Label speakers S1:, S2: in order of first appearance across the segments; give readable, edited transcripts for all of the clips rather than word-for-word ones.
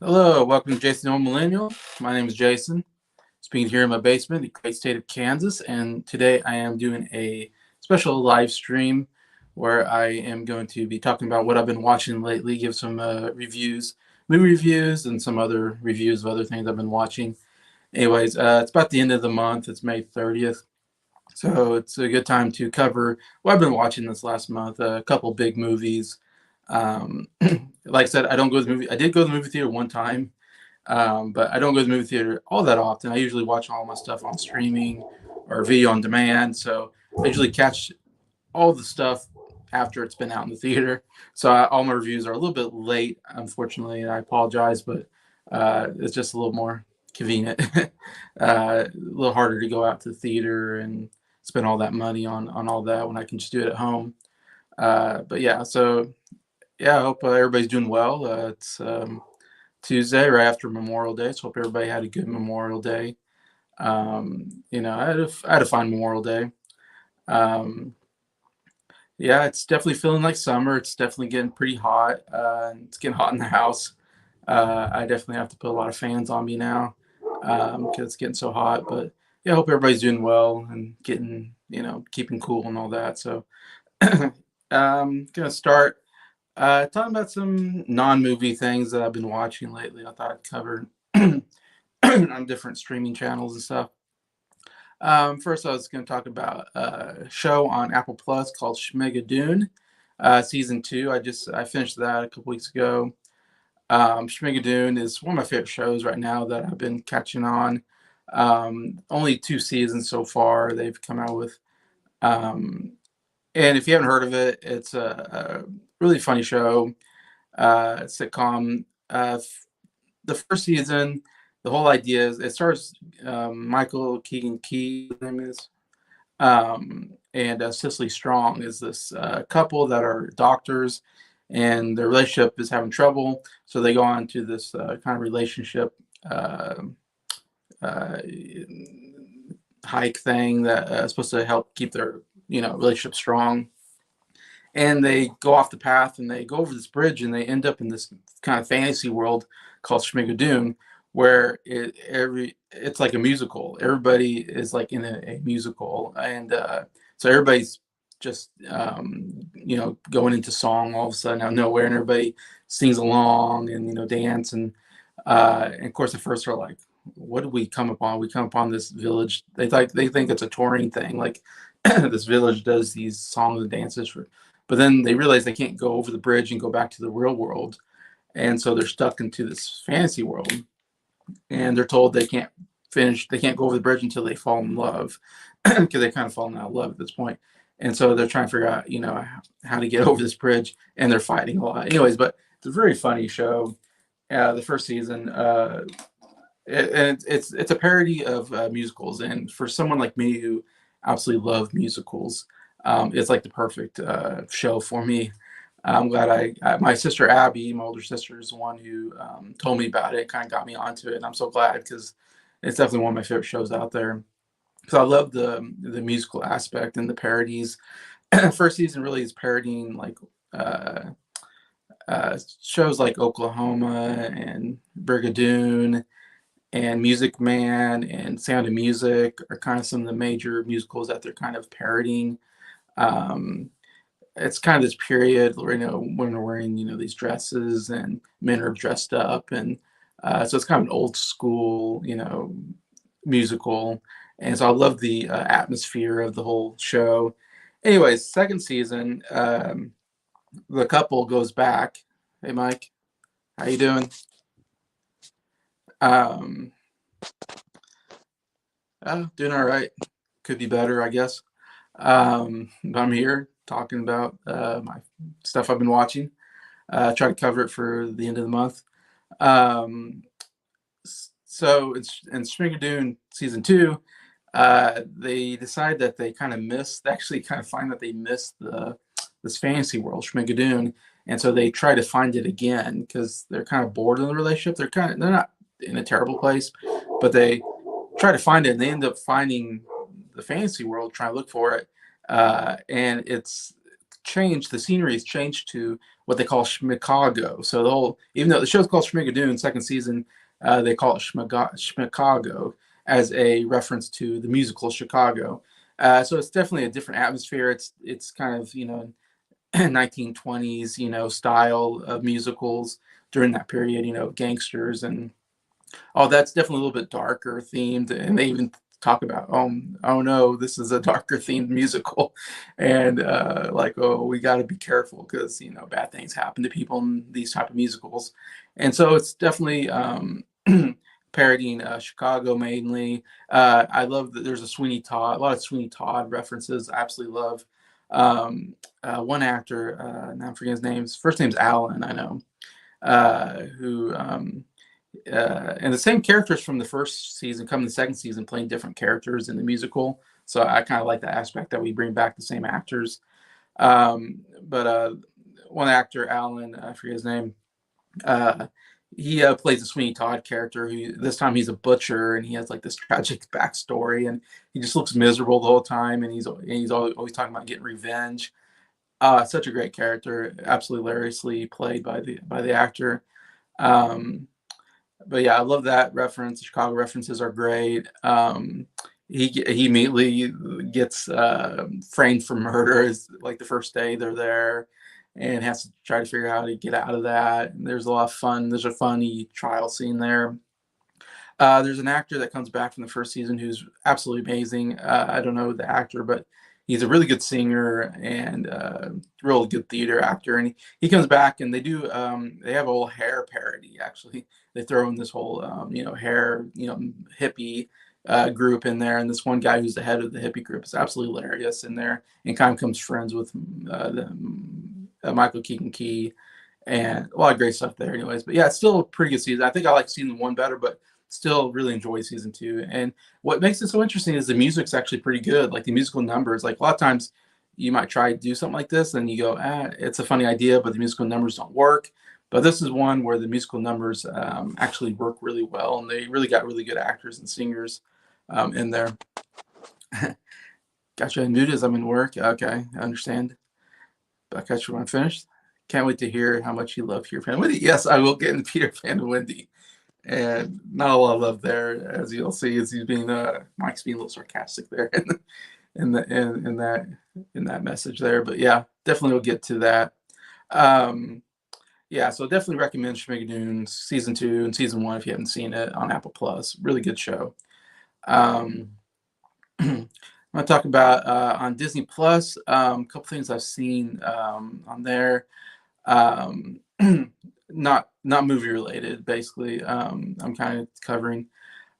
S1: Hello, welcome to Jason Old Millennial. My name is Jason, speaking here in my basement, the great state of Kansas, and today I am doing a special live stream where I am going to be talking about what I've been watching lately, give some reviews, movie reviews, and some other reviews of other things I've been watching. Anyways, it's about the end of the month. It's May 30th, so it's a good time to cover what I've been watching this last month. A couple big movies. Like I said, I don't go to the movie. I did go to the movie theater one time, but I don't go to the movie theater all that often. I usually watch all my stuff on streaming or video on demand. So I usually catch all the stuff after it's been out in the theater. So all my reviews are a little bit late, unfortunately, and I apologize, but it's just a little more convenient, a little harder to go out to the theater and spend all that money on all that when I can just do it at home. But yeah, so yeah, I hope everybody's doing well. It's Tuesday, right after Memorial Day. So hope everybody had a good Memorial Day. I had a fine Memorial Day. Um, yeah, it's definitely feeling like summer. It's definitely getting pretty hot. It's getting hot in the house. I definitely have to put a lot of fans on me now because it's getting so hot. But yeah, I hope everybody's doing well and getting, keeping cool and all that. So gonna start talking about some non-movie things that I've been watching lately. I thought I'd cover on different streaming channels and stuff. First, I was going to talk about a show on Apple Plus called Schmigadoon, season two. I finished that a couple weeks ago. Schmigadoon is one of my favorite shows right now that I've been catching on. Only two seasons so far they've come out with. Um, and if you haven't heard of it, it's a really funny show, sitcom. The first season, the whole idea is it stars Michael Keegan Key, his name is, and Cicely Strong is this couple that are doctors, and their relationship is having trouble. So they go on to this kind of relationship uh, uh, hike thing that is supposed to help keep their relationship strong. And they go off the path and they go over this bridge and they end up in this kind of fantasy world called Schmigadoon, where it's like a musical. Everybody is like in a musical, and so everybody's just going into song all of a sudden out of nowhere, and everybody sings along and dance and of course at first they're like, what did we come upon? We come upon this village. They think it's a touring thing, like this village does these songs and dances for, but then they realize they can't go over the bridge and go back to the real world, and so they're stuck into this fantasy world, and they're told they can't go over the bridge until they fall in love, because they kind of fallen out of love at this point, and so they're trying to figure out how to get over this bridge, and they're fighting a lot. Anyways, but it's a very funny show. The first season, and it's a parody of musicals, and for someone like me who absolutely love musicals, it's like the perfect show for me. I'm glad my sister Abby, my older sister, is the one who told me about it, kind of got me onto it, and I'm so glad because it's definitely one of my favorite shows out there. So I love the musical aspect and the parodies. First season really is parodying like uh, shows like Oklahoma and Brigadoon and Music Man and Sound of Music are kind of some of the major musicals that they're kind of parodying. Um, it's kind of this period where, when we're wearing, these dresses and men are dressed up. And so it's kind of an old school, musical. And so I love the atmosphere of the whole show. Anyways, second season, the couple goes back. Hey, Mike, how you doing? Um, Doing all right. Could be better, I guess. I'm here talking about my stuff I've been watching. Try to cover it for the end of the month. Um, so it's in Schmigadoon season two. They decide that they kind of missed. They actually kind of find that they missed this fantasy world, Schmigadoon, and so they try to find it again because they're kind of bored in the relationship. They're not in a terrible place, but they try to find it, and they end up finding the fantasy world, trying to look for it, and it's changed. The scenery has changed to what they call Schmicago. So the whole, even though the show's called Schmigadoon, second season, they call it Schmicago as a reference to the musical Chicago. So it's definitely a different atmosphere. It's kind of 1920s style of musicals during that period. Gangsters and that's definitely a little bit darker themed, and they even talk about, oh no, this is a darker themed musical, and like, oh, we got to be careful because bad things happen to people in these type of musicals, and so it's definitely parodying Chicago mainly. I love that there's a lot of Sweeney Todd references. I absolutely love one actor. Now I'm forgetting his name. His first name's Alan. I know who. And the same characters from the first season come in the second season playing different characters in the musical. So I kind of like that aspect that we bring back the same actors. But one actor, Alan, I forget his name, uh, he plays a Sweeney Todd character who this time he's a butcher and he has like this tragic backstory and he just looks miserable the whole time and he's always talking about getting revenge. Such a great character, absolutely hilariously played by the actor. Um, but yeah, I love that reference. The Chicago references are great. He immediately gets framed for murder as like the first day they're there, and has to try to figure out how to get out of that. And there's a lot of fun. There's a funny trial scene there. There's an actor that comes back from the first season who's absolutely amazing. I don't know the actor, but he's a really good singer and really good theater actor. And he comes back and they have a whole hair parody. Actually, they throw in this whole hair hippie group in there, and this one guy who's the head of the hippie group is absolutely hilarious in there, and kind of becomes friends with Michael Keegan Key, and a lot of great stuff there. Anyways, but yeah, it's still a pretty good season. I think I like season one better, but still really enjoy season two. And what makes it so interesting is the music's actually pretty good. Like the musical numbers, like a lot of times you might try to do something like this and you go, it's a funny idea, but the musical numbers don't work. But this is one where the musical numbers actually work really well, and they really got really good actors and singers in there. Gotcha. Unmuted as I'm in work. Okay, I understand. But I got you when I'm finished. Can't wait to hear how much you love Peter Pan and Wendy. Yes, I will get into Peter Pan and Wendy. And not a lot of love there, as you'll see, as he's being Mike's being a little sarcastic there in that message there. But yeah, definitely we'll get to that. Yeah, so definitely recommend Schmigadoon season 2 and season 1 if you haven't seen it on Apple Plus. Really good show. I'm gonna talk about on Disney Plus a couple things I've seen on there. Um, not movie related, basically. I'm kind of covering.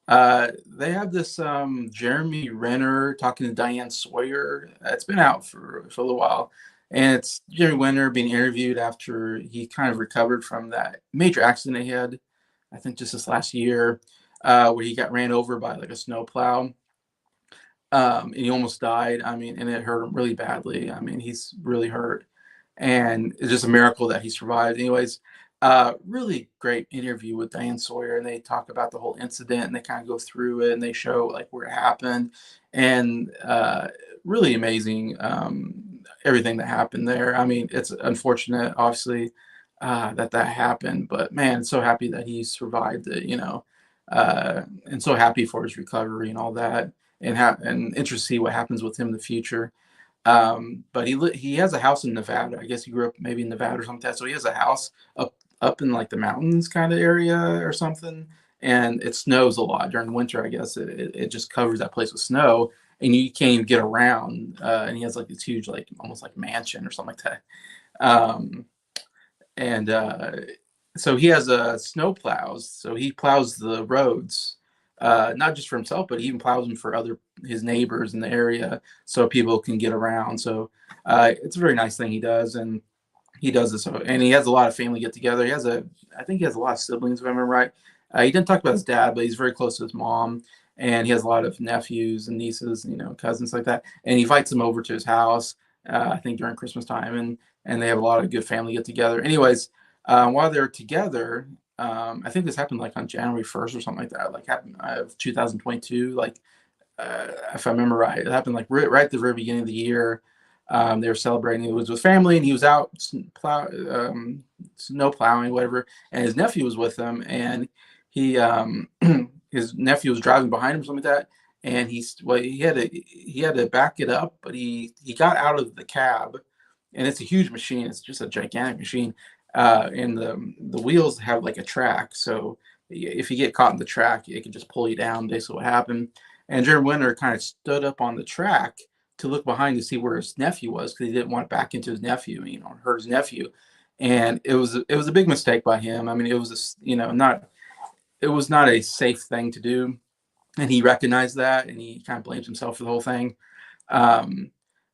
S1: They have this Jeremy Renner talking to Diane Sawyer. It's been out for a little while, and it's Jeremy Renner being interviewed after he kind of recovered from that major accident he had, I think just this last year, where he got ran over by like a snowplow. And he almost died. I mean, and it hurt him really badly. I mean, he's really hurt, and it's just a miracle that he survived. Anyways, really great interview with Diane Sawyer, and they talk about the whole incident, and they kind of go through it, and they show like where it happened, and really amazing everything that happened there. I mean, it's unfortunate, obviously, that happened, but man, so happy that he survived it, and so happy for his recovery and all that, and interested to see what happens with him in the future. But he has a house in Nevada. I guess he grew up maybe in Nevada or something like that. So he has a house up in like the mountains kind of area or something. And it snows a lot during winter. I guess it just covers that place with snow, and you can't even get around. And he has like this huge, like almost like mansion or something like that. And so he has snow plows. So he plows the roads, not just for himself, but he even plows them for his neighbors in the area, so people can get around. So it's a very nice thing he does, and he does this, and he has a lot of family get together. I think he has a lot of siblings, if I remember right. He didn't talk about his dad, but he's very close to his mom, and he has a lot of nephews and nieces, cousins like that. And he invites them over to his house, I think during Christmas time, and they have a lot of good family get together. Anyways, while they're together, I think this happened like on January 1st or something like that, like happened of 2022, like if I remember right, it happened like right at the very beginning of the year. They were celebrating. It was with family, and he was out snow plowing, whatever. And his nephew was with him, and he his nephew was driving behind him, something like that. And he had to back it up, but he got out of the cab, and it's a huge machine. It's just a gigantic machine, and the wheels have like a track, so if you get caught in the track, it can just pull you down. Basically, what happened. And Jerry Winter kind of stood up on the track to look behind to see where his nephew was because he didn't want to back into his nephew, hurt his nephew. And it was a big mistake by him. I mean, it was not it was not a safe thing to do, and he recognized that, and he kind of blames himself for the whole thing. Um,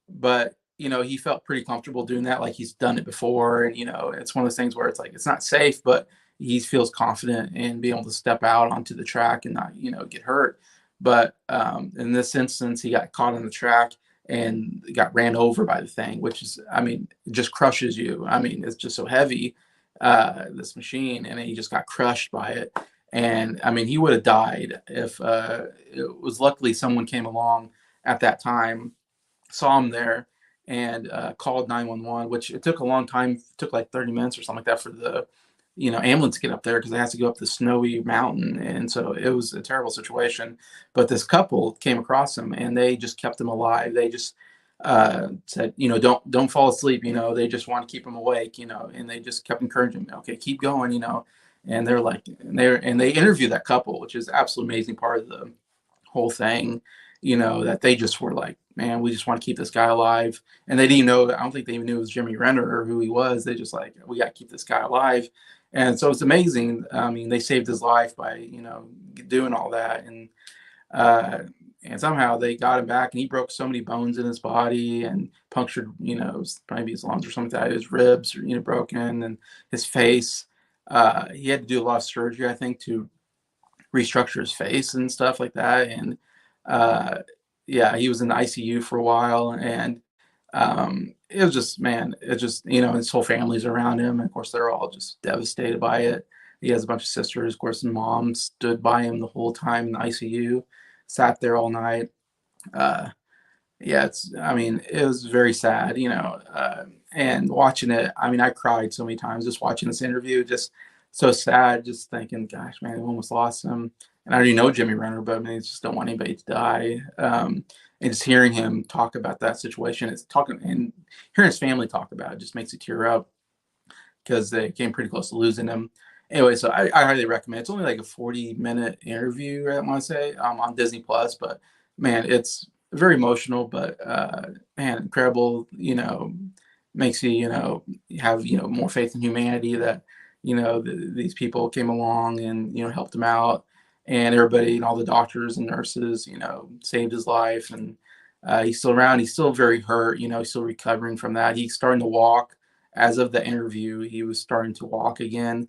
S1: but he felt pretty comfortable doing that, like he's done it before, and it's one of those things where it's like it's not safe, but he feels confident in being able to step out onto the track and not get hurt. But in this instance, he got caught on the track and got ran over by the thing, which is, I mean, it just crushes you. I mean, it's just so heavy, this machine, and he just got crushed by it. And I mean, he would have died if it was luckily someone came along at that time, saw him there, and called 911, which it took a long time. It took like 30 minutes or something like that for the ambulance to get up there because it has to go up the snowy mountain. And so it was a terrible situation. But this couple came across him and they just kept him alive. They just said, don't fall asleep. They just want to keep him awake. And they just kept encouraging him. Okay, keep going. And they're like, and they interview that couple, which is absolutely amazing part of the whole thing. That they just were like, man, we just want to keep this guy alive. And they didn't know, I don't think they even knew it was Jimmy Renner or who he was. They just like, we got to keep this guy alive. And so it's amazing. I mean, they saved his life by, doing all that. And somehow they got him back, and he broke so many bones in his body and punctured, maybe his lungs or something like that. His ribs are, broken, and his face. He had to do a lot of surgery, I think, to restructure his face and stuff like that. And uh, yeah, he was in the ICU for a while, and it was just, man, it just, his whole family's around him. And of course, they're all just devastated by it. He has a bunch of sisters, of course, and mom stood by him the whole time in the ICU, sat there all night. Uh, yeah, I mean, it was very sad, and watching it, I mean, I cried so many times just watching this interview, just so sad, just thinking, gosh, man, we almost lost him. And I already know Jimmy Renner, but I mean, I just don't want anybody to die. And just hearing him talk about that situation, it's talking and hearing his family talk about it just makes it tear up because they came pretty close to losing him. Anyway, so I highly recommend. It's only like a 40-minute interview, I want to say, on Disney Plus, but man, it's very emotional, but man, incredible. Makes you have more faith in humanity that these people came along and helped him out, and everybody and all the doctors and nurses saved his life, and he's still around. He's still very hurt. He's still recovering from that. He's starting to walk. As of the interview, he was starting to walk again,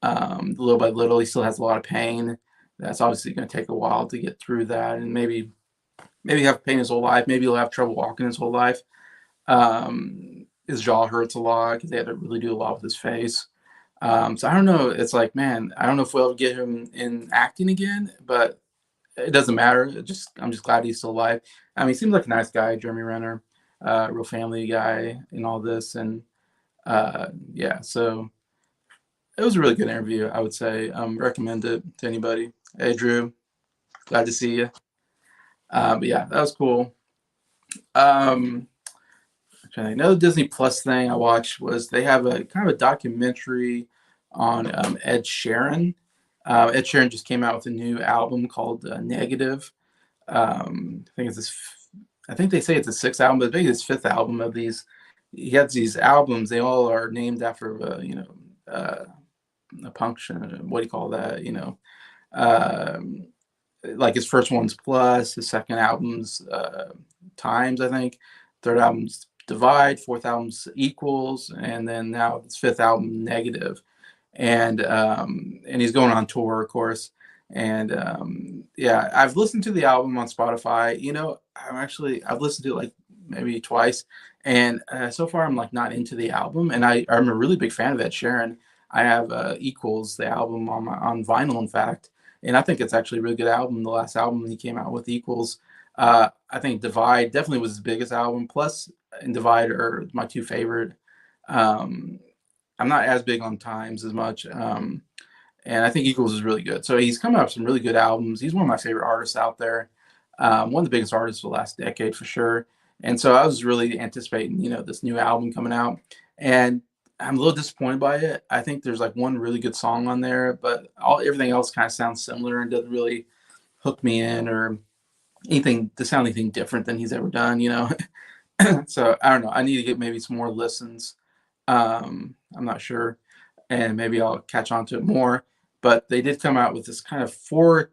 S1: little by little. He still has a lot of pain. That's obviously going to take a while to get through that, and maybe have pain his whole life. Maybe he'll have trouble walking his whole life. His jaw hurts a lot because they had to really do a lot with his face. So I don't know. It's like, man, I don't know if we'll get him in acting again, but it doesn't matter. I'm just glad he's still alive. I mean, he seems like a nice guy, Jeremy Renner, real family guy in all this. And yeah, so it was a really good interview, I would say. Recommend it to anybody. Hey, Drew, glad to see you. But yeah, that was cool. Another Disney Plus thing I watched was they have a kind of a documentary on Ed Sheeran. Ed Sheeran just came out with a new album called Negative. I think I think they say it's a sixth album, but maybe it's fifth album of these. He has these albums. They all are named after a function. What do you call that? Like his first one's Plus, his second album's Times, I think. Third album's Divide, fourth album's Equals, and then now his fifth album Negative. And he's going on tour, of course. And yeah, I've listened to the album on Spotify. I've listened to it like maybe twice, and so far I'm like not into the album. And I'm a really big fan of Ed Sheeran. I have Equals, the album on vinyl, in fact, and I think it's actually a really good album. The last album he came out with, Equals. I think Divide definitely was his biggest album. Plus, and Divide are my two favorite. Um, I'm not as big on Times as much. And I think Eagles is really good. So he's coming up with some really good albums. He's one of my favorite artists out there. One of the biggest artists of the last decade for sure. And so I was really anticipating, this new album coming out. And I'm a little disappointed by it. I think there's like one really good song on there, but everything else kind of sounds similar and doesn't really hook me in or anything to sound anything different than he's ever done. So I don't know. I need to get maybe some more listens. I'm not sure, and maybe I'll catch on to it more. But they did come out with this kind of four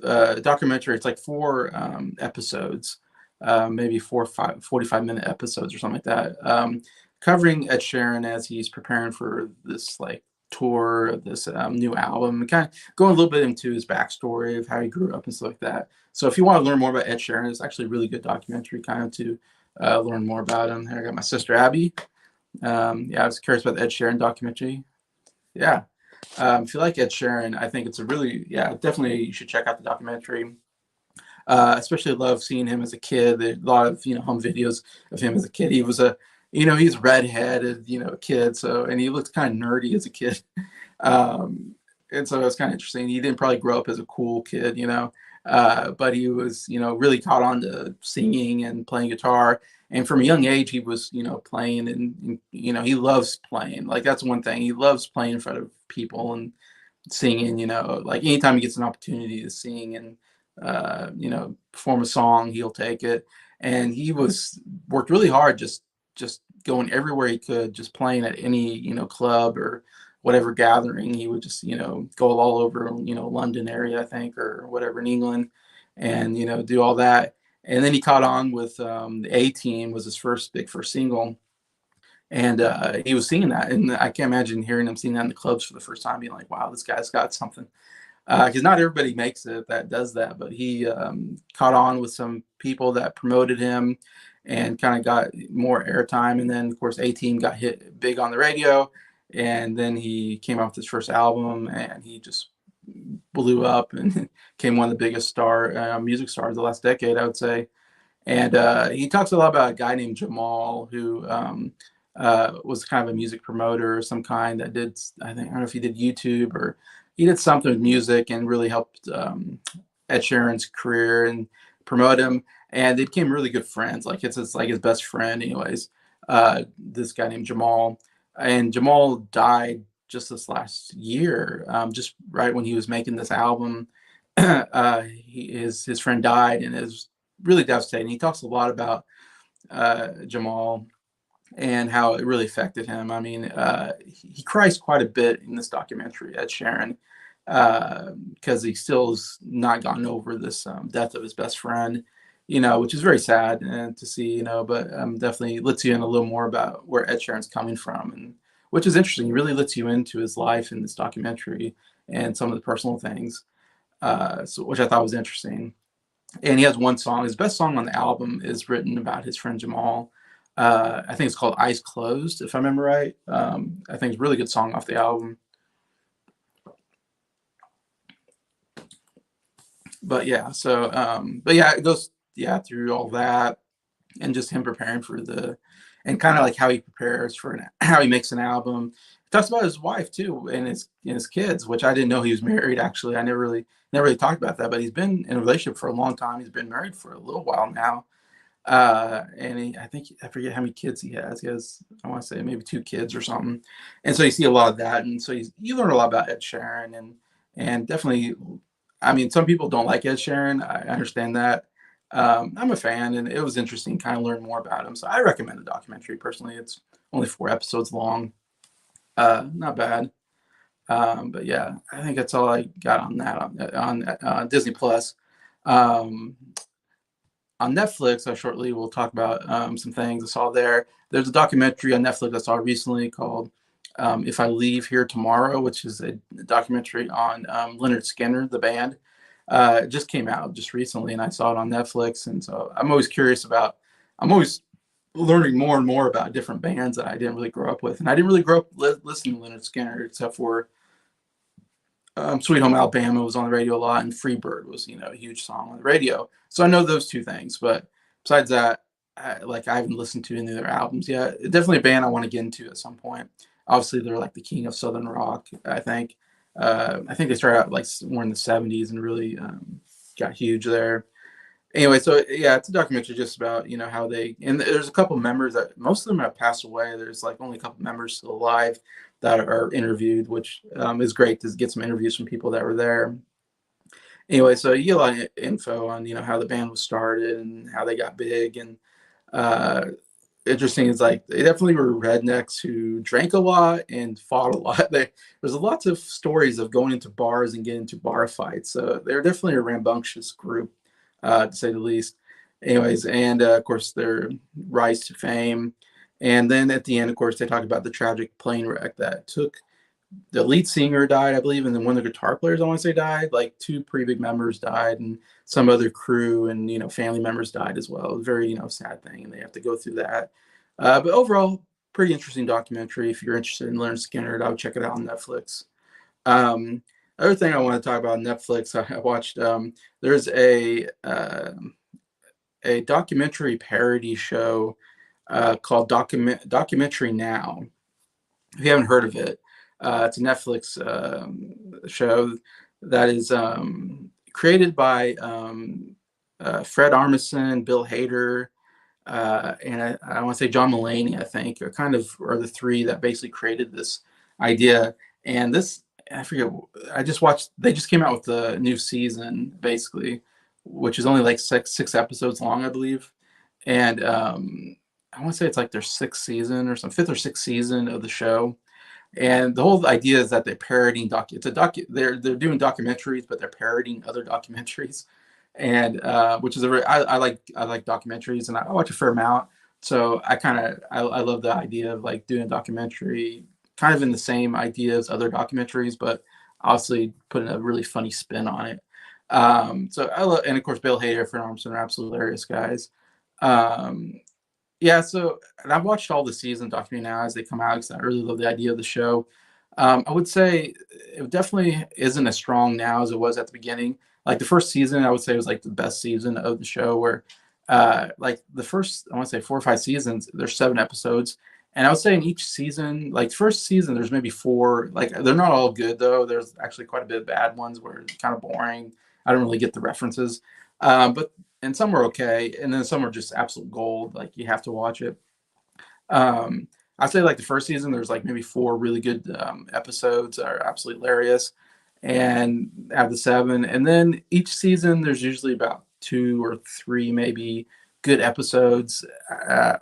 S1: documentary. It's like four episodes, maybe 45-minute episodes or something like that, covering Ed Sheeran as he's preparing for this like tour of this new album, and kind of going a little bit into his backstory of how he grew up and stuff like that. So if you want to learn more about Ed Sheeran, it's actually a really good documentary kind of to learn more about him. Here I got my sister Abby. Yeah, I was curious about the Ed Sheeran documentary. Yeah. If you like Ed Sheeran, I think it's definitely you should check out the documentary. Especially love seeing him as a kid. There's a lot of home videos of him as a kid. He was he's redheaded, kid. So and he looked kind of nerdy as a kid. And so it's kind of interesting. He didn't probably grow up as a cool kid, but he was really caught on to singing and playing guitar. And from a young age, he was playing, and he loves playing. Like that's one thing, he loves playing in front of people and singing. Like anytime he gets an opportunity to sing and perform a song, he'll take it. And he worked really hard, just going everywhere he could, just playing at any club or whatever gathering. He would just go all over London area, I think, or whatever in England, and do all that. And then he caught on with the A Team was his first single, and he was singing that, and I can't imagine hearing him sing that in the clubs for the first time, being like, "Wow, this guy's got something." Because not everybody makes it that does that, but he caught on with some people that promoted him and kind of got more airtime. And then, of course, A Team got hit big on the radio, and then he came out with his first album, and he just blew up and became one of the biggest music stars of the last decade, I would say. And he talks a lot about a guy named Jamal who was kind of a music promoter of some kind that did, I don't know if he did YouTube or he did something with music and really helped Ed Sheeran's career and promote him. And they became really good friends. Like it's like his best friend, anyways. This guy named Jamal, and Jamal died just this last year, just right when he was making this album. His friend died, and it was really devastating. He talks a lot about Jamal and how it really affected him. I mean, he cries quite a bit in this documentary, Ed Sheeran, because he still has not gotten over this death of his best friend, which is very sad to see, but definitely lets you in a little more about where Ed Sheeran's coming from, and which is interesting. He really lets you into his life in this documentary and some of the personal things, which I thought was interesting. And he has one song. His best song on the album is written about his friend Jamal. I think it's called Eyes Closed, if I remember right. I think it's a really good song off the album. But yeah, it goes through all that and just him preparing for and kind of like how he prepares for how he makes an album. He talks about his wife too and his kids, which I didn't know he was married. Actually, I never really talked about that. But he's been in a relationship for a long time. He's been married for a little while now. And I forget how many kids he has. He has, I want to say maybe 2 kids or something. And so you see a lot of that. And so you learn a lot about Ed Sheeran and definitely, I mean, some people don't like Ed Sheeran. I understand that. I'm a fan, and it was interesting kind of learn more about him. So I recommend the documentary personally. It's only 4 episodes long. Not bad. But yeah, I think that's all I got on that on Disney Plus. Um, on Netflix, I shortly will talk about some things I saw there. There's a documentary on Netflix I saw recently called If I Leave Here Tomorrow, which is a documentary on Leonard Skinner, the band. It just came out just recently, and I saw it on Netflix. And so I'm always learning more and more about different bands that I didn't really grow up with. And I didn't really grow up listening to Leonard Skinner, except for Sweet Home Alabama was on the radio a lot, and Freebird was, a huge song on the radio. So I know those 2 things. But besides that, like I haven't listened to any of their albums yet. Definitely a band I want to get into at some point. Obviously, they're like the king of Southern rock. I think they started out like more in the '70s and really got huge there. Anyway, so yeah, it's a documentary just about how they, and there's a couple members that most of them have passed away. There's like only a couple members still alive that are interviewed, which is great to get some interviews from people that were there. Anyway, so you get a lot of info on how the band was started and how they got big. And uh, interesting is like they definitely were rednecks who drank a lot and fought a lot. There's lots of stories of going into bars and getting into bar fights. So they're definitely a rambunctious group, to say the least. Anyways, and of course their rise to fame. And then at the end, of course, they talk about the tragic plane wreck that took the lead singer died, I believe, and then one of the guitar players, I want to say, died. Like two pretty big members died, and some other crew and family members died as well. It was a very sad thing, and they have to go through that. But overall, pretty interesting documentary. If you're interested in Leonard Skinner, I would check it out on Netflix. Um, Other thing I want to talk about on Netflix, I watched. There's a documentary parody show called Documentary Now. If you haven't heard of it, it's a Netflix show that is created by Fred Armisen, Bill Hader, and I want to say John Mulaney, I think, are the three that basically created this idea. And this, I forget, I just watched, they just came out with the new season, basically, which is only like six episodes long, I believe. And I want to say it's like their sixth season or some fifth or sixth season of the show. And the whole idea is that they're parodying they're doing documentaries, but they're parodying other documentaries, and which is I like documentaries, and I watch a fair amount. So I love the idea of like doing a documentary, kind of in the same idea as other documentaries, but obviously putting a really funny spin on it. So I love, and of course Bill Hader, Fred Armisen are absolutely hilarious guys. Um, yeah, so and I've watched all the season documentary now as they come out because I really love the idea of the show. I would say it definitely isn't as strong now as it was at the beginning. Like the first season, I would say was like the best season of the show. Where like the first, I want to say 4 or 5 seasons, there's 7 episodes, and I would say in each season, like the first season, there's maybe four. Like they're not all good though. There's actually quite a bit of bad ones where it's kind of boring. I don't really get the references, but and some are okay, and then some are just absolute gold. Like you have to watch it. Um, I'd say like the first season, there's like maybe four really good episodes that are absolutely hilarious, and out of the seven, and then each season there's usually about two or three maybe good episodes.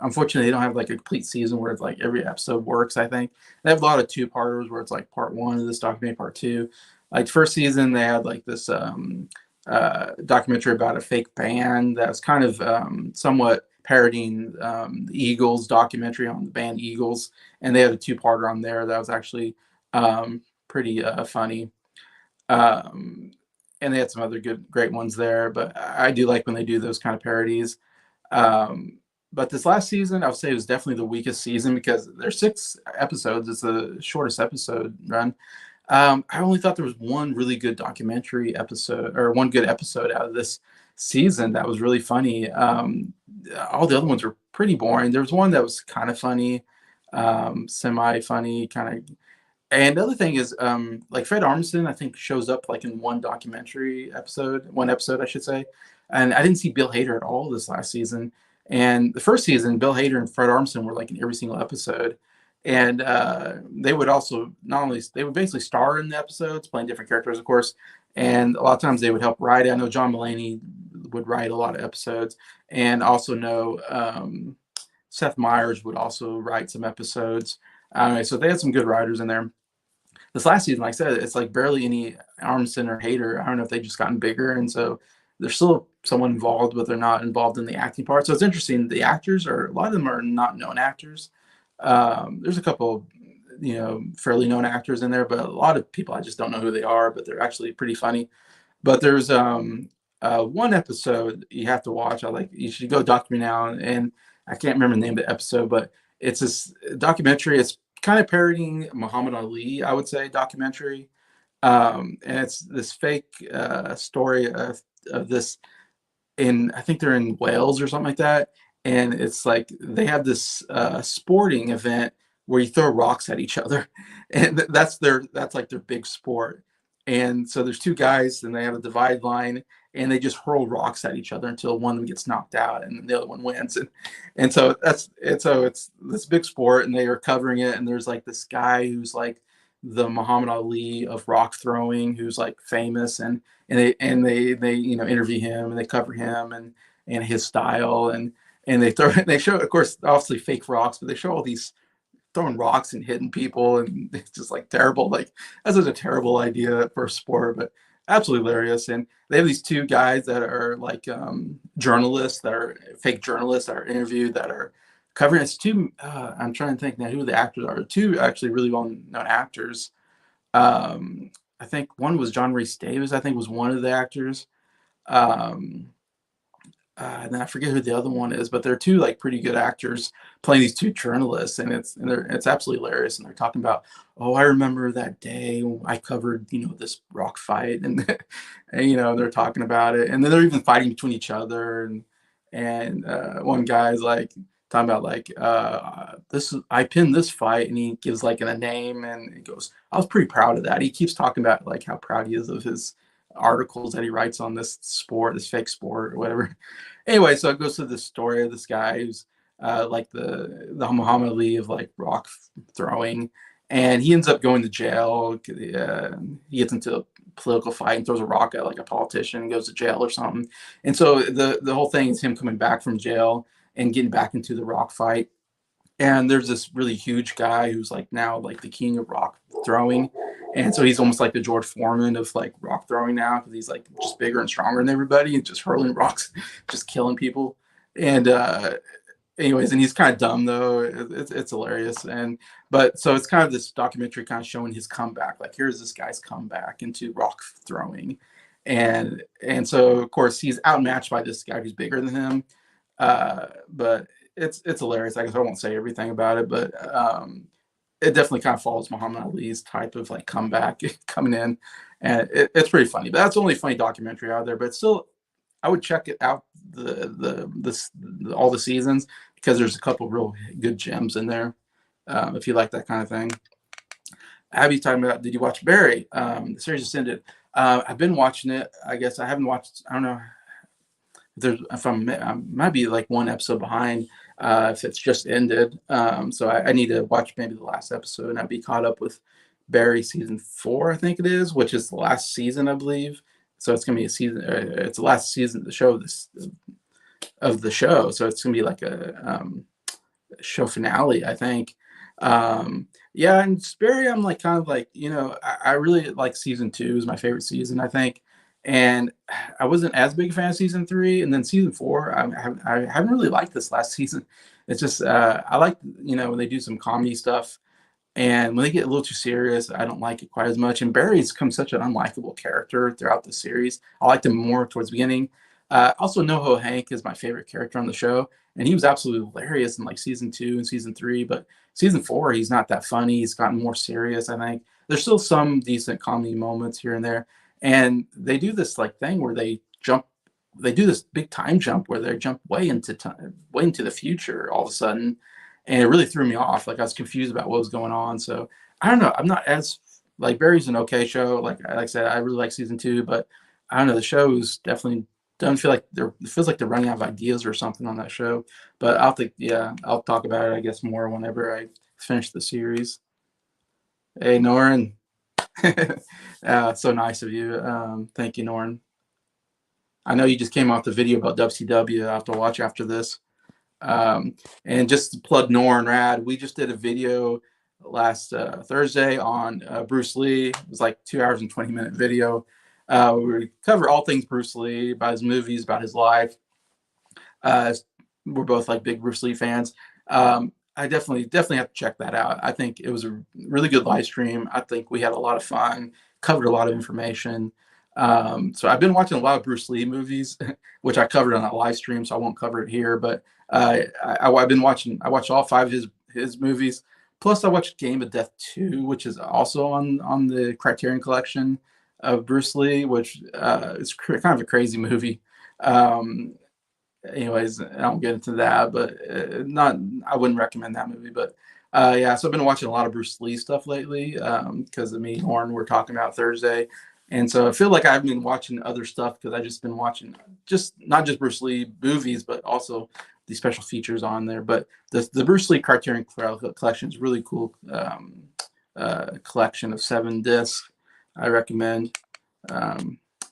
S1: Unfortunately, they don't have like a complete season where it's like every episode works. I think they have a lot of two-parters where it's like part one of this documentary, part two. Like first season, they had like this documentary about a fake band that's kind of somewhat parodying the Eagles documentary on the band Eagles, and they had a two-parter on there that was actually pretty funny. Um, and they had some other great ones there, but I do like when they do those kind of parodies. Um, but this last season, I would say it was definitely the weakest season because there's 6 episodes. It's the shortest episode run. I only thought there was one really good documentary episode or one good episode out of this season that was really funny. All the other ones were pretty boring. There was one that was kind of funny, semi funny, kind of. And the other thing is, like Fred Armisen, I think shows up like in one episode, I should say. And I didn't see Bill Hader at all this last season. And the first season, Bill Hader and Fred Armisen were like in every single episode. And they would also they would basically star in the episodes, playing different characters, of course. And a lot of times they would help write it. I know John Mulaney would write a lot of episodes, and also know Seth Meyers would also write some episodes. So they had some good writers in there. This last season, like I said, it's like barely any Armisen or Hader. I don't know if they've just gotten bigger, and so there's still someone involved, but they're not involved in the acting part. So it's interesting. The actors are a lot of them are not known actors. There's a couple, fairly known actors in there, but a lot of people I just don't know who they are, but they're actually pretty funny. But there's one episode you have to watch. You should go document now, and I can't remember the name of the episode, but it's this documentary. It's kind of parodying Muhammad Ali, I would say, documentary. And it's this fake story of this I think they're in Wales or something like that. and it's like they have this sporting event where you throw rocks at each other, and that's like their big sport. And so there's two guys, and they have a divide line, and they just hurl rocks at each other until one of them gets knocked out, and the other one wins. And so it's this big sport, and they are covering it. And there's like this guy who's like the Muhammad Ali of rock throwing, who's like famous, and they interview him, and they cover him and his style, and they show, of course, obviously fake rocks, but they show all these throwing rocks and hitting people, and it's just like terrible. Like that's such a terrible idea for a sport, but absolutely hilarious. And they have these two guys that are like journalists, that are fake journalists, that are interviewed, that are covering. It's two. I'm trying to think now who the actors are. Two actually really well-known actors. I think one was John Rhys Davis. I think was one of the actors. Um, and then I forget who the other one is, but they're two like pretty good actors playing these two journalists, and it's absolutely hilarious. And they're talking about, oh, I remember that day when I covered this rock fight, and, and they're talking about it, and then they're even fighting between each other, and one guy's like talking about like I pinned this fight, and he gives like a name, and he goes, I was pretty proud of that. He keeps talking about like how proud he is of his articles that he writes on this sport, this fake sport or whatever. Anyway, so it goes to the story of this guy who's like the Muhammad Ali of like rock throwing, and he ends up going to jail. He gets into a political fight and throws a rock at like a politician and goes to jail or something. And so the whole thing is him coming back from jail and getting back into the rock fight. And there's this really huge guy who's like now like the king of rock throwing, and so he's almost like the George Foreman of like rock throwing now, because he's like just bigger and stronger than everybody and just hurling rocks, just killing people. And anyways, and he's kind of dumb though. It's hilarious. And but so it's kind of this documentary kind of showing his comeback. Like here's this guy's comeback into rock throwing, and so of course he's outmatched by this guy who's bigger than him. But it's hilarious. I guess I won't say everything about it, but it definitely kind of follows Muhammad Ali's type of like comeback coming in, and it's pretty funny. But that's the only funny documentary out there. But still, I would check it out all the seasons, because there's a couple real good gems in there if you like that kind of thing. Abby's talking about, did you watch Barry? The series just ended. I've been watching it. I guess I haven't watched. I don't know. If I might be like one episode behind if it's just ended. So I need to watch maybe the last episode, and I'd be caught up with Barry season 4, I think it is, which is the last season, I believe. So it's gonna be a season. It's the last season of the show. So it's gonna be like a show finale, I think. Yeah, and Barry, I'm like kind of like I really like season 2 is my favorite season, I think. And I wasn't as big a fan of season 3, and then season 4, I haven't really liked this last season. It's just I like when they do some comedy stuff, and when they get a little too serious, I don't like it quite as much. And Barry's become such an unlikable character throughout the series. I liked him more towards the beginning. Also, NoHo Hank is my favorite character on the show, and he was absolutely hilarious in like season 2 and season 3. But season 4, he's not that funny. He's gotten more serious, I think. There's still some decent comedy moments here and there. And they do this like thing where they do this big time jump where they jump way into the future all of a sudden, and it really threw me off. Like I was confused about what was going on. So I don't know. I'm not as like, Barry's an okay show. Like I said, I really like season 2, but I don't know. The show's definitely doesn't feel like it feels like they're running out of ideas or something on that show. But I'll talk about it, I guess, more whenever I finish the series. Hey, Norin. So nice of you. Thank you, Norn. I know you just came off the video about WCW. I have to watch after this. And just to plug Norn Rad, we just did a video last Thursday on Bruce Lee. It was like 2 hours and 20-minute video. We cover all things Bruce Lee, about his movies, about his life. We're both like big Bruce Lee fans. I definitely have to check that out. I think it was a really good live stream. I think we had a lot of fun, covered a lot of information. So I've been watching a lot of Bruce Lee movies, which I covered on a live stream, so I won't cover it here. But I've been watching. I watched all 5 of his movies. Plus, I watched Game of Death 2, which is also on the Criterion Collection of Bruce Lee, which is kind of a crazy movie. anyways, I don't get into that, but not I wouldn't recommend that movie. But yeah, so I've been watching a lot of Bruce Lee stuff lately because of me and Horn were talking about Thursday, and so I feel like I've been watching other stuff because I've just been watching just not just Bruce Lee movies, but also the special features on there. But the Bruce Lee Criterion Collection is really cool. Collection of 7 discs. I recommend.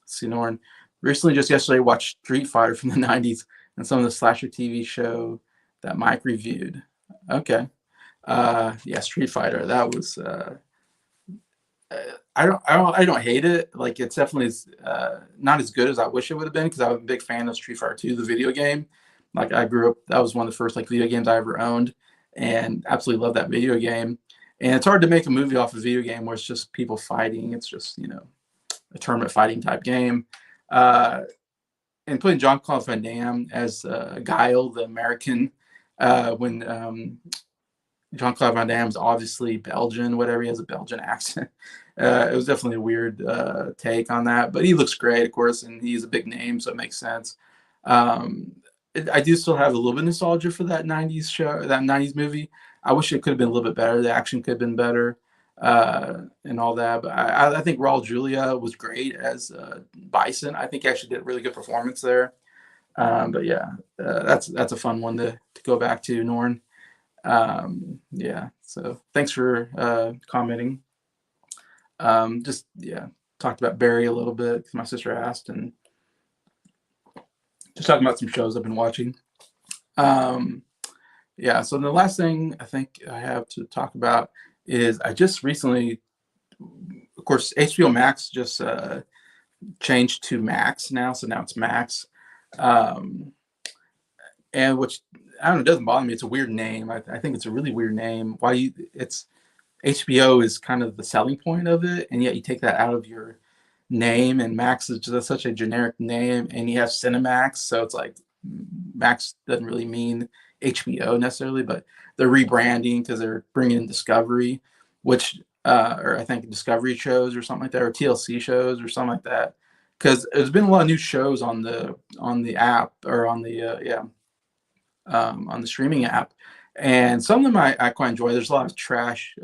S1: See, Norn. Recently, just yesterday, watched Street Fighter from the '90s and some of the slasher TV show that Mike reviewed. Okay, yeah, Street Fighter. That was. I don't hate it. Like it's definitely not as good as I wish it would have been because I was a big fan of Street Fighter 2, the video game. Like I grew up, that was one of the first like video games I ever owned, and absolutely love that video game. And it's hard to make a movie off a video game where it's just people fighting. It's just a tournament fighting type game. Uh, and putting John Claude Van Damme as Guile, the American, when John Claude Van Damme's obviously Belgian, whatever, he has a Belgian accent. It was definitely a weird take on that, but he looks great, of course, and he's a big name, so it makes sense. Um, I do still have a little bit of nostalgia for that '90s show, that '90s movie. I wish it could have been a little bit better. The action could have been better, and all that. But I think Raul Julia was great as Bison. I think he actually did a really good performance there. But yeah, that's a fun one to go back to, Norn. Yeah, so thanks for commenting. Just yeah, talked about Barry a little bit because my sister asked, and just talking about some shows I've been watching. Yeah, so the last thing I think I have to talk about is I just recently, of course, HBO Max just changed to Max now, so now it's Max. Um, and which I don't know, it doesn't bother me. It's a weird name. I think it's a really weird name. It's HBO is kind of the selling point of it, and yet you take that out of your name, and Max is just such a generic name, and you have Cinemax, so it's like Max doesn't really mean HBO necessarily, but they're rebranding because they're bringing in Discovery, which or I think Discovery shows or something like that, or TLC shows or something like that. Because there's been a lot of new shows on the app or on the streaming app, and some of them I quite enjoy. There's a lot of trash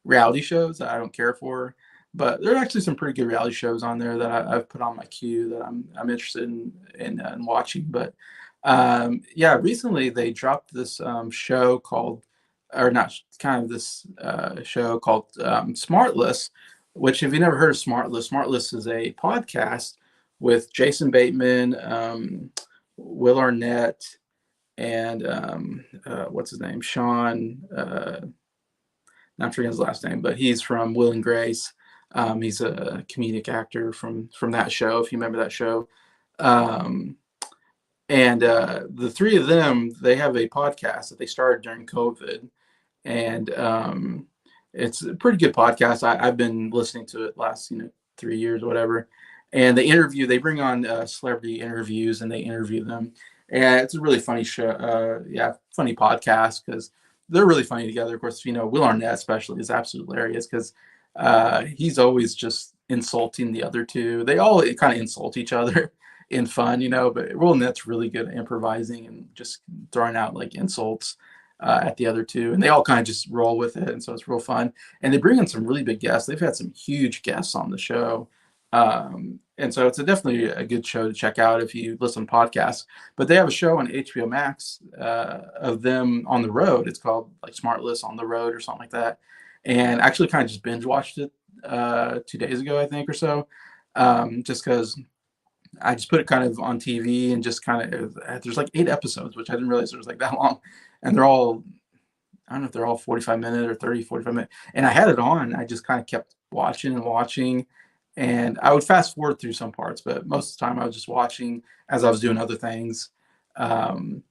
S1: reality shows that I don't care for, but there are actually some pretty good reality shows on there that I've put on my queue that I'm interested in watching. But yeah, recently they dropped this show called, or not, kind of this show called Smartless, which if you never heard of Smartless is a podcast with Jason Bateman, Will Arnett, and what's his name, Sean. Not forgetting his last name, but he's from Will and Grace. He's a comedic actor from that show, if you remember that show. And the three of them, they have a podcast that they started during COVID, and it's a pretty good podcast. I've been listening to it last 3 years or whatever. And they bring on celebrity interviews, and they interview them, and it's a really funny show. Yeah, funny podcast because they're really funny together. Of course, Will Arnett especially is absolutely hilarious because he's always just insulting the other two. They all kind of insult each other in fun, but Will Arnett's really good at improvising and just throwing out like insults at the other two, and they all kind of just roll with it, and so it's real fun. And they bring in some really big guests. They've had some huge guests on the show. And so it's definitely a good show to check out if you listen to podcasts. But they have a show on HBO Max of them on the road. It's called like Smartless on the Road or something like that. And actually kind of just binge watched it 2 days ago, I think, or so, just because I just put it kind of on TV and just kind of, there's like 8 episodes, which I didn't realize there was like that long. And they're all, I don't know if they're all 45-minute or 30, 45-minute. And I had it on. I just kind of kept watching and watching. And I would fast forward through some parts, but most of the time I was just watching as I was doing other things. Um,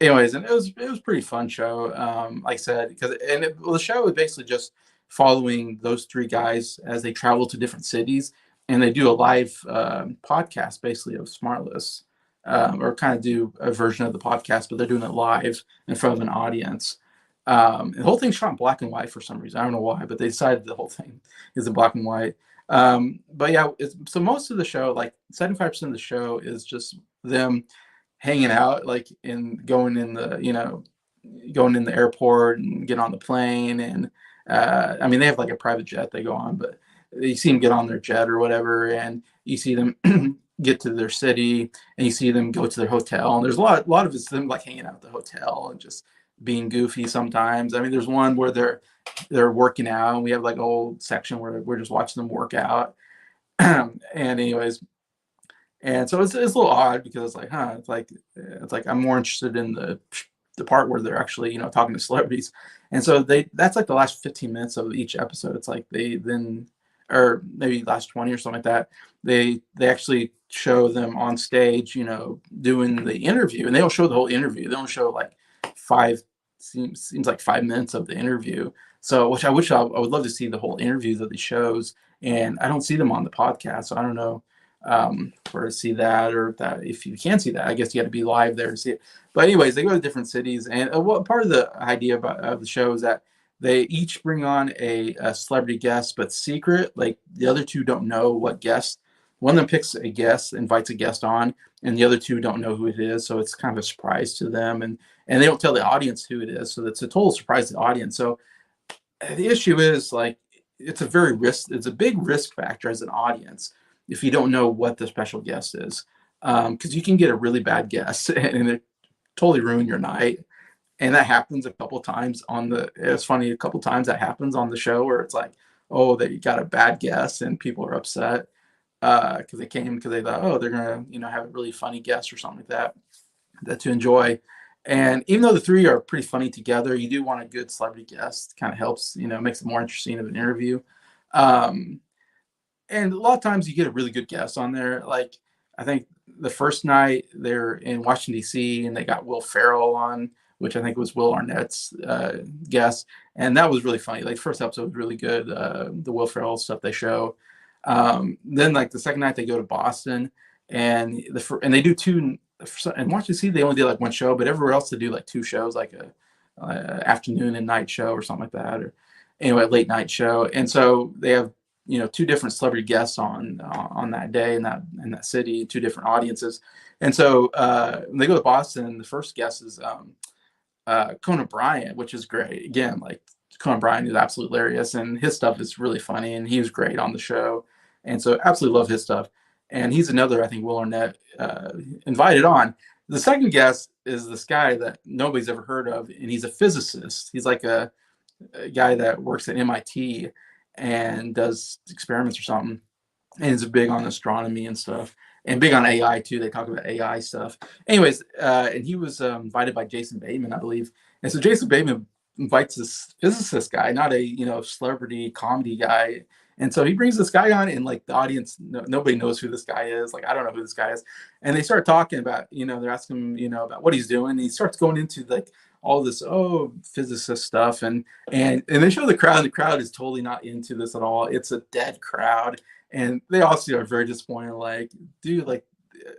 S1: Anyways, and it was pretty fun show. Like I said, the show is basically just following those three guys as they travel to different cities, and they do a live podcast basically of Smartless, or kind of do a version of the podcast, but they're doing it live in front of an audience. The whole thing's shot in black and white for some reason. I don't know why, but they decided the whole thing is in black and white. But yeah, so most of the show, like 75% of the show, is just them hanging out, like going in the, going in the airport and get on the plane. And I mean, they have like a private jet they go on, but you see them get on their jet or whatever, and you see them get to their city, and you see them go to their hotel. And there's a lot of it's them like hanging out at the hotel and just being goofy sometimes. I mean, there's one where they're working out, and we have like a whole section where we're just watching them work out. And anyways, and so it's a little odd because it's like, it's like I'm more interested in the part where they're actually, talking to celebrities. And so that's like the last 15 minutes of each episode. It's like they then, or maybe last 20 or something like that, they actually show them on stage, doing the interview. And they don't show the whole interview. They don't show like five seems like 5 minutes of the interview. So which I would love to see the whole interviews of these shows, and I don't see them on the podcast. So I don't know, or to see that, or that if you can see that, I guess you got to be live there to see it. But anyways, they go to different cities, and what part of the idea of the show is that they each bring on a celebrity guest, but secret. Like the other two don't know what guest. One of them picks a guest, invites a guest on, and the other two don't know who it is. So it's kind of a surprise to them, and they don't tell the audience who it is. So it's a total surprise to the audience. So the issue is like it's a big risk factor as an audience if you don't know what the special guest is, because you can get a really bad guess and it totally ruin your night. And that happens a couple times it's funny, a couple times that happens on the show where it's like, oh, they got a bad guess and people are upset because they thought, oh, they're gonna have a really funny guest or something like that to enjoy. And even though the three are pretty funny together, you do want a good celebrity guest. Kind of helps, makes it more interesting of an interview. Um, and a lot of times you get a really good guest on there. Like I think the first night they're in Washington D.C. and they got Will Ferrell on, which I think was Will Arnett's guest, and that was really funny. Like first episode was really good. The Will Ferrell stuff they show. Then like the second night they go to Boston, and and they do two. In Washington D.C. they only did like one show, but everywhere else they do like two shows, like a afternoon and night show or something like that, or anyway, late night show. And so they have two different celebrity guests on that day in that city, two different audiences. And so when they go to Boston, the first guest is Conan Bryant, which is great. Again, like Conan Bryant is absolutely hilarious, and his stuff is really funny, and he was great on the show. And so absolutely love his stuff. And he's another, I think, Will Arnett invited on. The second guest is this guy that nobody's ever heard of, and he's a physicist. He's like a guy that works at MIT and does experiments or something, and is big on astronomy and stuff, and big on AI too. They talk about AI stuff. Anyways, and he was invited by Jason Bateman, I believe. And so Jason Bateman invites this physicist guy, not a celebrity comedy guy. And so he brings this guy on, and like the audience, nobody knows who this guy is. Like I don't know who this guy is. And they start talking about, they're asking him, about what he's doing. And he starts going into like all this physicist stuff, and they show the crowd. And the crowd is totally not into this at all. It's a dead crowd, and they also are very disappointed. Like, dude, like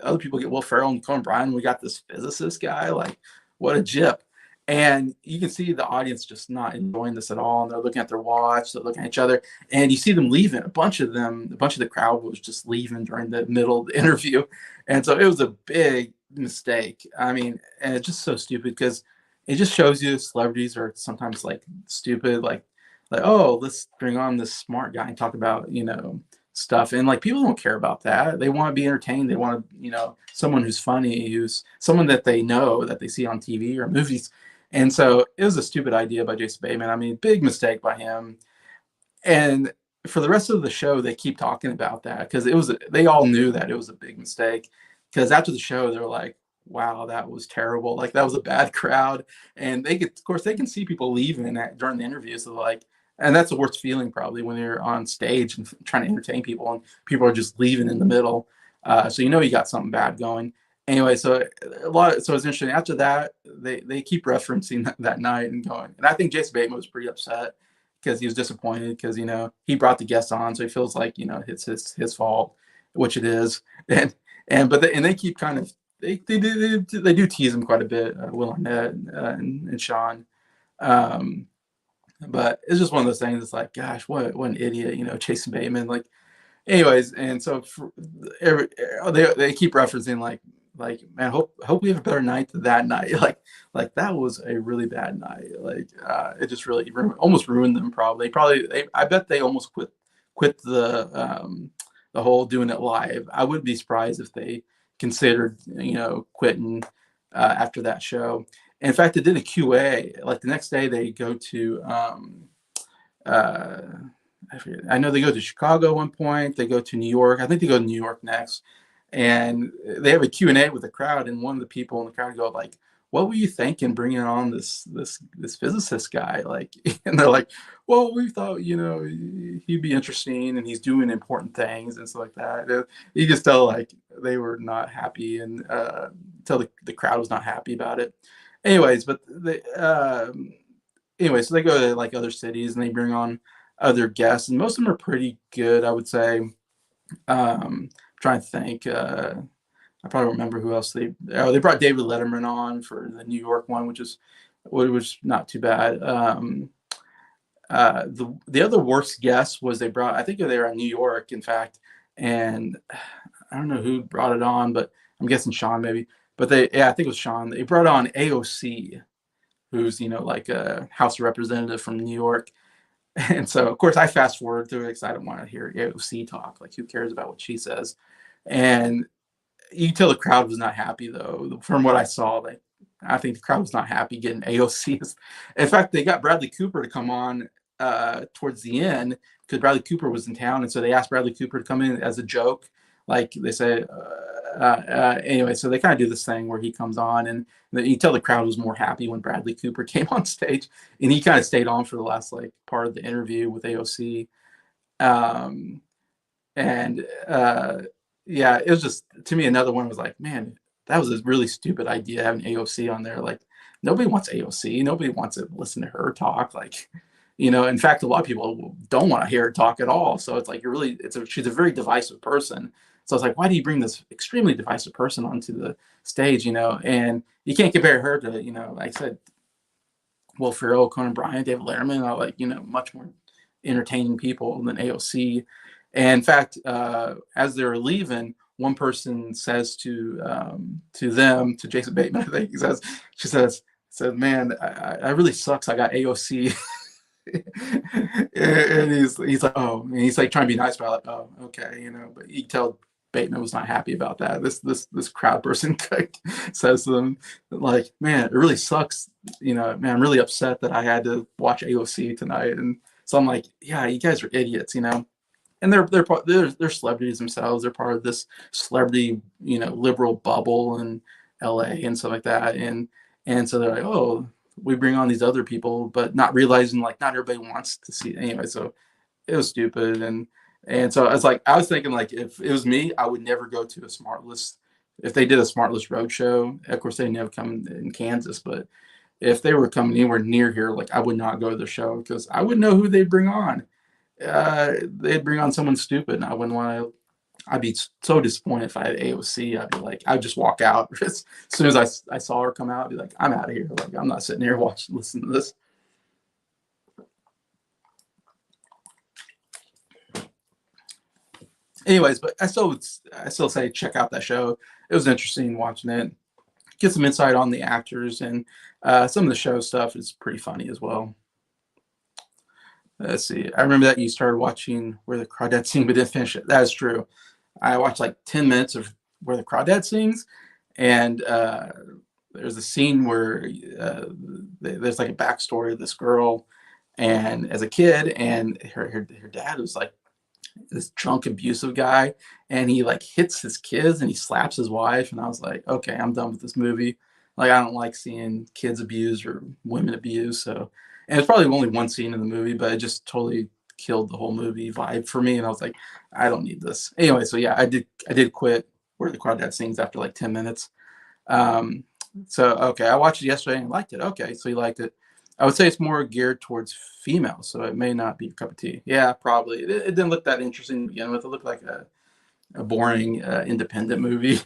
S1: other people get Will Ferrell and Conan Bryan, we got this physicist guy. Like, what a jip. And you can see the audience just not enjoying this at all. And they're looking at their watch, they're looking at each other, and you see them leaving. A bunch of the crowd was just leaving during the middle of the interview. And so it was a big mistake. I mean, and it's just so stupid because it just shows you celebrities are sometimes like stupid, like, oh, let's bring on this smart guy and talk about, stuff. And like people don't care about that. They want to be entertained. They want to, someone who's funny, who's someone that they know, that they see on TV or movies. And so it was a stupid idea by Jason Bateman. I mean, big mistake by him. And for the rest of the show, they keep talking about that because they all knew that it was a big mistake. Because after the show, they're like, wow, that was terrible. Like that was a bad crowd. And of course, they can see people leaving during the interview. So like, and that's the worst feeling probably when you're on stage and trying to entertain people and people are just leaving in the middle. So you got something bad going. Anyway, so it's interesting. After that, they keep referencing that night and going. And I think Jason Bateman was pretty upset because he was disappointed because he brought the guests on, so he feels like it's his fault, which it is. And they keep kind of they do tease him quite a bit, Will Arnett and Sean. But it's just one of those things. It's like, gosh, what an idiot, Jason Bateman. Like, anyways, and so they keep referencing like like, man, hope we have a better night than that night. Like that was a really bad night. Like it just really almost ruined them. I bet they almost quit the whole doing it live. I wouldn't be surprised if they considered quitting after that show. In fact, they did a QA. Like the next day, they go to uh, I know they go to Chicago at one point. They go to New York. I think they go to New York next, and they have a Q&A with the crowd. And one of the people in the crowd go like, "What were you thinking bringing on this physicist guy?" Like, and they're like, "Well, we thought he'd be interesting, and he's doing important things and stuff like that." You just tell like they were not happy, and tell the crowd was not happy about it. Anyways, but so they go to like other cities and they bring on other guests, and most of them are pretty good, I would say. Trying to think. I probably remember who else they brought David Letterman on for the New York one, which was not too bad. The other worst guest was they brought, I think they were in New York, in fact, and I don't know who brought it on, but I'm guessing Sean maybe. But I think it was Sean. They brought on AOC, who's like a House Representative from New York. And so, of course, I fast forward through it because I don't want to hear AOC talk. Like, who cares about what she says? And you can tell the crowd was not happy, though. From what I saw, I think the crowd was not happy getting AOC. In fact, they got Bradley Cooper to come on towards the end because Bradley Cooper was in town, and so they asked Bradley Cooper to come in as a joke. Like they say, anyway, so they kind of do this thing where he comes on, and you tell the crowd was more happy when Bradley Cooper came on stage, and he kind of stayed on for the last like part of the interview with AOC. Um, and yeah, it was just, to me, another one was like, man, that was a really stupid idea having AOC on there. Like, nobody wants AOC. Nobody wants to listen to her talk. Like, in fact, a lot of people don't want to hear her talk at all. So it's like, she's a very divisive person. So it's like, why do you bring this extremely divisive person onto the stage, and you can't compare her to, like I said, Will Ferrell, Conan Bryant, David Letterman, are like, much more entertaining people than AOC. And in fact, as they're leaving, one person says to Jason Bateman, I think she says, "Man, I really sucks. I got AOC." And he's like, "Oh," and he's like trying to be nice about it. Like, "Oh, okay," but you can tell Bateman was not happy about that. This crowd person says to them, like, "Man, it really sucks. Man, I'm really upset that I had to watch AOC tonight." And so I'm like, "Yeah, you guys are idiots, And they're celebrities themselves. They're part of this celebrity, liberal bubble in LA and stuff like that. And so they're like, oh, we bring on these other people, but not realizing like not everybody wants to see it anyway. So it was stupid. And so I was thinking like if it was me, I would never go to a Smartless. If they did a Smartless roadshow, of course they never come in Kansas, but if they were coming anywhere near here, like I would not go to the show because I wouldn't know who they'd bring on. They'd bring on someone stupid, and I wouldn't want to. I'd be so disappointed if I had AOC. I'd be like, I'd just walk out as soon as I saw her come out. I'd be like, I'm out of here. Like, I'm not sitting here listening to this. Anyways, but I still say check out that show. It was interesting watching it. Get some insight on the actors, and some of the show stuff is pretty funny as well. Let's see. I remember that you started watching Where the Crawdad Sing, but didn't finish it. That is true. I watched like 10 minutes of Where the Crawdad Sings, and there's a scene where there's like a backstory of this girl, and as a kid, and her dad was like this drunk, abusive guy, and he like hits his kids and he slaps his wife, and I was like, okay, I'm done with this movie. Like, I don't like seeing kids abused or women abused. So, and it's probably only one scene in the movie, but it just totally killed the whole movie vibe for me. And I was like, I don't need this anyway. So yeah, I did quit Where the Crawdad Sings after like 10 minutes. Um, so okay, I watched it yesterday and liked it. Okay, so you liked it. I would say it's more geared towards female, so it may not be a cup of tea. Yeah, probably. It didn't look that interesting to begin with. It looked like a boring independent movie,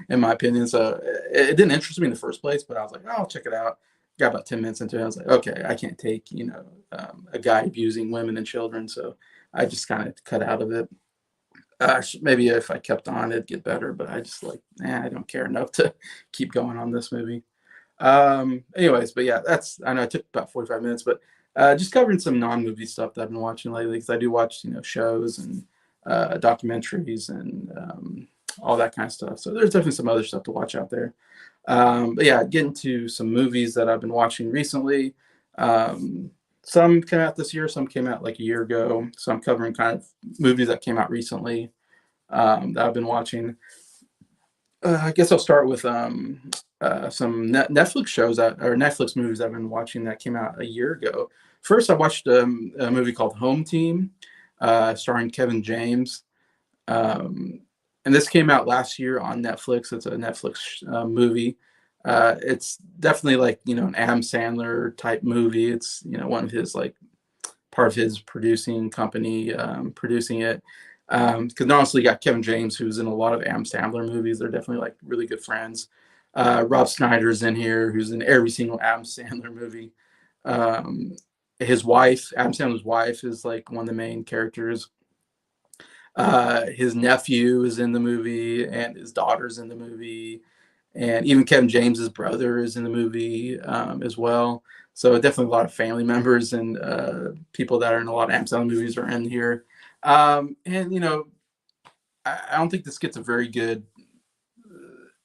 S1: in my opinion. So it didn't interest me in the first place, but I was like, oh, I'll check it out. Got about 10 minutes into it. I was like, okay, I can't take, a guy abusing women and children. So I just kind of cut out of it. Maybe if I kept on, it'd get better. But I just like, I don't care enough to keep going on this movie. Anyways, but yeah, that's I know it took about 45 minutes, but just covering some non-movie stuff that I've been watching lately because I do watch shows and documentaries and all that kind of stuff. So there's definitely some other stuff to watch out there. But yeah, getting to some movies that I've been watching recently. Um, some came out this year, some came out like a year ago. So I'm covering kind of movies that came out recently that I've been watching. I guess I'll start with some Netflix shows or Netflix movies I've been watching that came out a year ago. First, I watched a movie called Home Team, starring Kevin James. Um, and this came out last year on Netflix. It's a Netflix movie. It's definitely like, an Adam Sandler type movie. It's, one of his like part of his producing company producing it. Because honestly, you got Kevin James, who's in a lot of Adam Sandler movies. They're definitely like really good friends. Rob Schneider's in here, who's in every single Adam Sandler movie. Um, his wife, Adam Sandler's wife, is like one of the main characters. His nephew is in the movie, and his daughter's in the movie, and even Kevin James's brother is in the movie as well. So definitely a lot of family members and people that are in a lot of Adam Sandler movies are in here. And I don't think this gets a very good.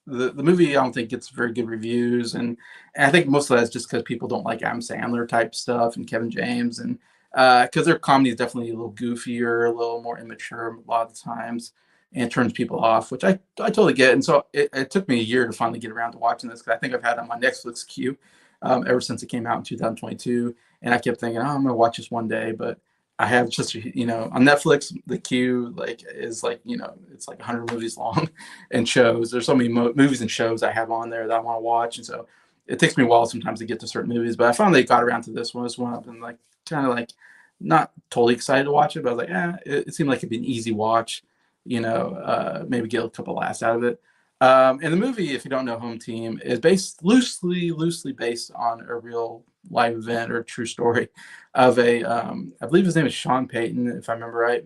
S1: The movie I don't think gets very good reviews, and I think most of that is just because people don't like Adam Sandler type stuff and Kevin James, and because their comedy is definitely a little goofier, a little more immature a lot of the times, and it turns people off, which I totally get. And so it took me a year to finally get around to watching this because I think I've had it on my Netflix queue ever since it came out in 2022, and I kept thinking, oh, I'm gonna watch this one day, but I have just on Netflix the queue like is like it's like 100 movies long and shows. There's so many movies and shows I have on there that I want to watch, and so it takes me a while sometimes to get to certain movies. But I finally got around to this one. This one I've been like kind of like not totally excited to watch it, but I was like, it seemed like it'd be an easy watch. Maybe get a couple laughs out of it. And the movie, if you don't know, Home Team is based loosely based on a real live event or true story of I believe his name is Sean Payton, if I remember right.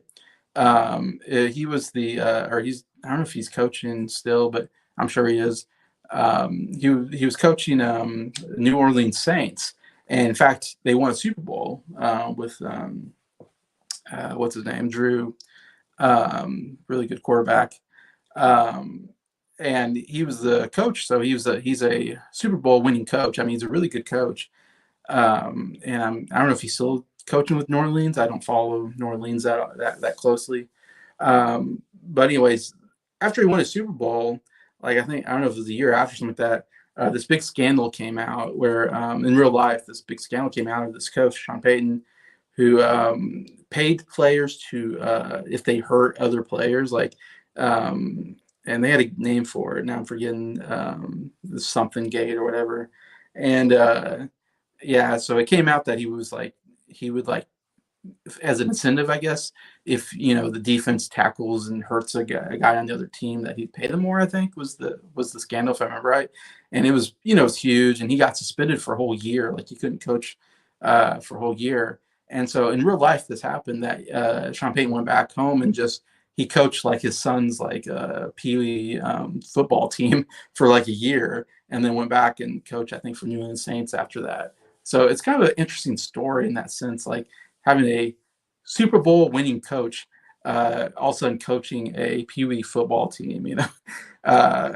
S1: He was or he's, I don't know if he's coaching still, but I'm sure he is. He was coaching New Orleans Saints, and in fact, they won a Super Bowl with what's his name, Drew, really good quarterback. Um, and he was the coach, so he's a Super Bowl winning coach. I mean, he's a really good coach. And I don't know if he's still coaching with New Orleans. I don't follow New Orleans that closely. But anyways, after he won a Super Bowl, like I don't know if it was a year after something like that, this big scandal came out where in real life this big scandal came out of this coach Sean Payton, who paid players to if they hurt other players, like and they had a name for it. Now I'm forgetting something gate or whatever, and yeah, so it came out that he would like as an incentive, I guess, if the defense tackles and hurts a guy on the other team, that he'd pay them more. I think was the scandal, if I remember right. And it was it's huge, and he got suspended for a whole year. Like he couldn't coach for a whole year. And so in real life, this happened that Sean Payton went back home and just he coached like his son's like pee wee football team for like a year, and then went back and coached, I think, for New Orleans Saints after that. So it's kind of an interesting story in that sense, like having a Super Bowl winning coach, all of a sudden coaching a Pee Wee football team. Uh,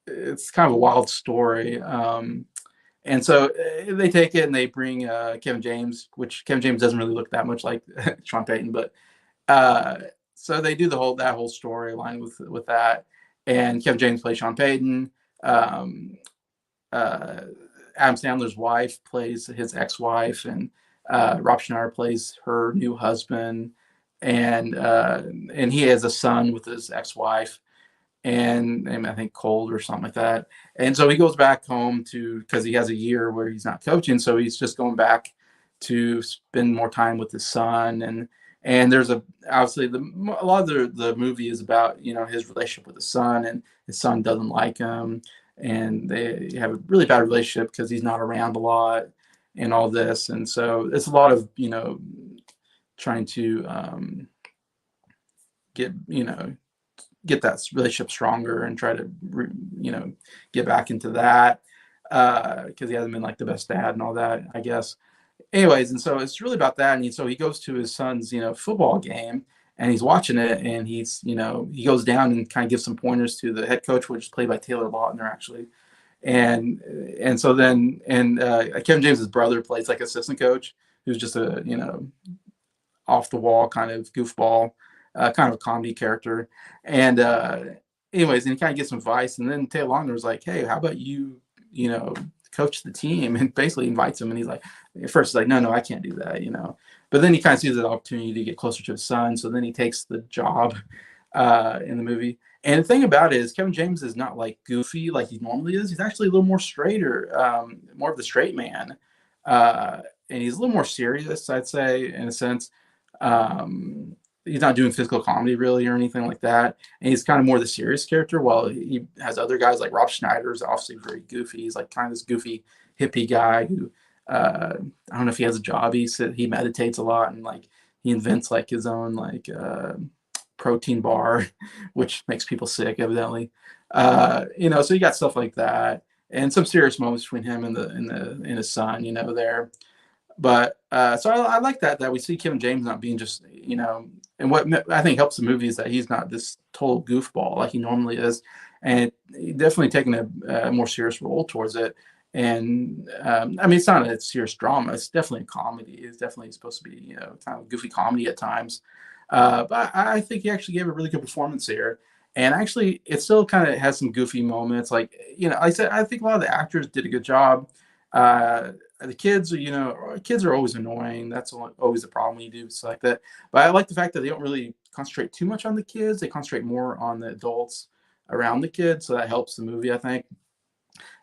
S1: it's kind of a wild story. And so they take it and they bring Kevin James, which Kevin James doesn't really look that much like Sean Payton, but so they do that whole storyline with that. And Kevin James plays Sean Payton. Um, uh, Adam Sandler's wife plays his ex-wife, and Rob Schneider plays her new husband, and he has a son with his ex-wife, and I think Cold or something like that. And so he goes back home because he has a year where he's not coaching, so he's just going back to spend more time with his son, and there's obviously a lot of the movie is about his relationship with his son, and his son doesn't like him, and they have a really bad relationship because he's not around a lot and all this. And so it's a lot of trying to get get that relationship stronger and try to get back into that because he hasn't been like the best dad and all that, I guess. Anyways, and so it's really about that. And so he goes to his son's football game and he's watching it, and he goes down and kind of gives some pointers to the head coach, which is played by Taylor Lautner actually. And so then Kevin James's brother plays like assistant coach, who's just a off the wall kind of goofball, kind of a comedy character. And anyways, and he kind of gets some advice, and then Taylor Lautner was like, "Hey, how about you coach the team?" And basically invites him, and he's like, at first he's like, "No, I can't do that," But then he kind of sees the opportunity to get closer to his son, so then he takes the job in the movie. And the thing about it is, Kevin James is not like goofy like he normally is. He's actually a little more straighter, more of the straight man, and he's a little more serious, I'd say, in a sense. Um, he's not doing physical comedy really or anything like that, and he's kind of more the serious character. While he has other guys like Rob Schneider is obviously very goofy. He's like kind of this goofy hippie guy who I don't know if he has a job. He meditates a lot, and like he invents like his own like protein bar, which makes people sick evidently. So you got stuff like that, and some serious moments between him and his son. There. But so I like that we see Kevin James not being just and what I think helps the movie is that he's not this total goofball like he normally is, and definitely taking a more serious role towards it. And I mean, it's not a serious drama; it's definitely a comedy. It's definitely supposed to be kind of goofy comedy at times. But I think he actually gave a really good performance here. And actually, it still kind of has some goofy moments. Like, like I said, I think a lot of the actors did a good job. The kids are always annoying. That's always the problem when you do stuff like that. But I like the fact that they don't really concentrate too much on the kids. They concentrate more on the adults around the kids. So that helps the movie, I think.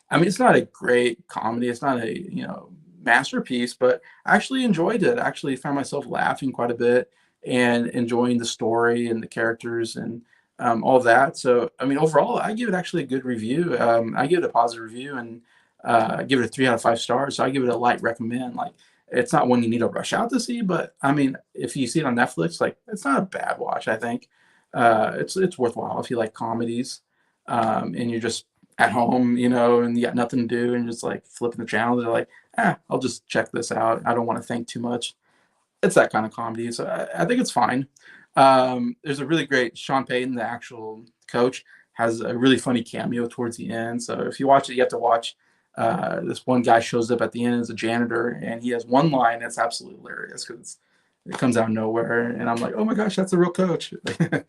S1: I mean, it's not a great comedy. It's not a, masterpiece, but I actually enjoyed it. I actually found myself laughing quite a bit and enjoying the story and the characters and all of that. So, I mean, overall, I give it actually a good review. I give it a positive review, and give it a 3 out of 5 stars. So I give it a light recommend. Like, it's not one you need to rush out to see, but I mean, if you see it on Netflix, like, it's not a bad watch. I think it's worthwhile if you like comedies, and you're just at home, and you got nothing to do, and just like flipping the channels. They're like, I'll just check this out. I don't want to think too much. It's that kind of comedy, so I think it's fine. There's a really great Sean Payton, the actual coach, has a really funny cameo towards the end. So if you watch it, you have to watch. This one guy shows up at the end as a janitor, and he has one line that's absolutely hilarious because it comes out of nowhere, and I'm like, oh my gosh, that's the real coach. But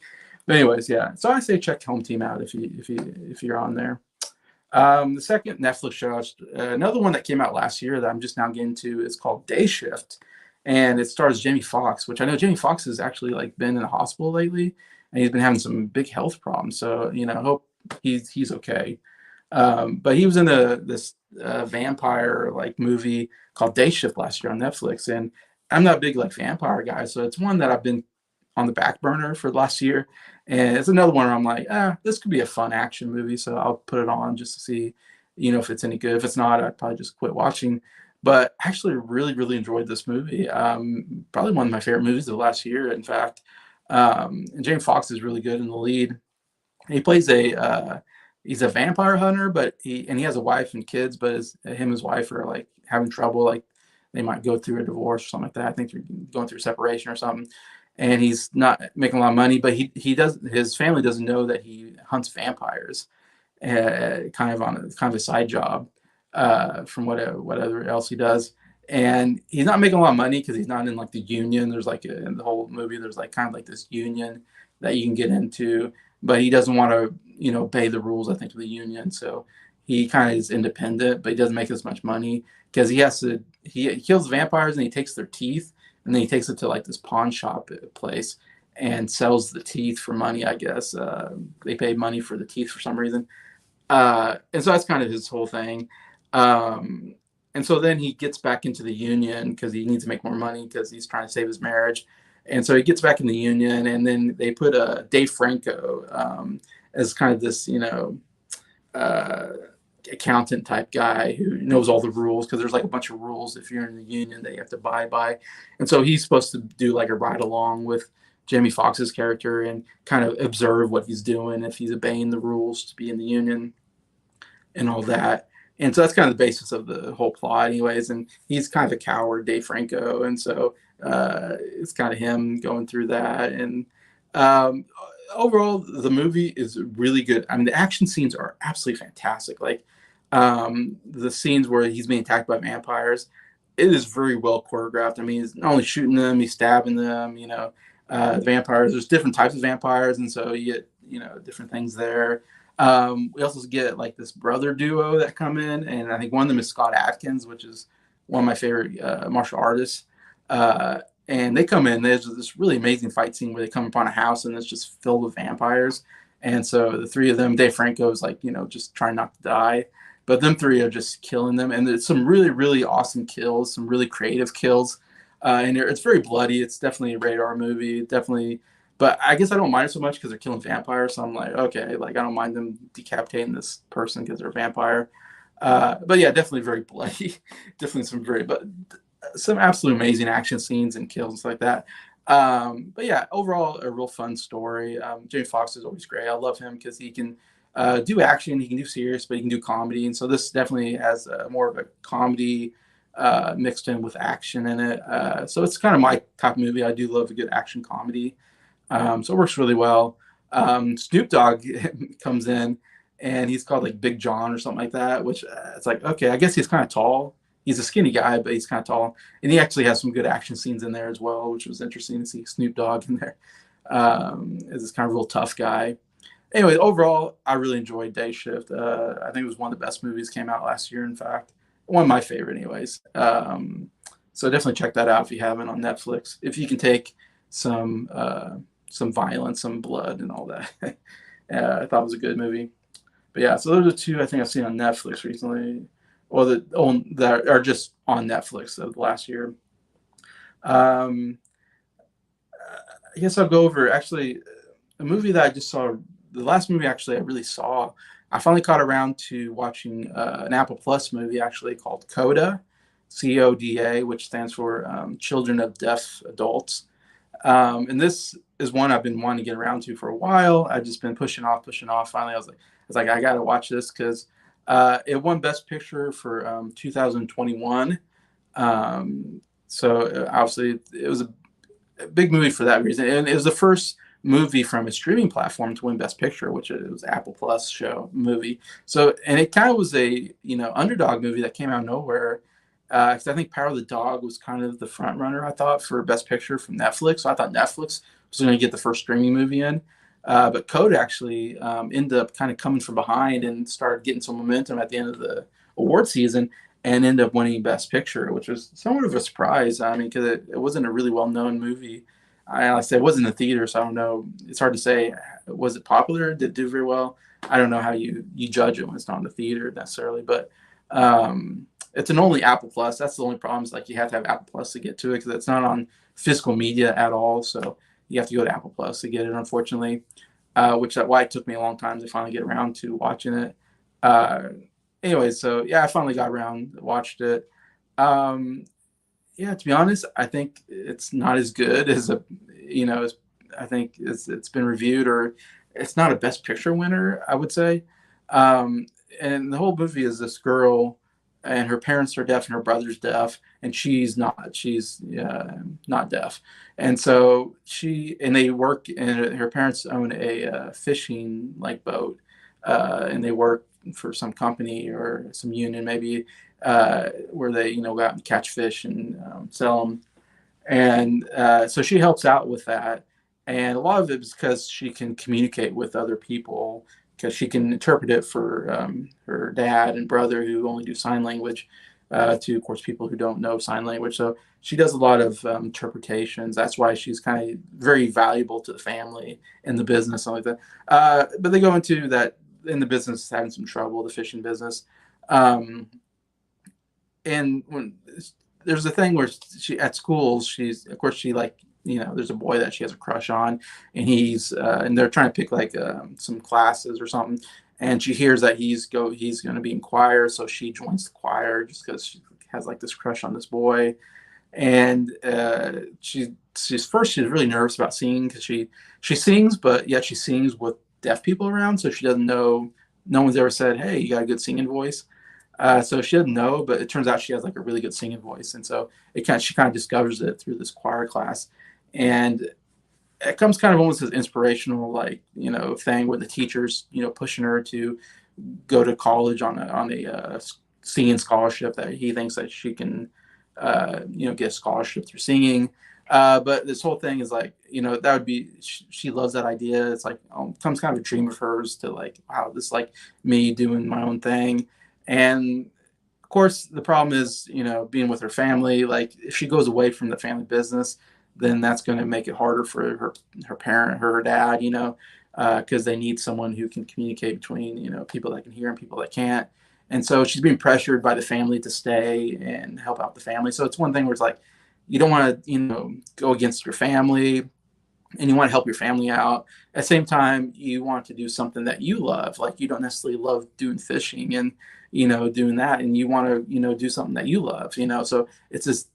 S1: anyways, yeah. So I say check Home Team out if you're on there. The second Netflix show, another one that came out last year that I'm just now getting to, is called Day Shift, and it stars Jamie Foxx, which I know Jamie Foxx has actually like been in the hospital lately, and he's been having some big health problems. So I hope he's okay. But he was in this vampire like movie called Day Shift last year on Netflix, and I'm not a big like vampire guy, so it's one that I've been on the back burner for last year. And it's another one where I'm like, this could be a fun action movie. So I'll put it on just to see, if it's any good. If it's not, I'd probably just quit watching. But actually really, really enjoyed this movie. Probably one of my favorite movies of the last year, in fact. And James Foxx is really good in the lead. He plays he's a vampire hunter, but he has a wife and kids, but him and his wife are like having trouble. Like they might go through a divorce or something like that. I think they're going through separation or something. And he's not making a lot of money, but his family doesn't know that he hunts vampires, kind of on a side job, from whatever else he does. And he's not making a lot of money because he's not in like the union. There's like in the whole movie, there's like kind of like this union that you can get into, but he doesn't want to, pay the rules, I think, of the union. So he kind of is independent, but he doesn't make as much money because he kills vampires and he takes their teeth, and then he takes it to like this pawn shop place and sells the teeth for money, I guess. They pay money for the teeth for some reason. And so that's kind of his whole thing. And so then he gets back into the union because he needs to make more money because he's trying to save his marriage. And so he gets back in the union, and then they put Dave Franco as kind of this, accountant type guy who knows all the rules, because there's like a bunch of rules if you're in the union that you have to abide by. And so he's supposed to do like a ride along with Jamie Foxx's character and kind of observe what he's doing, if he's obeying the rules to be in the union and all that. And so that's kind of the basis of the whole plot, anyways. And he's kind of a coward, Dave Franco, and so it's kind of him going through that. And um, overall, the movie is really good. I mean, the action scenes are absolutely fantastic. Like the scenes where he's being attacked by vampires, it is very well choreographed. I mean, he's not only shooting them, he's stabbing them. The vampires. There's different types of vampires, and so you get different things there. We also get like this brother duo that come in, and I think one of them is Scott Adkins, which is one of my favorite martial artists. And they come in. There's this really amazing fight scene where they come upon a house and it's just filled with vampires. And so the three of them, Dave Franco is like just trying not to die, but them three are just killing them. And there's some really really awesome kills, some really creative kills, and it's very bloody. It's definitely a radar movie, definitely. But I guess I don't mind it so much because they're killing vampires. So I'm like, okay, like I don't mind them decapitating this person because they're a vampire. But yeah, definitely very bloody. Definitely but some absolute amazing action scenes and kills and stuff like that. But yeah, overall, a real fun story. Jamie Foxx is always great. I love him because he can do action, he can do serious, but he can do comedy. And so this definitely has more of a comedy mixed in with action in it. So it's kind of my type of movie. I do love a good action comedy. So it works really well. Snoop Dogg comes in and he's called like Big John or something like that, which it's like, okay, I guess he's kind of tall. He's a skinny guy, but he's kind of tall. And he actually has some good action scenes in there as well, which was interesting to see Snoop Dogg in there as this kind of real tough guy. Anyway, overall, I really enjoyed Day Shift. I think it was one of the best movies came out last year, in fact. One of my favorite anyways. So definitely check that out if you haven't on Netflix. If you can take some violence, some blood, and all that. I thought it was a good movie. But yeah, so those are two I think I've seen on Netflix recently, or that are just on Netflix of last year. Um, I guess I'll go over actually a movie that I just saw. The last movie actually I really saw. I finally caught around to watching an Apple Plus movie actually called Coda, CODA, which stands for Children of Deaf Adults. And this is one I've been wanting to get around to for a while. I've just been pushing off. Finally, I was like, I got to watch this because it won Best Picture for 2021. So obviously, it was a big movie for that reason, and it was the first movie from a streaming platform to win Best Picture, which it was Apple Plus show movie. So, and it kind of was a underdog movie that came out of nowhere. Because I think Power of the Dog was kind of the front runner, I thought, for Best Picture from Netflix. So I thought Netflix was going to get the first streaming movie in. But Code actually ended up kind of coming from behind and started getting some momentum at the end of the award season and ended up winning Best Picture, which was somewhat of a surprise. I mean, because it wasn't a really well-known movie. Like I said, it wasn't in the theater, so I don't know. It's hard to say. Was it popular? Did it do very well? I don't know how you judge it when it's not in the theater necessarily, but it's an only Apple Plus. That's the only problem. Is like you have to have Apple Plus to get to it because it's not on physical media at all. So you have to go to Apple Plus to get it, unfortunately. Which is why it took me a long time to finally get around to watching it. Anyway, so yeah, I finally got around, watched it. Yeah, to be honest, I think it's not as good as I think it's been reviewed, or it's not a Best Picture winner, I would say. And the whole movie is this girl, and her parents are deaf, and her brother's deaf, and she's not. She's not deaf, and so they work, and her parents own a fishing like boat, and they work for some company or some union maybe, where they go out and catch fish and sell them. And so she helps out with that, and a lot of it is because she can communicate with other people, because she can interpret it for her dad and brother who only do sign language, to, of course, people who don't know sign language. So she does a lot of interpretations. That's why she's kind of very valuable to the family in the business, something like that. But they go into that in the business having some trouble, the fishing business. And when there's a thing where she at school, she's, of course, she like, there's a boy that she has a crush on, and and they're trying to pick like some classes or something, and she hears that he's going to be in choir, so she joins the choir just because she has like this crush on this boy. And she she's really nervous about singing because she sings, but yet she sings with deaf people around, so she doesn't know. No one's ever said, "Hey, you got a good singing voice." So she doesn't know, but it turns out she has like a really good singing voice, and so she kind of discovers it through this choir class, and it comes kind of almost as inspirational, like, thing where the teachers, pushing her to go to college on a singing scholarship that he thinks that she can, get a scholarship through singing. But this whole thing is like, that would be, she loves that idea. It's like, becomes kind of a dream of hers to like, wow, this is like me doing my own thing. And of course, the problem is, being with her family. Like, if she goes away from the family business, then that's going to make it harder for her parent, her dad, because they need someone who can communicate between, people that can hear and people that can't. And so she's being pressured by the family to stay and help out the family. So it's one thing where it's like, you don't want to, go against your family, and you want to help your family out. At the same time, you want to do something that you love. Like, you don't necessarily love doing fishing and, doing that. And you want to, do something that you love, so it's this,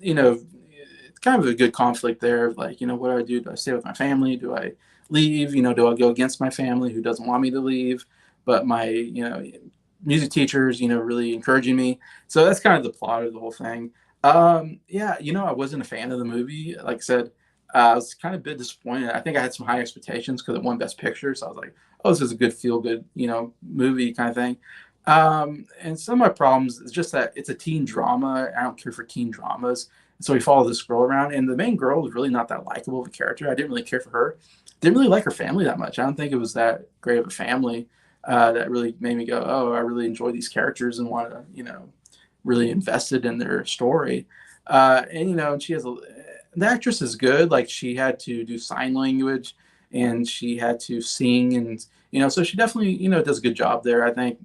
S1: it's kind of a good conflict there. Like, what do I do? Do I stay with my family? Do I leave? Do I go against my family who doesn't want me to leave? But my, music teachers, really encouraging me. So that's kind of the plot of the whole thing. Yeah, I wasn't a fan of the movie. Like I said, I was kind of a bit disappointed. I think I had some high expectations because it won Best Picture. So I was like, oh, this is a good feel good, movie kind of thing. And some of my problems is just that it's a teen drama. I don't care for teen dramas. So we follow this girl around, and the main girl was really not that likable of a character. I didn't really care for her. Didn't really like her family that much. I don't think it was that great of a family that really made me go, oh, I really enjoy these characters and want to, really invested in their story. And she has the actress is good. Like, she had to do sign language, and she had to sing, and so she definitely does a good job there, I think.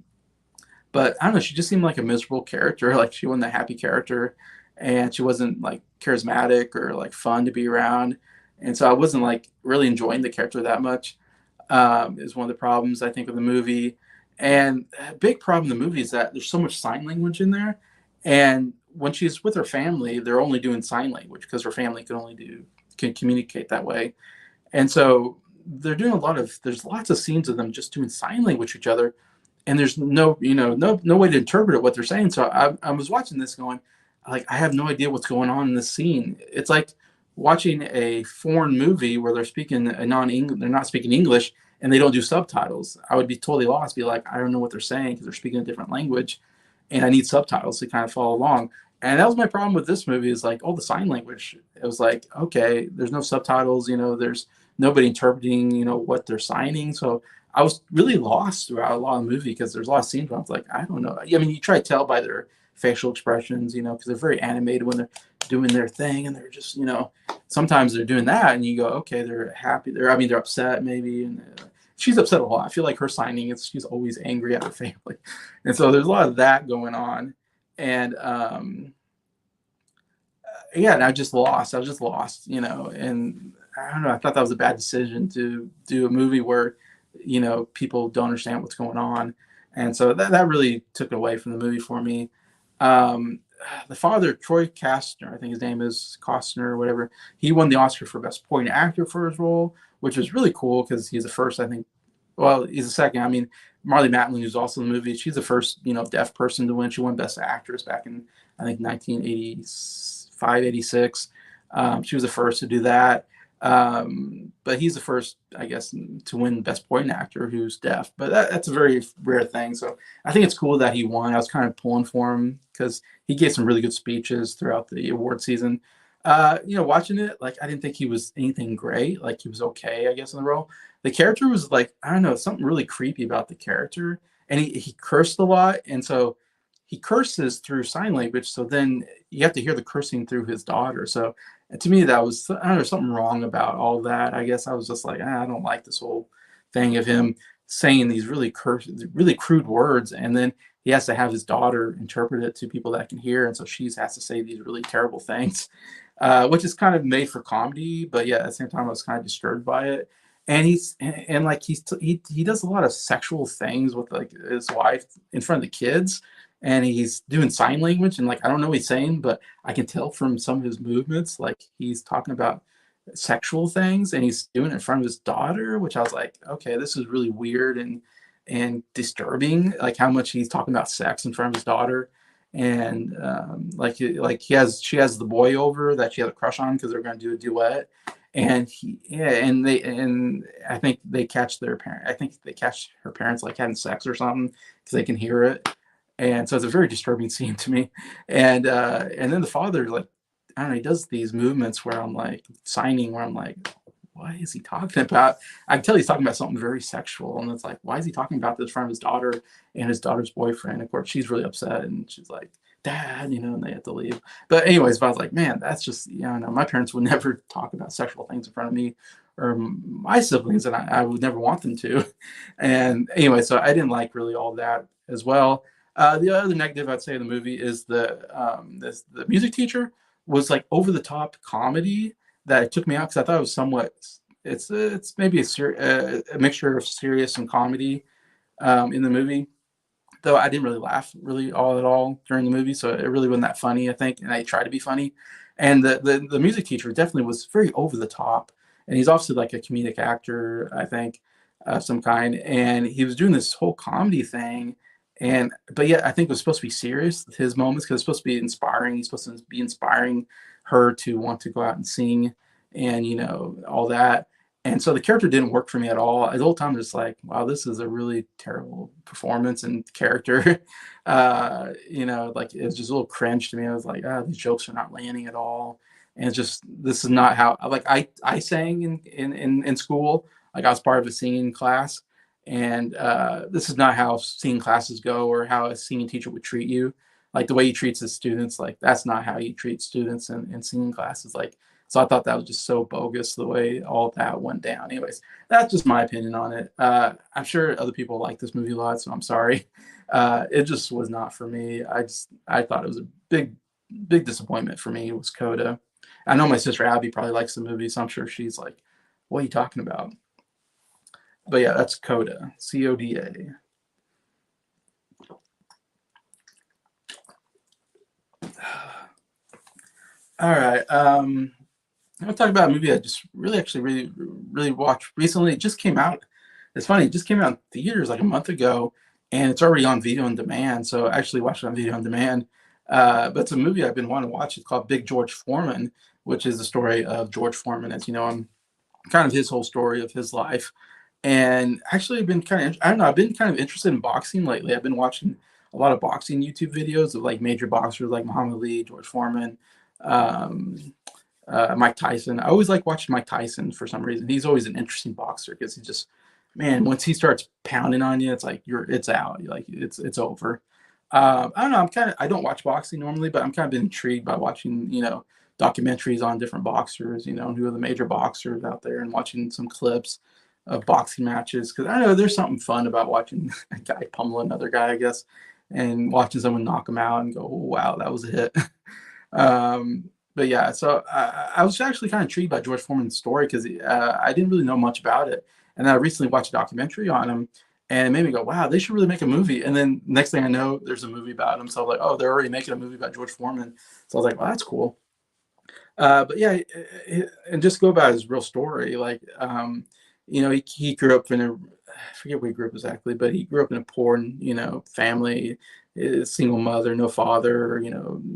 S1: But I don't know, she just seemed like a miserable character. Like, she wasn't a happy character, and she wasn't like charismatic or like fun to be around. And so I wasn't like really enjoying the character that much. Is one of the problems I think of the movie. And a big problem in the movie is that there's so much sign language in there. And when she's with her family, they're only doing sign language because her family can communicate that way. And so they're doing there's lots of scenes of them just doing sign language to each other, and there's no way to interpret what they're saying. So I was watching this going, like, I have no idea what's going on in this scene. It's like watching a foreign movie where they're not speaking English, and they don't do subtitles. I would be totally lost, be like, I don't know what they're saying because they're speaking a different language, and I need subtitles to kind of follow along. And that was my problem with this movie, is like all the sign language. It was like, okay, there's no subtitles, there's nobody interpreting, what they're signing. So I was really lost throughout a lot of the movie because there's a lot of scenes where I was like, I don't know. I mean, you try to tell by their facial expressions, because they're very animated when they're doing their thing, and they're just, sometimes they're doing that, and you go, okay, they're happy. They're upset maybe, and she's upset a lot. I feel like her signing is she's always angry at her family, and so there's a lot of that going on, and yeah, and I was just lost, and I don't know. I thought that was a bad decision to do a movie where, people don't understand what's going on. And so that really took away from the movie for me. Um, the father, Troy Castner, I think his name is Costner or whatever, he won the Oscar for Best Supporting Actor for his role, which was really cool because he's the first, I think, well, he's the second. I mean, Marley Matlin, who's also in the movie, she's the first, deaf person to win. She won Best Actress back in, I think, 1985, 86. She was the first to do that. But he's the first, I guess, to win Best Supporting Actor who's deaf. But that's a very rare thing. So I think it's cool that he won. I was kind of pulling for him because he gave some really good speeches throughout the award season. Watching it, like, I didn't think he was anything great. Like, he was okay, I guess, in the role. The character was like, I don't know, something really creepy about the character. And he cursed a lot. And so he curses through sign language. So then you have to hear the cursing through his daughter. So to me, that was, I don't know, something wrong about all that. I guess I was just like, I don't like this whole thing of him saying these really crude words. And then he has to have his daughter interpret it to people that can hear. And so she has to say these really terrible things, which is kind of made for comedy. But yeah, at the same time, I was kind of disturbed by it. And he does a lot of sexual things with like his wife in front of the kids. and he's doing sign language, and like I don't know what he's saying, but I can tell from some of his movements like he's talking about sexual things, and he's doing it in front of his daughter, which I was like, okay, this is really weird and disturbing, like how much he's talking about sex in front of his daughter. And like she has the boy over that she has a crush on because they're going to do a duet, and and I think they catch their parent. I think they catch her parents like having sex or something because they can hear it, and so it's a very disturbing scene to me. And then the father, like, I don't know, he does these movements where I'm like signing, where I'm like, what is he talking about? I can tell he's talking about something very sexual, and it's like, why is he talking about this in front of his daughter and his daughter's boyfriend? Of course, she's really upset, and she's like, Dad, and they have to leave. But anyways, but I was like, man, that's just, no, my parents would never talk about sexual things in front of me or my siblings, and I would never want them to. And anyway, so I didn't like really all that as well. The other negative I'd say of the movie is the music teacher was like over the top comedy that it took me out because I thought it was somewhat. It's maybe a mixture of serious and comedy in the movie, though I didn't really laugh really all at all during the movie, so it really wasn't that funny, I think. And I tried to be funny, and the music teacher definitely was very over the top, and he's obviously like a comedic actor, I think, of some kind, and he was doing this whole comedy thing, and but yet I think it was supposed to be serious, his moments, because it's supposed to be inspiring. He's supposed to be inspiring her to want to go out and sing, and all that, and so the character didn't work for me at all. The whole time, just like, wow, this is a really terrible performance and character. Like it was just a little cringe to me. I was like, these jokes are not landing at all. And it's just, this is not how, like, I sang in school. Like I was part of a singing class. And this is not how singing classes go or how a singing teacher would treat you. Like the way he treats his students, like that's not how you treat students in singing classes. Like, so I thought that was just so bogus the way all that went down. Anyways, that's just my opinion on it. I'm sure other people like this movie a lot, so I'm sorry. It just was not for me. I thought it was a big disappointment for me. It was Coda. I know my sister Abby probably likes the movie, so I'm sure she's like, "What are you talking about?" But yeah, that's Coda. CODA. All right. I'm gonna talk about a movie I just really watched recently. It just came out. It's funny, it just came out in theaters like a month ago, and it's already on video on demand. So I actually watched it on video on demand. But it's a movie I've been wanting to watch. It's called Big George Foreman, which is the story of George Foreman, as you know, him, kind of his whole story of his life. And actually, I've been I don't know, I've been kind of interested in boxing lately. I've been watching a lot of boxing YouTube videos of like major boxers like Muhammad Ali, George Foreman. Um, Mike Tyson. I always like watching Mike Tyson for some reason. He's always an interesting boxer because he just, man, once he starts pounding on you, it's like it's out, like it's over. I don't know. I don't watch boxing normally, but I'm kind of been intrigued by watching documentaries on different boxers, who are the major boxers out there, and watching some clips of boxing matches because I know there's something fun about watching a guy pummel another guy, I guess, and watching someone knock him out and go, oh, wow, that was a hit. But yeah, so I was actually kind of intrigued by George Foreman's story because I didn't really know much about it. And then I recently watched a documentary on him, and it made me go, wow, they should really make a movie. And then next thing I know, there's a movie about him. So I was like, oh, they're already making a movie about George Foreman. So I was like, well, that's cool. But yeah, and just go about his real story. Like, he grew up in I forget where he grew up exactly, but he grew up in a poor, family, single mother, no father,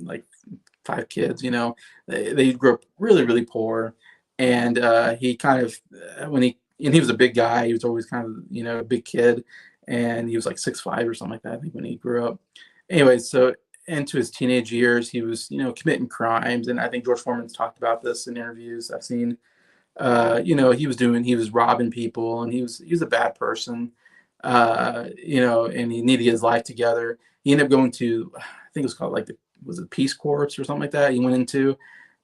S1: like 5 kids. They grew up really, really poor, and he kind of he was a big guy. He was always kind of a big kid, and he was like 6'5" or something like that, I think, when he grew up. Anyway, so into his teenage years, he was committing crimes, and I think George Foreman's talked about this in interviews I've seen. He was robbing people, and he was a bad person. And he needed to get his life together. He ended up going to, I think it was called like was it Peace Corps or something like that. He went into,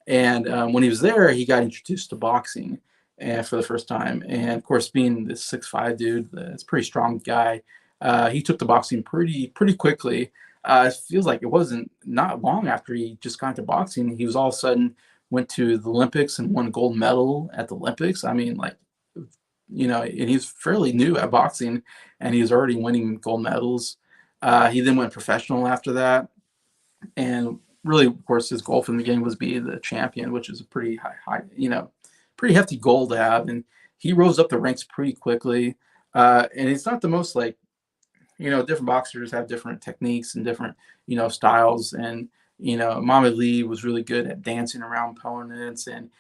S1: and when he was there, he got introduced to boxing, and for the first time. And of course, being this 6'5" dude, this pretty strong guy, he took to boxing pretty quickly. It feels like it wasn't not long after he just got into boxing, he was all of a sudden went to the Olympics and won a gold medal at the Olympics. I mean, like, and he's fairly new at boxing, and he's already winning gold medals. He then went professional after that, and really, of course, his goal from the beginning was be the champion, which is a pretty high, pretty hefty goal to have. And he rose up the ranks pretty quickly. And it's not the most like, different boxers have different techniques and different, styles. And, Muhammad Ali was really good at dancing around opponents. And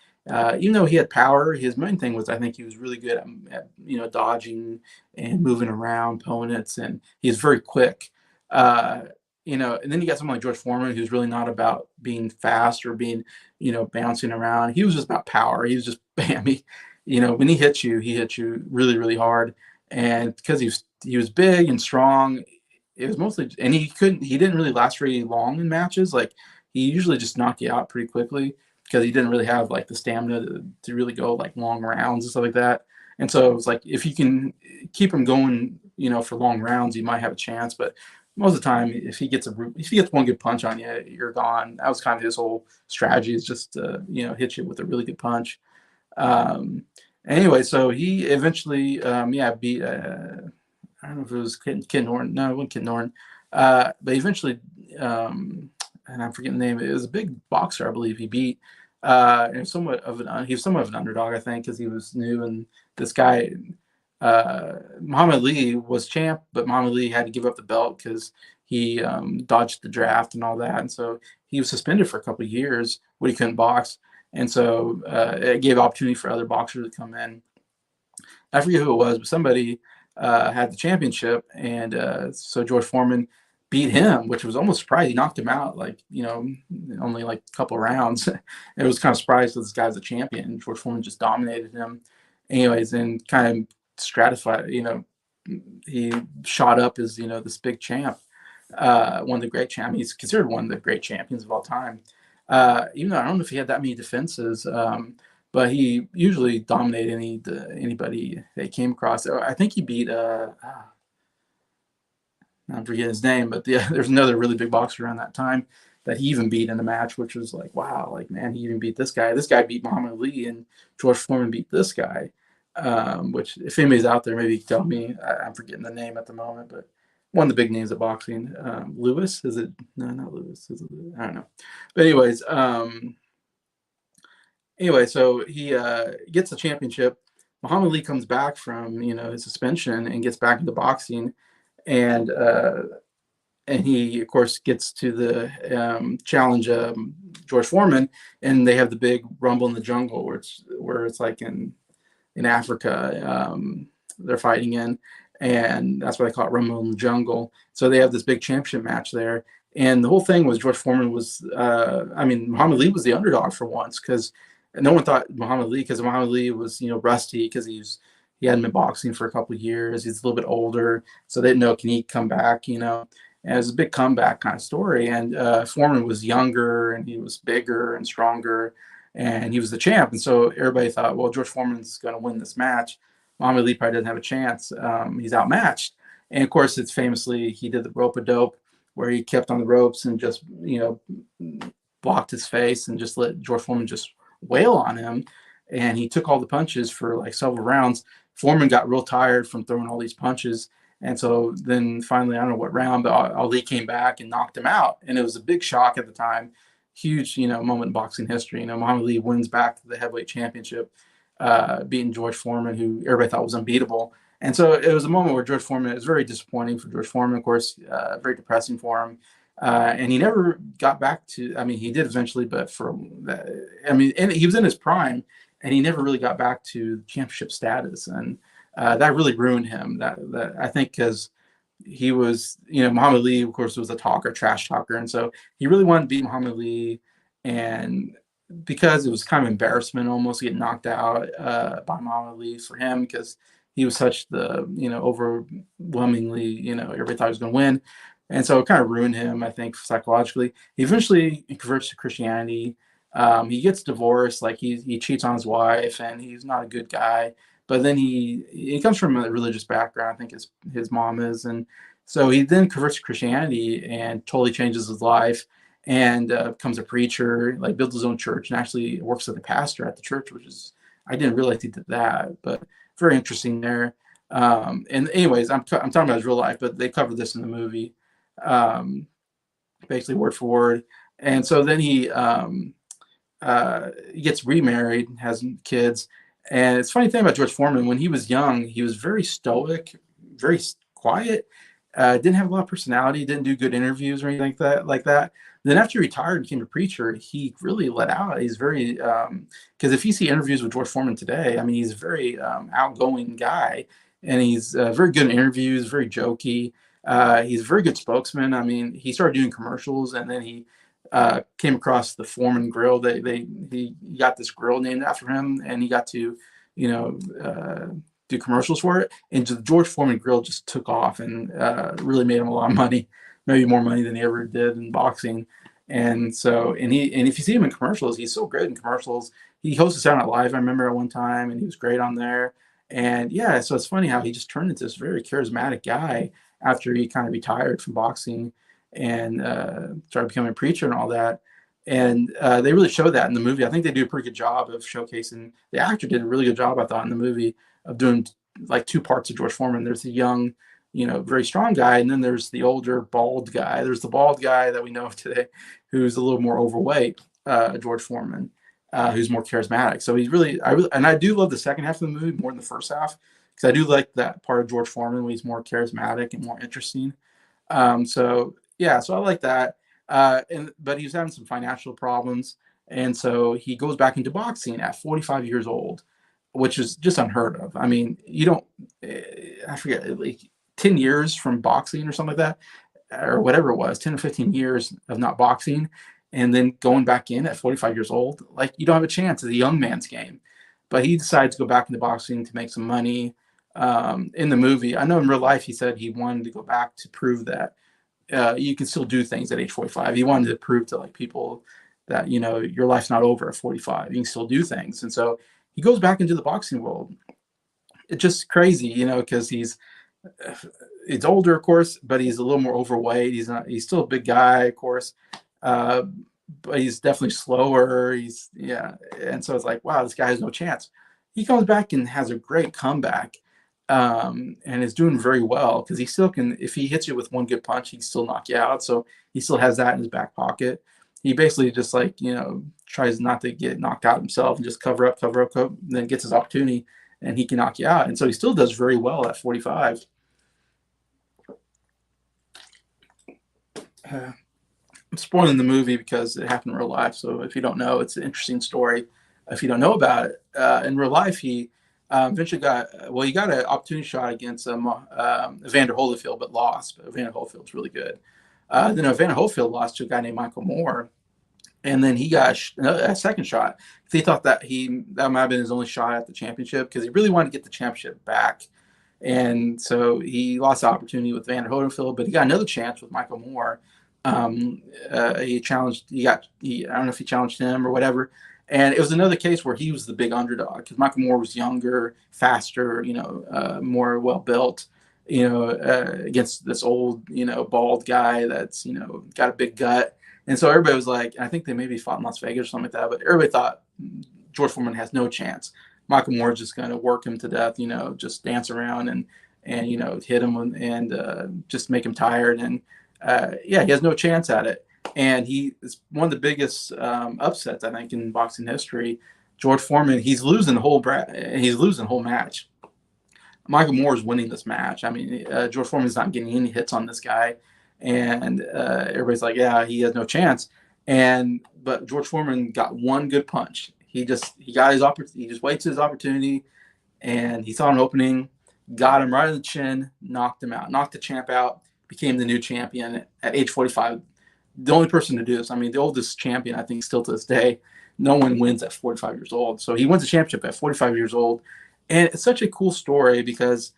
S1: even though he had power, his main thing was I think he was really good at dodging and moving around opponents. And he's very quick. Uh, and then you got someone like George Foreman, who's really not about being fast or being, bouncing around. He was just about power. He was just bam. When he hit you really, really hard. And because he was big and strong, it was mostly, and he didn't really last very long in matches. Like he usually just knocked you out pretty quickly because he didn't really have like the stamina to really go like long rounds and stuff like that. And so it was like if you can keep him going, for long rounds, you might have a chance. But most of the time, if he gets one good punch on you, you're gone. That was kind of his whole strategy, is just to hit you with a really good punch. Um, anyway, so he eventually, beat. I don't know if it was Ken Norton. No, it wasn't Ken Norton. But eventually, and I'm forgetting the name. It was a big boxer, I believe. He beat. And he was somewhat of an underdog, I think, because he was new. And this guy, Muhammad Ali, was champ, but Muhammad Ali had to give up the belt because he dodged the draft and all that, and so he was suspended for a couple of years when he couldn't box. And so it gave opportunity for other boxers to come in. I forget who it was, but somebody had the championship, and so George Foreman beat him, which was almost surprising. He knocked him out, like only like a couple of rounds. It was kind of surprised that this guy's a champion. George Foreman just dominated him, anyways, and kind of stratified. He shot up as this big champ, one of the great champions. He's considered one of the great champions of all time. Even though I don't know if he had that many defenses. But he usually dominated anybody they came across. I think he beat I'm forgetting his name, but there's another really big boxer around that time that he even beat in a match, which was like, wow, like man, he even beat this guy. This guy beat Muhammad Ali, and George Foreman beat this guy. Which, if anybody's out there, maybe tell me. I'm forgetting the name at the moment, but one of the big names of boxing. Lewis, is it? No, not Lewis. Is it? I don't know. But anyways, so he gets the championship. Muhammad Ali comes back from his suspension and gets back into boxing, and he of course gets to the challenge George Foreman, and they have the big Rumble in the Jungle, where it's like in Africa, they're fighting in, and that's why they call it Rumble in the Jungle. So they have this big championship match there, and the whole thing was George Foreman was, Muhammad Ali was the underdog for once, because no one thought Muhammad Ali, because Muhammad Ali was rusty, because he hadn't been boxing for a couple of years. He's a little bit older, so they didn't know, can he come back, And it was a big comeback kind of story. And Foreman was younger, and he was bigger and stronger, and he was the champ. And so everybody thought, well, George Foreman's going to win this match. Muhammad Ali probably doesn't have a chance. He's outmatched. And of course, it's famously, he did the rope-a-dope, where he kept on the ropes and just, blocked his face and just let George Foreman just wail on him. And he took all the punches for like several rounds. Foreman got real tired from throwing all these punches. And so then finally, I don't know what round, but Ali came back and knocked him out. And it was a big shock at the time. Huge, moment in boxing history. Muhammad Ali wins back the heavyweight championship, beating George Foreman, who everybody thought was unbeatable. And so it was a moment where George Foreman, it was very disappointing for George Foreman, of course, very depressing for him. And he never got back to, he did eventually, but and he was in his prime, and he never really got back to championship status. And that really ruined him. That I think, because he was, Muhammad Ali, of course, was a talker, trash talker, and so he really wanted to beat Muhammad Ali, and because it was kind of embarrassment almost to get knocked out by Muhammad Ali for him, because he was such the overwhelmingly, everybody thought he was going to win, and so it kind of ruined him, I think, psychologically. He eventually converts to Christianity. He gets divorced, like he cheats on his wife, and he's not a good guy. But then he comes from a religious background, I think his mom is, and so he then converts to Christianity and totally changes his life, and becomes a preacher, like builds his own church, and actually works as a pastor at the church, which is, I didn't realize he did that, but very interesting there. And anyways, I'm talking about his real life, but they covered this in the movie. um, basically word for word. And so then he gets remarried, has kids. And it's a funny thing about George Foreman, when he was young, he was very stoic, very quiet, didn't have a lot of personality, didn't do good interviews or anything like that. Then after he retired and became a preacher, he really let out. He's very, because if you see interviews with George Foreman today, I mean, he's a very outgoing guy, and he's very good in interviews, very jokey. He's a very good spokesman. I mean, he started doing commercials, and then he came across the Foreman grill. He got this grill named after him, and he got to, you know, do commercials for it. And the George Foreman grill just took off and really made him a lot of money, maybe more money than he ever did in boxing. And so, and if you see him in commercials, he's so great in commercials. He hosted Saturday Night Live, I remember at one time, and he was great on there. And yeah, so it's funny how he just turned into this very charismatic guy after he kind of retired from boxing and started becoming a preacher and all that. And they really showed that in the movie. I think they do a pretty good job of showcasing. The actor did a really good job, I thought, in the movie of doing like two parts of George Foreman. There's the young, very strong guy, and then there's the older bald guy. There's the bald guy that we know of today, who's a little more overweight, George Foreman, who's more charismatic. So I do love the second half of the movie more than the first half, because I do like that part of George Foreman when he's more charismatic and more interesting. So yeah, so I like that. But he was having some financial problems, and so he goes back into boxing at 45 years old, which is just unheard of. I mean, you don't, I forget, like 10 years from boxing or something like that, or whatever it was, 10 or 15 years of not boxing, and then going back in at 45 years old, like you don't have a chance. It's a young man's game. But he decided to go back into boxing to make some money. In the movie, I know in real life he said he wanted to go back to prove that you can still do things at age 45. He wanted to prove to like people that your life's not over at 45. You can still do things, and so he goes back into the boxing world. It's just crazy, because he's older, of course, but he's a little more overweight. He's still a big guy, of course, uh, but he's definitely slower. Yeah, and so it's like, wow, this guy has no chance. He comes back and has a great comeback, and is doing very well, because he still can. If he hits you with one good punch, he can still knock you out. So he still has that in his back pocket. He basically just tries not to get knocked out himself and just cover up, and then gets his opportunity, and he can knock you out. And so he still does very well at 45. I'm spoiling the movie because it happened in real life. So if you don't know, it's an interesting story. If you don't know about it, in real life, he eventually he got an opportunity shot against Evander Holyfield, but lost. But Evander Holyfield's really good. Then Evander Holyfield lost to a guy named Michael Moore, and then he got a second shot. He thought that might have been his only shot at the championship, because he really wanted to get the championship back. And so he lost the opportunity with Evander Holyfield, but he got another chance with Michael Moore. He challenged. I don't know if he challenged him or whatever. And it was another case where he was the big underdog, because Michael Moore was younger, faster, more well built, against this old, bald guy that's, got a big gut. And so everybody was like, I think they maybe fought in Las Vegas or something like that, but everybody thought George Foreman has no chance. Michael Moore is just going to work him to death, just dance around and hit him and just make him tired. And yeah, he has no chance at it. And he is one of the biggest upsets, I think, in boxing history. George Foreman, he's losing the whole match. Michael Moore is winning this match. I mean, George Foreman's not getting any hits on this guy, and everybody's like, yeah, he has no chance. But George Foreman got one good punch. He got his opportunity. He just waits his opportunity, and he saw an opening, got him right in the chin, knocked him out, knocked the champ out, became the new champion at age 45. The only person to do this. I mean, the oldest champion, I think, still to this day. No one wins at 45 years old. So he wins the championship at 45 years old. And it's such a cool story because,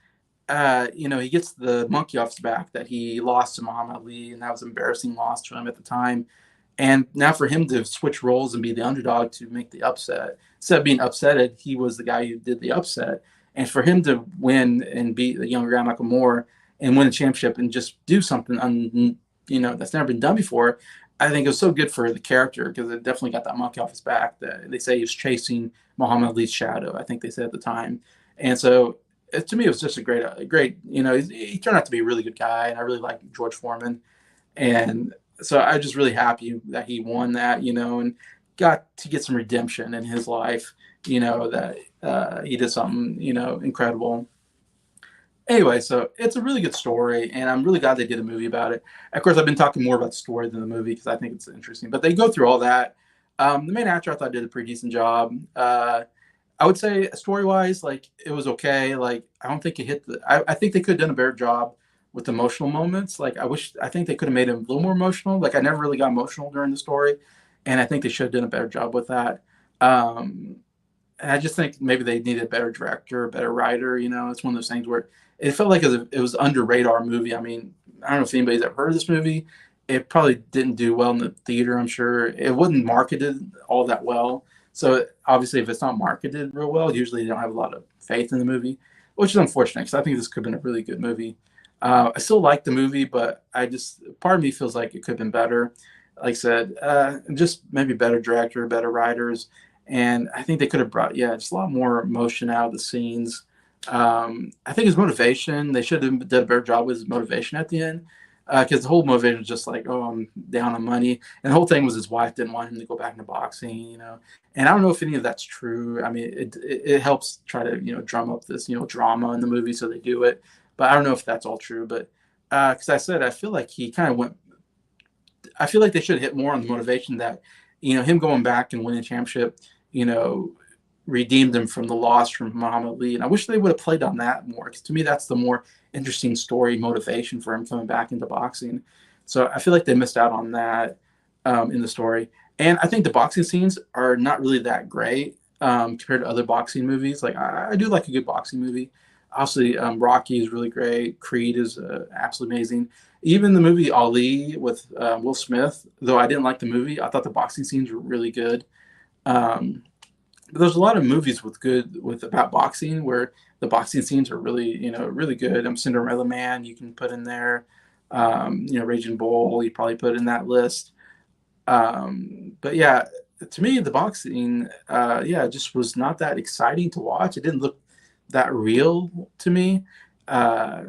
S1: he gets the monkey off his back that he lost to Muhammad Ali, and that was an embarrassing loss to him at the time. And now for him to switch roles and be the underdog to make the upset, instead of being upsetted, he was the guy who did the upset. And for him to win and beat the younger guy, Michael Moore, and win a championship and just do something that's never been done before, I think it was so good for the character, because it definitely got that monkey off his back. That they say he was chasing Muhammad Ali's shadow, I think they said at the time. And so to me, it was just a great, he turned out to be a really good guy, and I really like George Foreman. And so I'm just really happy that he won that, and got to get some redemption in his life, that he did something, incredible. Anyway, so it's a really good story, and I'm really glad they did a movie about it. Of course, I've been talking more about the story than the movie because I think it's interesting. But they go through all that. The main actor I thought did a pretty decent job. I would say story wise, like it was okay. Like I don't think it hit the. I think they could have done a better job with emotional moments. Like I think they could have made him a little more emotional. Like I never really got emotional during the story, and I think they should have done a better job with that. Um, and I just think maybe they needed a better director, a better writer. It's one of those things where it felt like it was under radar movie. I mean, I don't know if anybody's ever heard of this movie. It probably didn't do well in the theater. I'm sure it wasn't marketed all that well. So obviously, if it's not marketed real well, usually they don't have a lot of faith in the movie, which is unfortunate because I think this could have been a really good movie. I still like the movie, but I just part of me feels like it could have been better. Like I said, just maybe better director, better writers, and I think they could have brought just a lot more emotion out of the scenes. I think his motivation, they should have done a better job with his motivation at the end. Because the whole motivation was just like, oh, I'm down on money, and the whole thing was his wife didn't want him to go back into boxing. And I don't know if any of that's true. I mean, it helps try to drum up this drama in the movie, so they do it. But I don't know if that's all true. But because I said I feel like he kind of went. I feel like they should hit more on the motivation that him going back and winning the championship. You know, redeemed him from the loss from Muhammad Ali. And I wish they would have played on that more because to me, that's the more interesting story motivation for him coming back into boxing. So I feel like they missed out on that in the story. And I think the boxing scenes are not really that great compared to other boxing movies. Like I do like a good boxing movie. Obviously, Rocky is really great. Creed is absolutely amazing. Even the movie Ali with Will Smith, though I didn't like the movie, I thought the boxing scenes were really good. Um, but there's a lot of movies with about boxing where the boxing scenes are really really good. Cinderella Man you can put in there. Raging Bull you probably put in that list. But yeah, to me the boxing just was not that exciting to watch. It didn't look that real to me. Uh,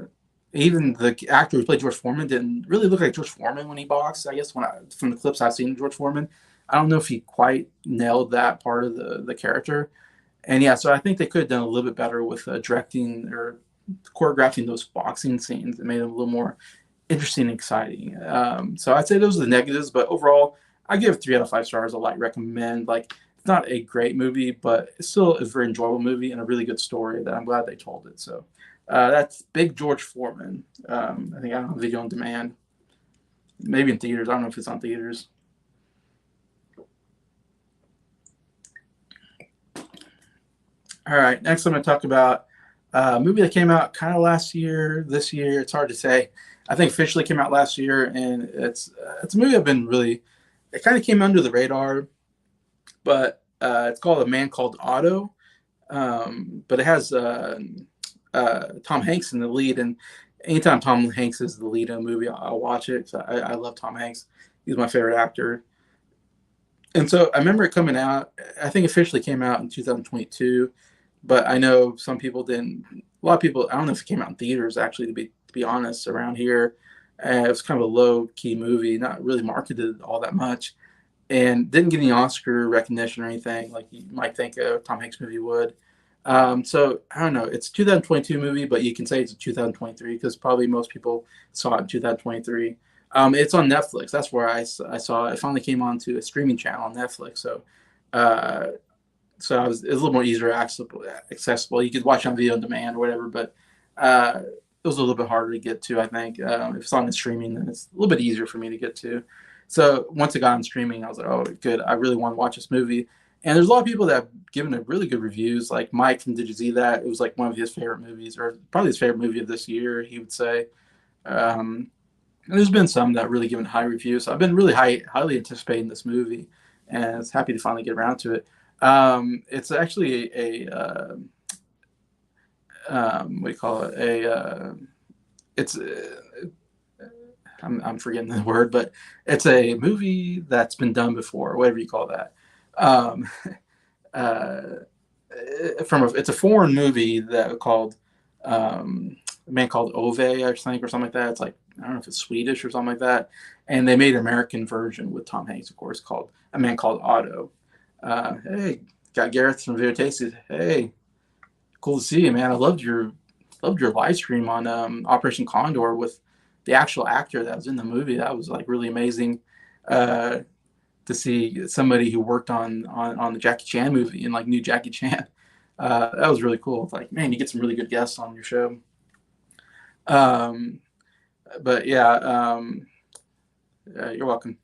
S1: Even the actor who played George Foreman didn't really look like George Foreman when he boxed. I guess from the clips I've seen of George Foreman, I don't know if he quite nailed that part of the character. And yeah, so I think they could have done a little bit better with directing or choreographing those boxing scenes. It made them a little more interesting and exciting. So I'd say those are the negatives, but overall, I give it 3 out of 5 stars. A light recommend. Like it's not a great movie, but it's still a very enjoyable movie and a really good story that I'm glad they told it. So that's Big George Foreman. I think I don't know video on demand, maybe in theaters. I don't know if it's on theaters. All right, next I'm going to talk about a movie that came out kind of last year, this year. It's hard to say. I think officially came out last year, and it's a movie I've been really. It kind of came under the radar, but it's called A Man Called Otto. But it has Tom Hanks in the lead, and anytime Tom Hanks is the lead in a movie, I'll watch it. So I love Tom Hanks. He's my favorite actor. And so I remember it coming out. I think officially came out in 2022, but I know some people didn't. A lot of people. I don't know if it came out in theaters actually. To be honest, around here, it was kind of a low key movie, not really marketed all that much, and didn't get any Oscar recognition or anything like you might think a Tom Hanks movie would. So I don't know. It's a 2022 movie, but you can say it's a 2023 because probably most people saw it in 2023. It's on Netflix. That's where I saw it. It finally came onto a streaming channel on Netflix. Uh, it was a little more easier accessible. You could watch on video on demand or whatever, but it was a little bit harder to get to. I think if it's on the streaming, then it's a little bit easier for me to get to. So once it got on streaming, I was like, oh, good. I really want to watch this movie. And there's a lot of people that have given it really good reviews. Like Mike from Did You See That? It was like one of his favorite movies, or probably his favorite movie of this year, he would say. Um, and there's been some that really given high reviews. So I've been really highly anticipating this movie, and I was happy to finally get around to it. It's actually what do you call it? It's I'm forgetting the word, but it's a movie that's been done before, whatever you call that. Um, uh, it's a foreign movie that called a man called Ove, I think, or something like that. It's like, I don't know if it's Swedish or something like that. And they made an American version with Tom Hanks, of course, called A Man Called Otto. Hey, got Gareth from Video Tasty. Hey, cool to see you, man. I loved your live stream on Operation Condor with the actual actor that was in the movie. That was like really amazing uh, to see somebody who worked on the Jackie Chan movie and like knew Jackie Chan. That was really cool. It's like, man, you get some really good guests on your show. Um, but yeah, you're welcome.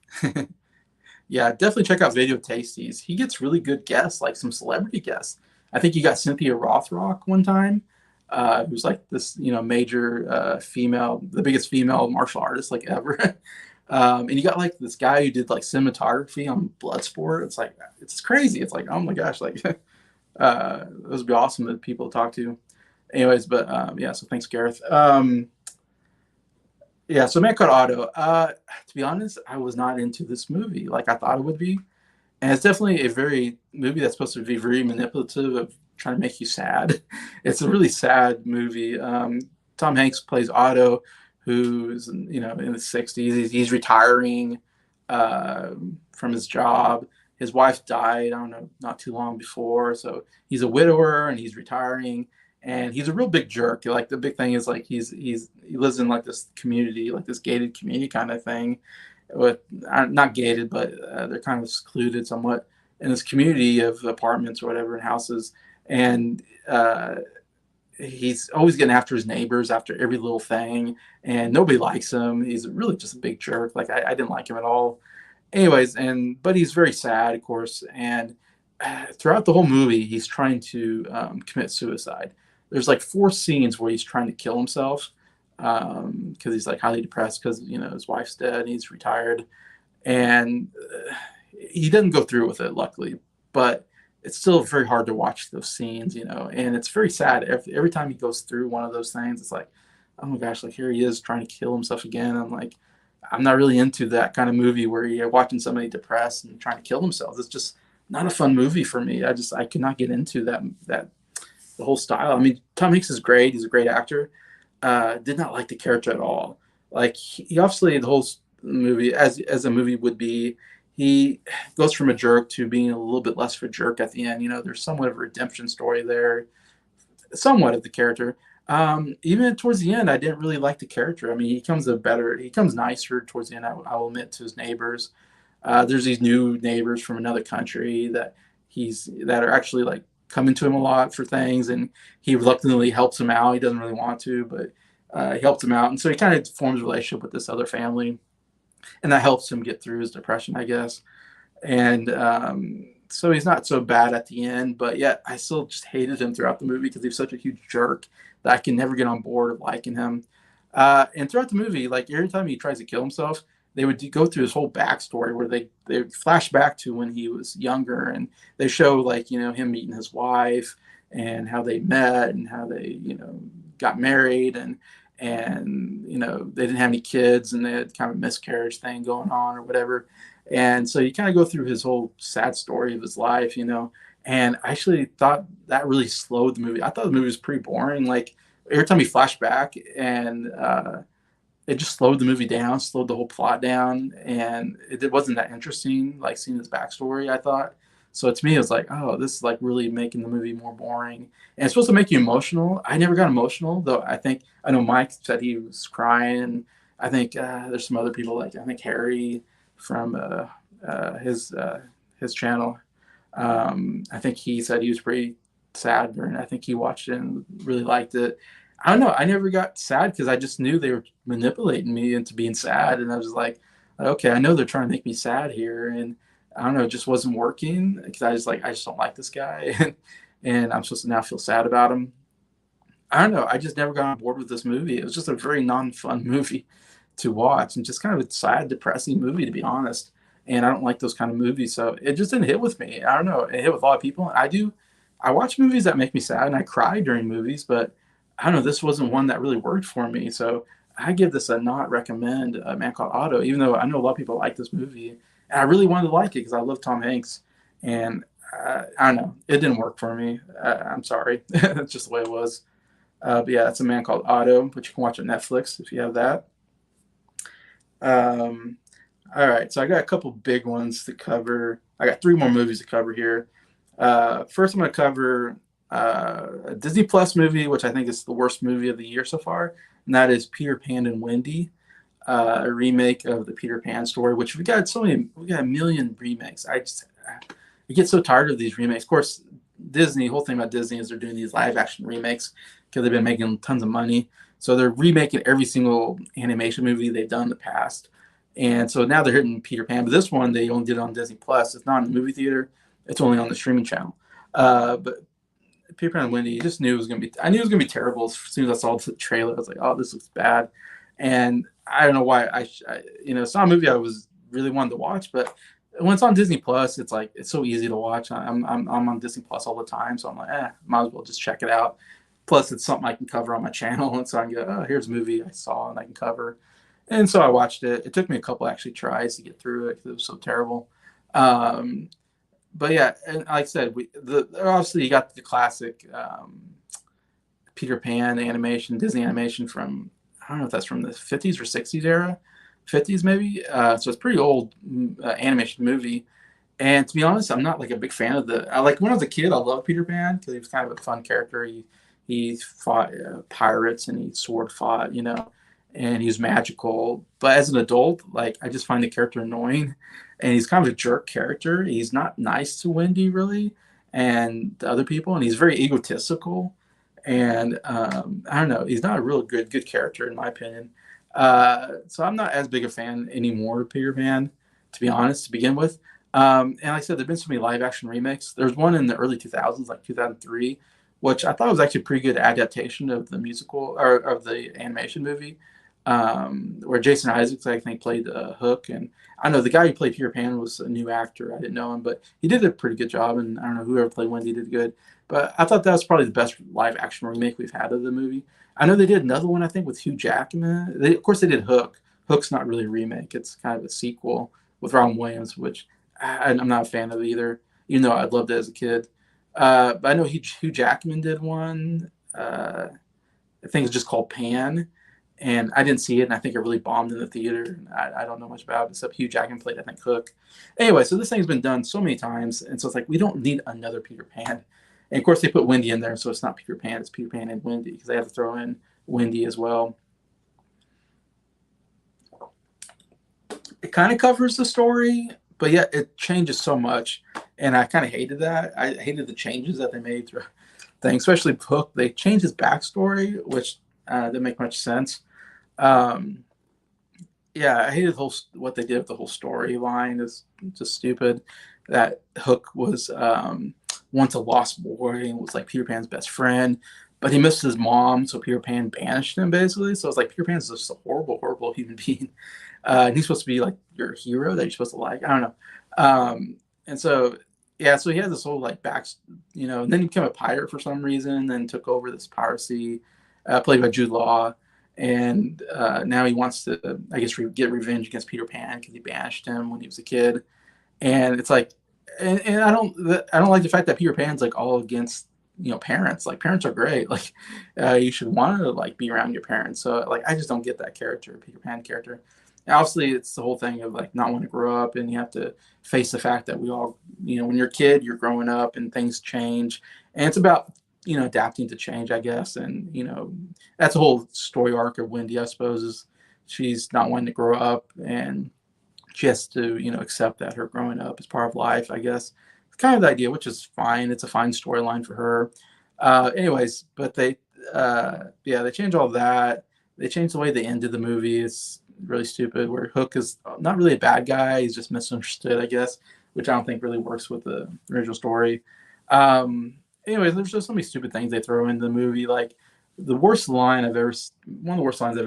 S1: Yeah, definitely check out Video Tasties. He gets really good guests, like some celebrity guests. I think you got Cynthia Rothrock one time, who's like this, major female, the biggest female martial artist like ever. And you got like this guy who did like cinematography on Bloodsport. It's like, it's crazy. It's like, oh my gosh, like those would be awesome to people to talk to. Anyways, but yeah, so thanks, Gareth. Yeah, so Man Called Otto. To be honest, I was not into this movie like I thought it would be, and it's definitely a very movie that's supposed to be very manipulative of trying to make you sad. It's a really sad movie. Tom Hanks plays Otto, who's in his 60s. He's retiring from his job. His wife died, I don't know, not too long before, so he's a widower and he's retiring, and he's a real big jerk. Like the big thing is like he lives in like this community, like this gated community kind of thing, with not gated, but they're kind of secluded somewhat in this community of apartments or whatever and houses, and he's always getting after his neighbors after every little thing, and nobody likes him. He's really just a big jerk. Like I didn't like him at all. Anyways, but he's very sad, of course, and throughout the whole movie, he's trying to commit suicide. There's like 4 scenes where he's trying to kill himself because he's like highly depressed because his wife's dead, and he's retired, and he didn't go through with it, luckily. But it's still very hard to watch those scenes, and it's very sad. Every time he goes through one of those things, it's like, oh my gosh, like here he is trying to kill himself again. I'm like, I'm not really into that kind of movie where you're watching somebody depressed and trying to kill themselves. It's just not a fun movie for me. I could not get into that the whole style. I mean, Tom Hanks is great. He's a great actor. Did not like the character at all. Like he obviously the whole movie, as a movie would be, he goes from a jerk to being a little bit less of a jerk at the end. There's somewhat of a redemption story there, somewhat of the character. Even towards the end, I didn't really like the character. I mean, he becomes nicer towards the end. I will admit, to his neighbors. There's these new neighbors from another country that are actually like coming to him a lot for things, and he reluctantly helps them out. He doesn't really want to, but he helps them out, and so he kind of forms a relationship with this other family, and that helps him get through his depression, I guess. And so he's not so bad at the end, but yet I still just hated him throughout the movie because he's such a huge jerk that I can never get on board of liking him. And throughout the movie, like every time he tries to kill himself, they would go through his whole backstory where they flash back to when he was younger, and they show like him meeting his wife and how they met and how they got married, and they didn't have any kids, and they had kind of a miscarriage thing going on or whatever. And so you kind of go through his whole sad story of his life, and I actually thought that really slowed the movie. I thought the movie was pretty boring. Like every time he flashed back, and it just slowed the movie down, slowed the whole plot down, and it wasn't that interesting, like seeing his backstory, I thought. So to me, it was like, oh, this is like really making the movie more boring. And it's supposed to make you emotional. I never got emotional, though. I know Mike said he was crying, and I think there's some other people, like I think Harry from his channel. I think he said he was pretty sad, and I think he watched it and really liked it. I don't know. I never got sad because I just knew they were manipulating me into being sad, and I was like, okay, I know they're trying to make me sad here, and I don't know, it just wasn't working because I just don't like this guy, and I'm supposed to now feel sad about him. I don't know. I just never got on board with this movie. It was just a very non-fun movie to watch, and just kind of a sad, depressing movie, to be honest. And I don't like those kind of movies, so it just didn't hit with me. I don't know. It hit with a lot of people. I watch movies that make me sad, and I cry during movies, but I don't know. This wasn't one that really worked for me, so I give this a not recommend. A Man Called Otto, even though I know a lot of people like this movie, and I really wanted to like it because I love Tom Hanks, and I don't know. It didn't work for me. I'm sorry. That's just the way it was. But yeah, that's a man called Otto, which you can watch on Netflix if you have that. Um, all right, so I got a couple big ones to cover. I got three more movies to cover here. First, I'm going to cover a Disney Plus movie, which I think is the worst movie of the year so far, and that is Peter Pan and Wendy, a remake of the Peter Pan story. Which we got a million remakes. I get so tired of these remakes. Of course, Disney. The whole thing about Disney is they're doing these live action remakes because they've been making tons of money. So they're remaking every single animation movie they've done in the past. And so now they're hitting Peter Pan, but this one they only did it on Disney Plus. It's not in the movie theater. It's only on the streaming channel. But Peter Pan and Wendy, you just knew it was gonna be. I knew it was gonna be terrible as soon as I saw the trailer. I was like, "Oh, this looks bad," and I don't know why. It's not a movie I was really wanted to watch, but when it's on Disney Plus, it's like it's so easy to watch. I'm on Disney Plus all the time, so I'm like, might as well just check it out. Plus, it's something I can cover on my channel, and so I can go, oh, here's a movie I saw and I can cover. And so I watched it. It took me a couple actually tries to get through it because it was so terrible. Um, but yeah, and like I said, obviously you got the classic Peter Pan animation, Disney animation from I don't know if that's from the 50s or 60s era, 50s maybe. So it's pretty old animation movie. And to be honest, I'm not like a big fan of the. I like when I was a kid, I loved Peter Pan because he was kind of a fun character. He fought pirates and he sword fought, and he's magical. But as an adult, like I just find the character annoying, and he's kind of a jerk character. He's not nice to Wendy really, and the other people, and he's very egotistical. And I don't know, he's not a real good character in my opinion. So I'm not as big a fan anymore of Peter Pan, to be honest, to begin with. And like I said, there've been so many live action remakes. There's one in the early 2000s, like 2003, which I thought was actually a pretty good adaptation of the musical or of the animation movie, where Jason Isaacs, I think, played Hook. And I know the guy who played Peter Pan was a new actor. I didn't know him, but he did a pretty good job. And I don't know, whoever played Wendy did good. But I thought that was probably the best live action remake we've had of the movie. I know they did another one, I think, with Hugh Jackman. Of course, they did Hook. Hook's not really a remake, it's kind of a sequel with Robin Williams, which I'm not a fan of either, even though I loved it as a kid. But I know Hugh Jackman did one. I think it's just called Pan, and I didn't see it, and I think it really bombed in the theater. I don't know much about it except Hugh Jackman played, I think, Hook. Anyway, so this thing's been done so many times, and so it's like we don't need another Peter Pan. And of course, they put Wendy in there, so it's not Peter Pan; it's Peter Pan and Wendy because they have to throw in Wendy as well. It kind of covers the story, but yet it changes so much, and I kind of hated that. I hated the changes that they made through things, especially Hook. They changed his backstory, which didn't make much sense. Um, yeah, I hated what they did with the whole storyline. Is just stupid. That Hook was once a lost boy and was like Peter Pan's best friend, but he missed his mom, so Peter Pan banished him basically. So it's like Peter Pan's just a horrible, horrible human being. And he's supposed to be like your hero that you're supposed to like. I don't know. And so yeah, so he had this whole like and then he became a pirate for some reason, and then took over this piracy, played by Jude Law, and now he wants to, I guess, get revenge against Peter Pan because he banished him when he was a kid. And it's like, and I don't like the fact that Peter Pan's like all against parents. Like parents are great. Like you should want to like be around your parents. So like I just don't get that character, Peter Pan character. And obviously, it's the whole thing of like not wanting to grow up, and you have to face the fact that we all, when you're a kid, you're growing up, and things change, and it's about adapting to change, I guess. And that's a whole story arc of Wendy, I suppose, is she's not wanting to grow up, and she has to accept that her growing up is part of life, I guess. It's kind of the idea, which is fine. It's a fine storyline for her. Anyways, but they change all that. They changed the way they ended the movie. It's really stupid, where Hook is not really a bad guy. He's just misunderstood, I guess, which I don't think really works with the original story. Anyways, there's just so many stupid things they throw into the movie. Like one of the worst lines I've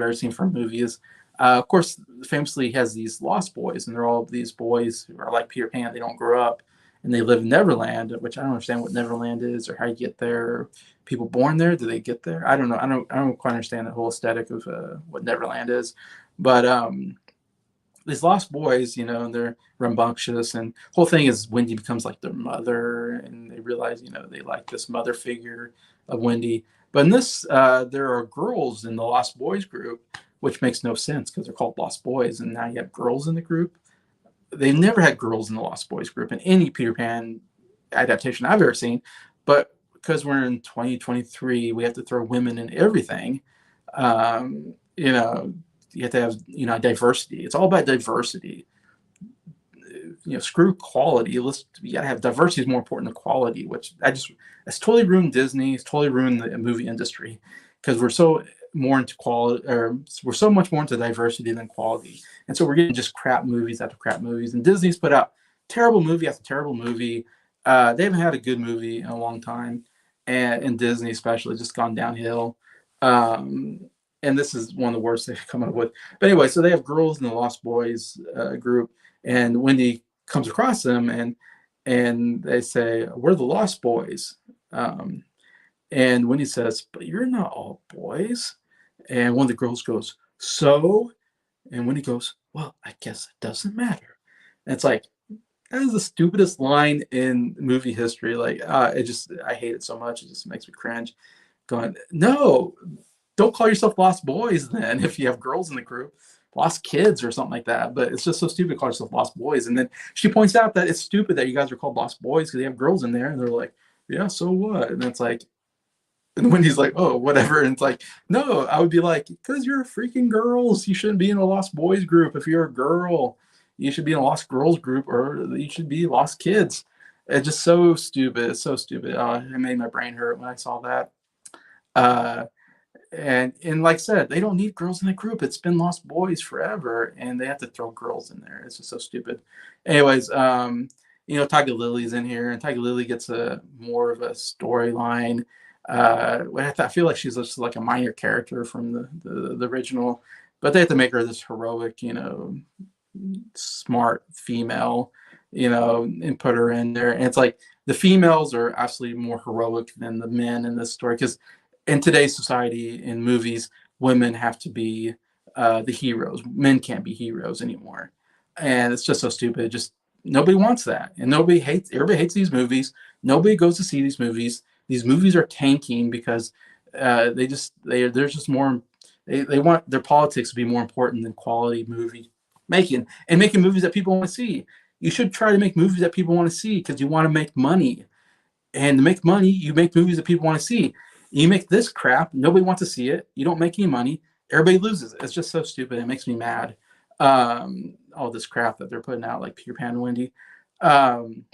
S1: ever seen from a movie is, of course, famously he has these lost boys, and they're all these boys who are like Peter Pan. They don't grow up, and they live in Neverland, which I don't understand what Neverland is or how you get there. People born there, do they get there? I don't know. I don't quite understand the whole aesthetic of what Neverland is. But these lost boys, and they're rambunctious, and the whole thing is Wendy becomes like their mother, and they realize, they like this mother figure of Wendy. But in this, there are girls in the Lost Boys group, which makes no sense because they're called Lost Boys, and now you have girls in the group. They never had girls in the Lost Boys group in any Peter Pan adaptation I've ever seen. But because we're in 2023, we have to throw women in everything. You know, you have to have, you know, diversity. It's all about diversity. You know, screw quality. Let's, you gotta have diversity is more important than quality, which it's totally ruined Disney. It's totally ruined the movie industry because we're so more into quality, or we're so much more into diversity than quality, and so we're getting just crap movies after crap movies. And Disney's put out terrible movie after terrible movie. They haven't had a good movie in a long time, and Disney especially just gone downhill. Um, and this is one of the worst they've come up with. But anyway, so they have girls in the Lost Boys group, and Wendy comes across them, and they say, "We're the Lost Boys." And Wendy says, "But you're not all boys." And one of the girls goes, "So?" And Wendy goes, "Well, I guess it doesn't matter." And it's like, that is the stupidest line in movie history. Like, I hate it so much. It just makes me cringe. Going, no, don't call yourself Lost Boys then if you have girls in the group. Lost Kids or something like that. But it's just so stupid to call yourself Lost Boys. And then she points out that it's stupid that you guys are called Lost Boys because they have girls in there. And they're like, yeah, so what? And it's like, and Wendy's like, oh, whatever. And it's like, no, I would be like, because you're freaking girls. You shouldn't be in a Lost Boys group. If you're a girl, you should be in a Lost Girls group, or you should be Lost Kids. It's just so stupid. It's so stupid. It made my brain hurt when I saw that. Uh, and like I said, they don't need girls in the group. It's been Lost Boys forever, and they have to throw girls in there. It's just so stupid. Anyways, you know, Tiger Lily's in here, and Tiger Lily gets a more of a storyline. I feel like she's just like a minor character from the original, but they have to make her this heroic, you know, smart female, you know, and put her in there. And it's like the females are absolutely more heroic than the men in this story because in today's society, in movies, women have to be the heroes. Men can't be heroes anymore, and it's just so stupid. Just nobody wants that, and nobody hates. Everybody hates these movies. Nobody goes to see these movies. These movies are tanking because there's just more. They want their politics to be more important than quality movie making and making movies that people want to see. You should try to make movies that people want to see because you want to make money. And to make money, you make movies that people want to see. You make this crap, nobody wants to see it. You don't make any money. Everybody loses. It's just so stupid. It makes me mad. All this crap that they're putting out, like Peter Pan and Wendy. Um,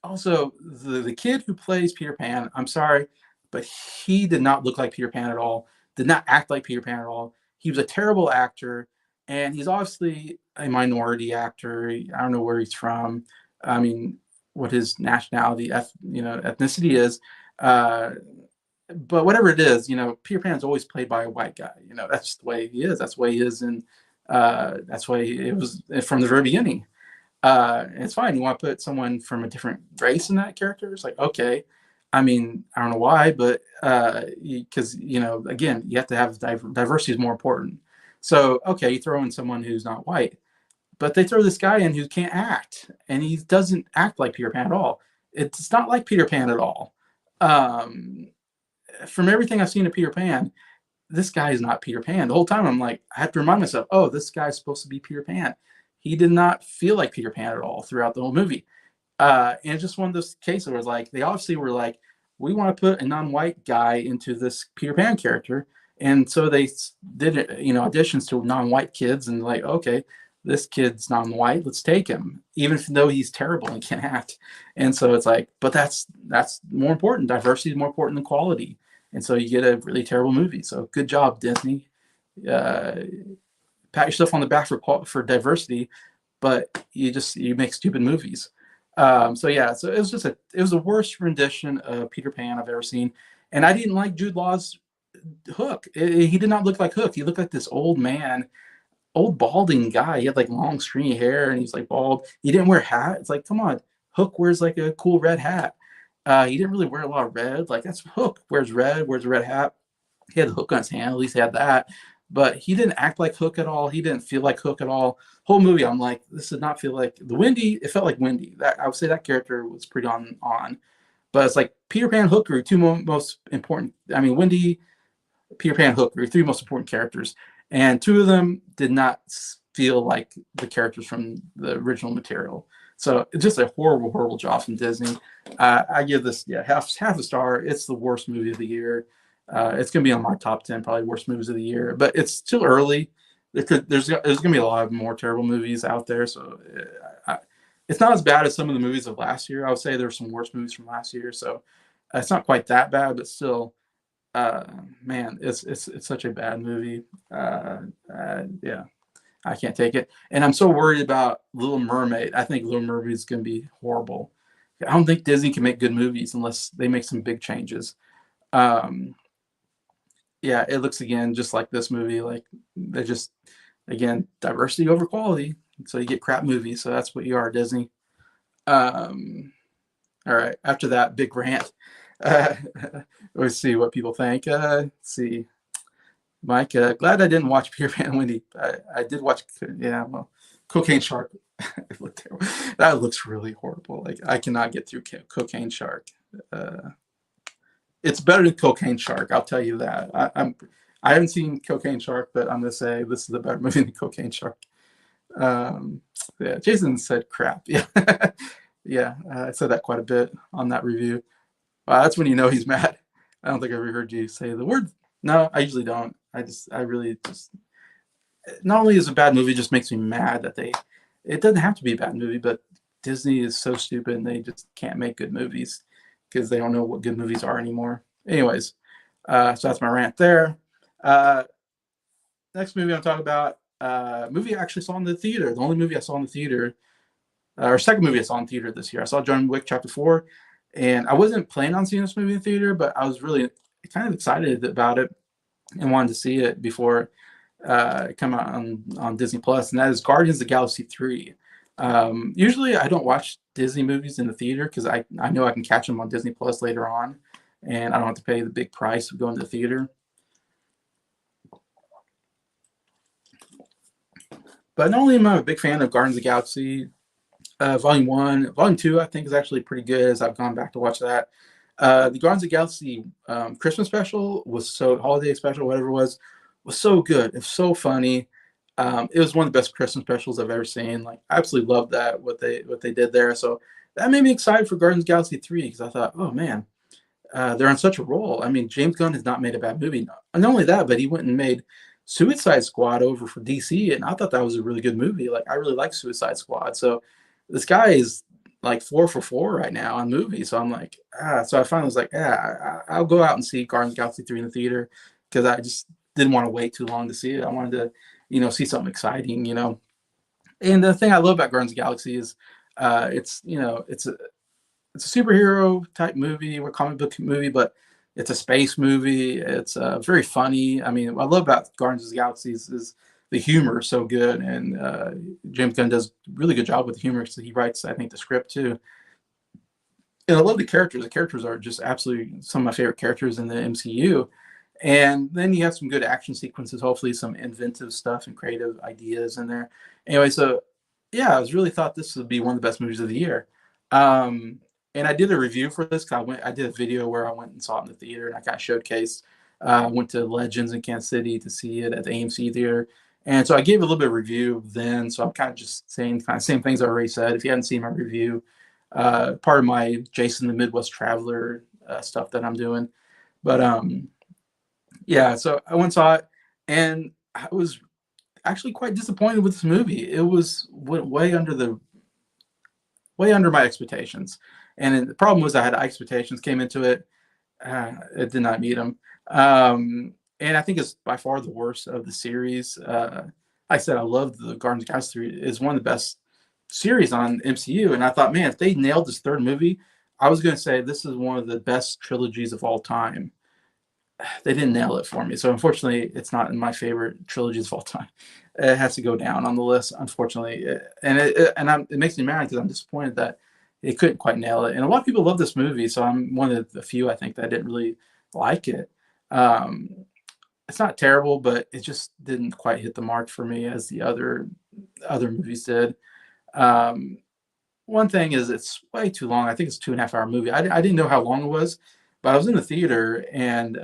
S1: Also, the kid who plays Peter Pan, I'm sorry, but he did not look like Peter Pan at all. Did not act like Peter Pan at all. He was a terrible actor, and he's obviously a minority actor. I don't know where he's from. I mean, what his nationality, ethnicity is. Uh, but whatever it is, you know, Peter Pan's always played by a white guy. You know, that's the way he is. That's the way he is, and that's why it was from the very beginning. It's fine. You want to put someone from a different race in that character? It's like, okay. I mean, I don't know why, but because, you know, again, you have to have diversity is more important. So, okay, you throw in someone who's not white, but they throw this guy in who can't act, and he doesn't act like Peter Pan at all. It's not like Peter Pan at all. Um, from everything I've seen of Peter Pan, this guy is not Peter Pan. The whole time I'm like, I have to remind myself, oh, this guy's supposed to be Peter Pan. He did not feel like Peter Pan at all throughout the whole movie. And it's just one of those cases where it's like, they obviously were like, we want to put a non-white guy into this Peter Pan character. And so they did, you know, auditions to non-white kids and like, okay, this kid's non-white, let's take him, even though he's terrible and can't act. And so it's like, but that's more important. Diversity is more important than quality. And so you get a really terrible movie. So good job, Disney. Uh, Pat yourself on the back for diversity, but you make stupid movies. So yeah, so it was the worst rendition of Peter Pan I've ever seen, and I didn't like Jude Law's Hook. He did not look like Hook. He looked like this old man, old balding guy. He had like long stringy hair, and he's like bald. He didn't wear a hat. It's like, come on, Hook wears like a cool red hat. He didn't really wear a lot of red. Like that's Hook wears red, wears a red hat. He had a hook on his hand. At least he had that. But he didn't act like Hook at all. He didn't feel like Hook at all. Whole movie, I'm like, this did not feel like the Wendy. It felt like Wendy. That I would say that character was pretty on. But it's like Peter Pan, Hook are two most important. I mean, Wendy, Peter Pan, Hook are three most important characters, and two of them did not feel like the characters from the original material. So it's just a horrible, horrible job from Disney. I give this half a star. It's the worst movie of the year. It's going to be on my top 10 probably worst movies of the year, but it's still early. There's going to be a lot of more terrible movies out there, so it's not as bad as some of the movies of last year. I would say there's some worse movies from last year, so it's not quite that bad, but still, man, it's such a bad movie. Yeah, I can't take it, and I'm so worried about Little Mermaid. I think Little Mermaid is going to be horrible. I don't think Disney can make good movies unless they make some big changes. Um, yeah, it looks again just like this movie. Like they just again diversity over quality, so you get crap movies. So that's what you are, Disney. Um, all right, after that big rant, uh, let's see what people think. Let's see, Mike. Glad I didn't watch Peter Pan and Wendy. I did watch. Yeah, well, Cocaine Shark. That looks really horrible. Like I cannot get through Cocaine Shark. Uh, it's better than Cocaine Shark. I'll tell you that. I haven't seen Cocaine Shark, but I'm gonna say this is a better movie than Cocaine Shark. Um, yeah, Jason said crap. Yeah, yeah, I said that quite a bit on that review. That's when you know he's mad. I don't think I ever heard you say the word. No, I usually don't. I really just. Not only is it a bad movie, it just makes me mad that they. It doesn't have to be a bad movie, but Disney is so stupid and they just can't make good movies because they don't know what good movies are anymore. Anyways, so that's my rant there. Uh, Next movie I'm talking about, movie I actually saw in the theater. The only movie I saw in the theater, or second movie I saw in theater this year. I saw John Wick Chapter 4, and I wasn't planning on seeing this movie in theater, but I was really kind of excited about it and wanted to see it before it come out on Disney Plus, and that is Guardians of the Galaxy 3. Usually I don't watch Disney movies in the theater because I know I can catch them on Disney Plus later on, and I don't have to pay the big price of going to the theater. But not only am I a big fan of Guardians of the Galaxy, Volume 1, Volume 2, I think is actually pretty good as I've gone back to watch that. The Guardians of the Galaxy Christmas special was holiday special, whatever it was so good. It was so funny. It was one of the best Christmas specials I've ever seen. Like, I absolutely loved that, what they did there. So that made me excited for Guardians of the Galaxy 3 because I thought, oh man, they're on such a roll. I mean, James Gunn has not made a bad movie. Not only that, but he went and made Suicide Squad over for DC, and I thought that was a really good movie. Like, I really like Suicide Squad. So this guy is like 4 for 4 right now on movies. So I'm like, So I finally was like, I'll go out and see Guardians of the Galaxy 3 in the theater because I just didn't want to wait too long to see it. I wanted to, see something exciting, And the thing I love about Guardians of the Galaxy is, it's a superhero type movie or comic book movie, but it's a space movie. It's very funny. I mean, what I love about Guardians of the Galaxy is the humor is so good, and James Gunn does a really good job with the humor. So he writes, I think, the script too. And I love the characters. The characters are just absolutely some of my favorite characters in the MCU. And then you have some good action sequences, hopefully some inventive stuff and creative ideas in there. Anyway, so yeah, I was really thought this would be one of the best movies of the year. Um, and I did a review for this because I did a video where I went and saw it in the theater and I kind of showcased. I went to Legends in Kansas City to see it at the AMC theater. And so I gave a little bit of review then. So I'm kind of just saying kind of same things I already said. If you hadn't seen my review, part of my Jason the Midwest Traveler stuff that I'm doing. But yeah, so I went and saw it, and I was actually quite disappointed with this movie. It went way under my expectations, and the problem was I had expectations came into it. It did not meet them, and I think it's by far the worst of the series. I said I loved the Guardians of the Galaxy 3. It's one of the best series on MCU, and I thought, man, if they nailed this third movie, I was going to say this is one of the best trilogies of all time. They didn't nail it for me. So unfortunately, it's not in my favorite trilogies of all time. It has to go down on the list, unfortunately. It makes me mad because I'm disappointed that it couldn't quite nail it. And a lot of people love this movie, so I'm one of the few I think that didn't really like it. It's not terrible, but it just didn't quite hit the mark for me as the other movies did. Um, one thing is it's way too long. I think it's 2.5 hour movie. I didn't know how long it was, but I was in the theater and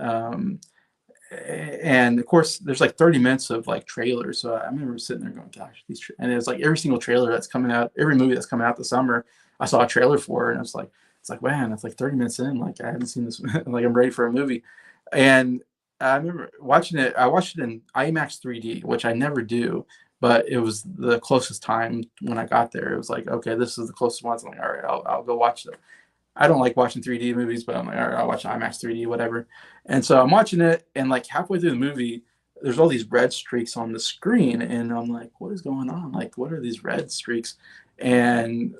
S1: of course there's like 30 minutes of like trailers. So I remember sitting there going, gosh, and it's like every single trailer that's coming out, every movie that's coming out this summer, I saw a trailer for it, and I was like, it's like, man, it's like 30 minutes in, like I haven't seen this, like I'm ready for a movie. And I remember watching it. I watched it in IMAX 3D, which I never do, but it was the closest time when I got there. It was like, okay, this is the closest one. So I'm like, all right, I'll go watch it. I don't like watching 3D movies, but I'm like, all right, I'll watch IMAX 3D, whatever. And so I'm watching it, and like halfway through the movie, there's all these red streaks on the screen, and I'm like, what is going on? Like, what are these red streaks? And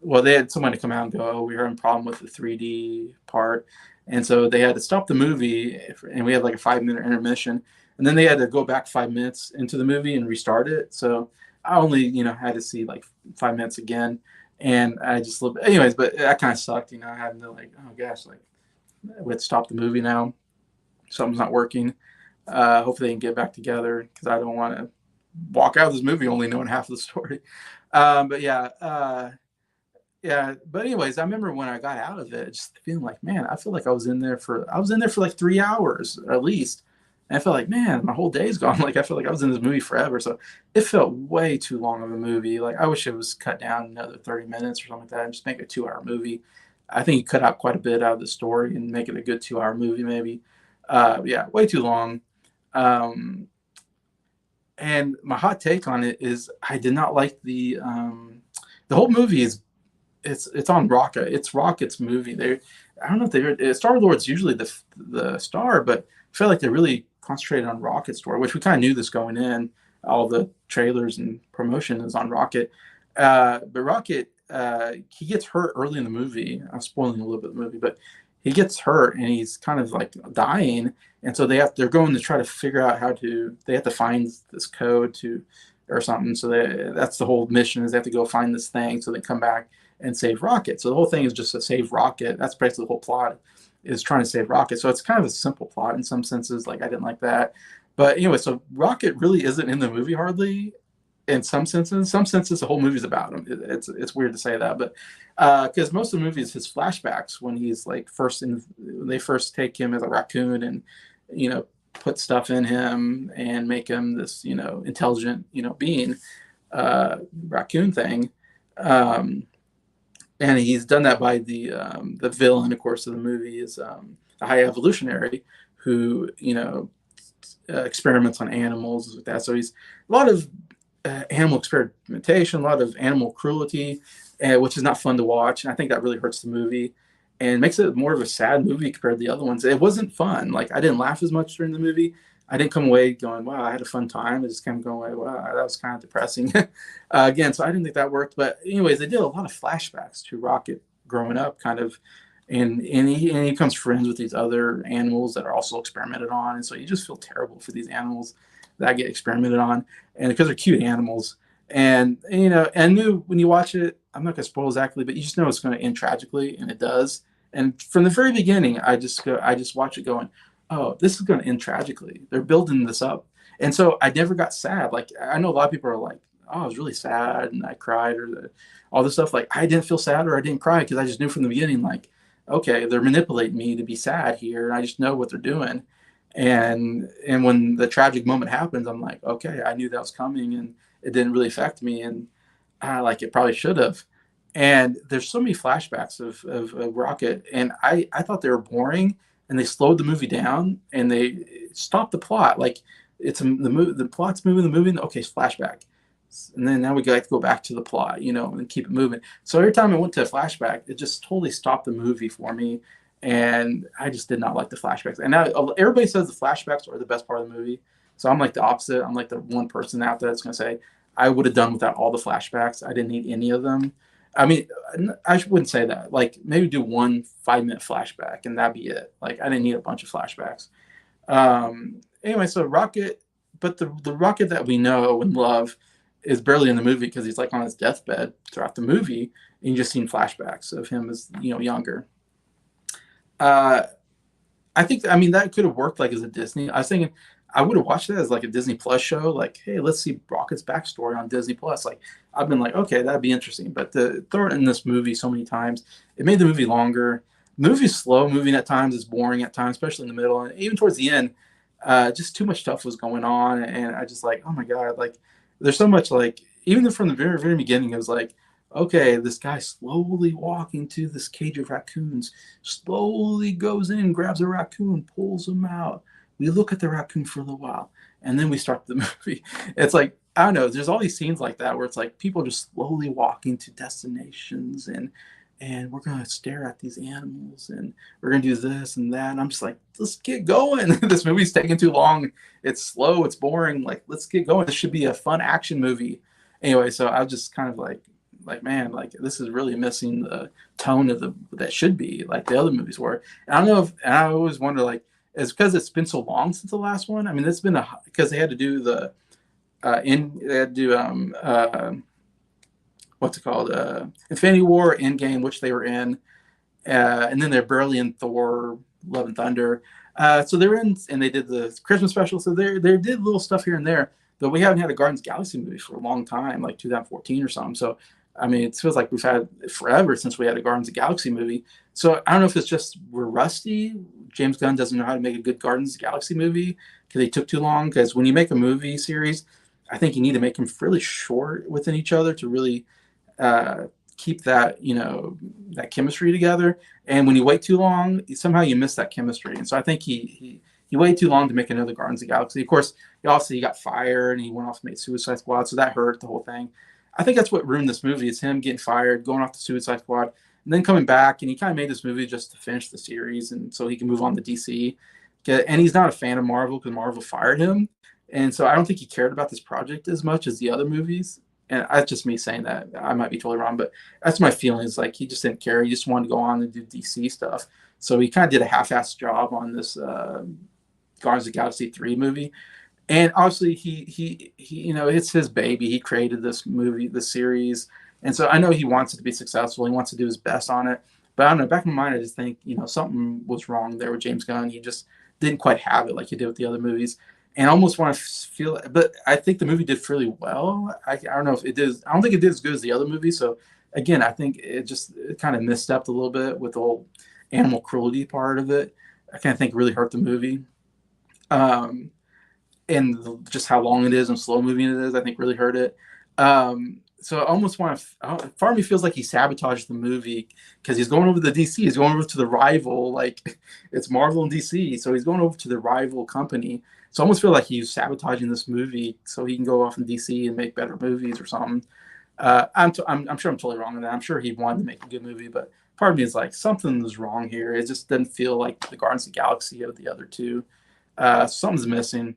S1: well, they had someone to come out and go, oh, we were having a problem with the 3D part. And so they had to stop the movie, and we had like a 5 minute intermission. And then they had to go back 5 minutes into the movie and restart it. So I only, had to see like 5 minutes again. And I just, anyways, but that kind of sucked, having to like, oh gosh, like we had to stop the movie now. Something's not working. Hopefully they can get back together because I don't want to walk out of this movie only knowing half of the story. But yeah, yeah, but anyways, I remember when I got out of it, just feeling like, man, I feel like I was in there for like 3 hours at least. And I felt like, man, my whole day's gone. Like I felt like I was in this movie forever. So it felt way too long of a movie. Like I wish it was cut down another 30 minutes or something like that and just make a 2 hour movie. I think you cut out quite a bit out of the story and make it a good 2 hour movie, maybe. Yeah, way too long. Um, and my hot take on it is I did not like the whole movie is it's on Rocket. It's Rocket's movie. I don't know if they Star Lord's usually the star, but I feel like they really concentrated on Rocket's story, which we kind of knew this going in. All the trailers and promotion is on Rocket, but Rocket he gets hurt early in the movie. I'm spoiling a little bit of the movie, but he gets hurt and he's kind of like dying, and so they're going to try to figure out they have to find this code to or something. So that's the whole mission is they have to go find this thing so they come back and save Rocket. So the whole thing is just to save Rocket. That's basically the whole plot is trying to save Rocket. So it's kind of a simple plot in some senses. Like I didn't like that. But anyway, so Rocket really isn't in the movie hardly in some senses. In some senses, the whole movie's about him. It's weird to say that, but because most of the movie is his flashbacks when he's like when they first take him as a raccoon and put stuff in him and make him this intelligent being raccoon thing. And he's done that by the villain, of course, of the movie is a high evolutionary who experiments on animals like that. So he's a lot of animal experimentation, a lot of animal cruelty, which is not fun to watch. And I think that really hurts the movie and makes it more of a sad movie compared to the other ones. It wasn't fun. Like I didn't laugh as much during the movie. I didn't come away going, wow, I had a fun time. I just kind of going away, wow, that was kind of depressing. Again, so I didn't think that worked. But anyways, they did a lot of flashbacks to Rocket growing up, kind of, and he becomes friends with these other animals that are also experimented on. And so you just feel terrible for these animals that get experimented on, and because they're cute animals. And and knew when you watch it, I'm not gonna spoil exactly, but you just know it's going to end tragically, and it does. And from the very beginning, I just watch it going, oh, this is going to end tragically. They're building this up. And so I never got sad. Like, I know a lot of people are like, oh, I was really sad and I cried or all this stuff. Like, I didn't feel sad or I didn't cry because I just knew from the beginning, like, okay, they're manipulating me to be sad here. And I just know what they're doing. And when the tragic moment happens, I'm like, okay, I knew that was coming and it didn't really affect me. And like it probably should have. And there's so many flashbacks of Rocket. And I thought they were boring, and they slowed the movie down and they stopped the plot. Like the plot's moving, okay, flashback. And then now we got to go back to the plot, and keep it moving. So every time I went to a flashback, it just totally stopped the movie for me. And I just did not like the flashbacks. And now everybody says the flashbacks are the best part of the movie. So I'm like the opposite. I'm like the one person out there that's going to say, I would have done without all the flashbacks. I didn't need any of them. I mean, I wouldn't say that. Like maybe do 1 5-minute flashback and that'd be it. Like I didn't need a bunch of flashbacks. Anyway, so Rocket, but the Rocket that we know and love is barely in the movie because he's like on his deathbed throughout the movie, and you just seen flashbacks of him as younger. I think that could have worked like as a Disney. I was thinking I would have watched it as like a Disney Plus show. Like, hey, let's see Rocket's backstory on Disney Plus. Like, I've been like, okay, that'd be interesting. But to throw it in this movie so many times, it made the movie longer. The movie's slow moving at times. It's boring at times, especially in the middle, and even towards the end. Just too much stuff was going on, and I just like, oh my god, like there's so much like even from the very beginning, it was like, okay, this guy slowly walking to this cage of raccoons, slowly goes in, grabs a raccoon, pulls him out. We look at the raccoon for a little while, and then we start the movie. It's like, I don't know, there's all these scenes like that where it's like people just slowly walking to destinations, and we're gonna stare at these animals, and we're gonna do this and that. And I'm just like, let's get going. This movie's taking too long. It's slow, it's boring. Like, let's get going. This should be a fun action movie. Anyway, so I was just kind of like man, like this is really missing the tone of the that should be like the other movies were. And I don't know if, and I always wonder, like, it's because it's been so long since the last one. I mean, it's been because they had to do the they had to do what's it called, Infinity War, Endgame, which they were in, and then they're barely in Thor: Love and Thunder. So they were in, and they did the Christmas special. So they did little stuff here and there, but we haven't had a Guardians of the Galaxy movie for a long time, like 2014 or something. So I mean, it feels like we've had forever since we had a Guardians of the Galaxy movie. So I don't know if it's just we're rusty. James Gunn doesn't know how to make a good Guardians of the Galaxy movie because they took too long. Because when you make a movie series, I think you need to make them really short within each other to really uh, keep that, that chemistry together. And when you wait too long, somehow you miss that chemistry. And so I think he waited too long to make another Guardians of the Galaxy. Of course, he got fired and he went off and made Suicide Squad, so that hurt the whole thing. I think that's what ruined this movie, is him getting fired, going off to Suicide Squad, and then coming back. And he kind of made this movie just to finish the series, and so he can move on to DC. And he's not a fan of Marvel because Marvel fired him, and so I don't think he cared about this project as much as the other movies. And that's just me saying that. I might be totally wrong, but that's my feelings. Like, he just didn't care. He just wanted to go on and do DC stuff. So he kind of did a half-assed job on this Guardians of the Galaxy 3 movie. And obviously he it's his baby. He created this movie, this series. And so I know he wants it to be successful. He wants to do his best on it. But I don't know, back in my mind, I just think, something was wrong there with James Gunn. He just didn't quite have it like he did with the other movies. And I almost want to feel, but I think the movie did fairly well. I don't know if it did. I don't think it did as good as the other movie. So again, I think it kind of misstepped a little bit with the whole animal cruelty part of it. I kind of think it really hurt the movie. Um, and just how long it is and slow moving it is, I think really hurt it. So I almost want to, part of me feels like he sabotaged the movie because he's going over to DC. He's going over to the rival, like, it's Marvel and DC. So he's going over to the rival company. So I almost feel like he's sabotaging this movie so he can go off in DC and make better movies or something. I'm sure I'm totally wrong on that. I'm sure he wanted to make a good movie, but part of me is like, something is wrong here. It just doesn't feel like the Guardians of the Galaxy of the other two. Something's missing.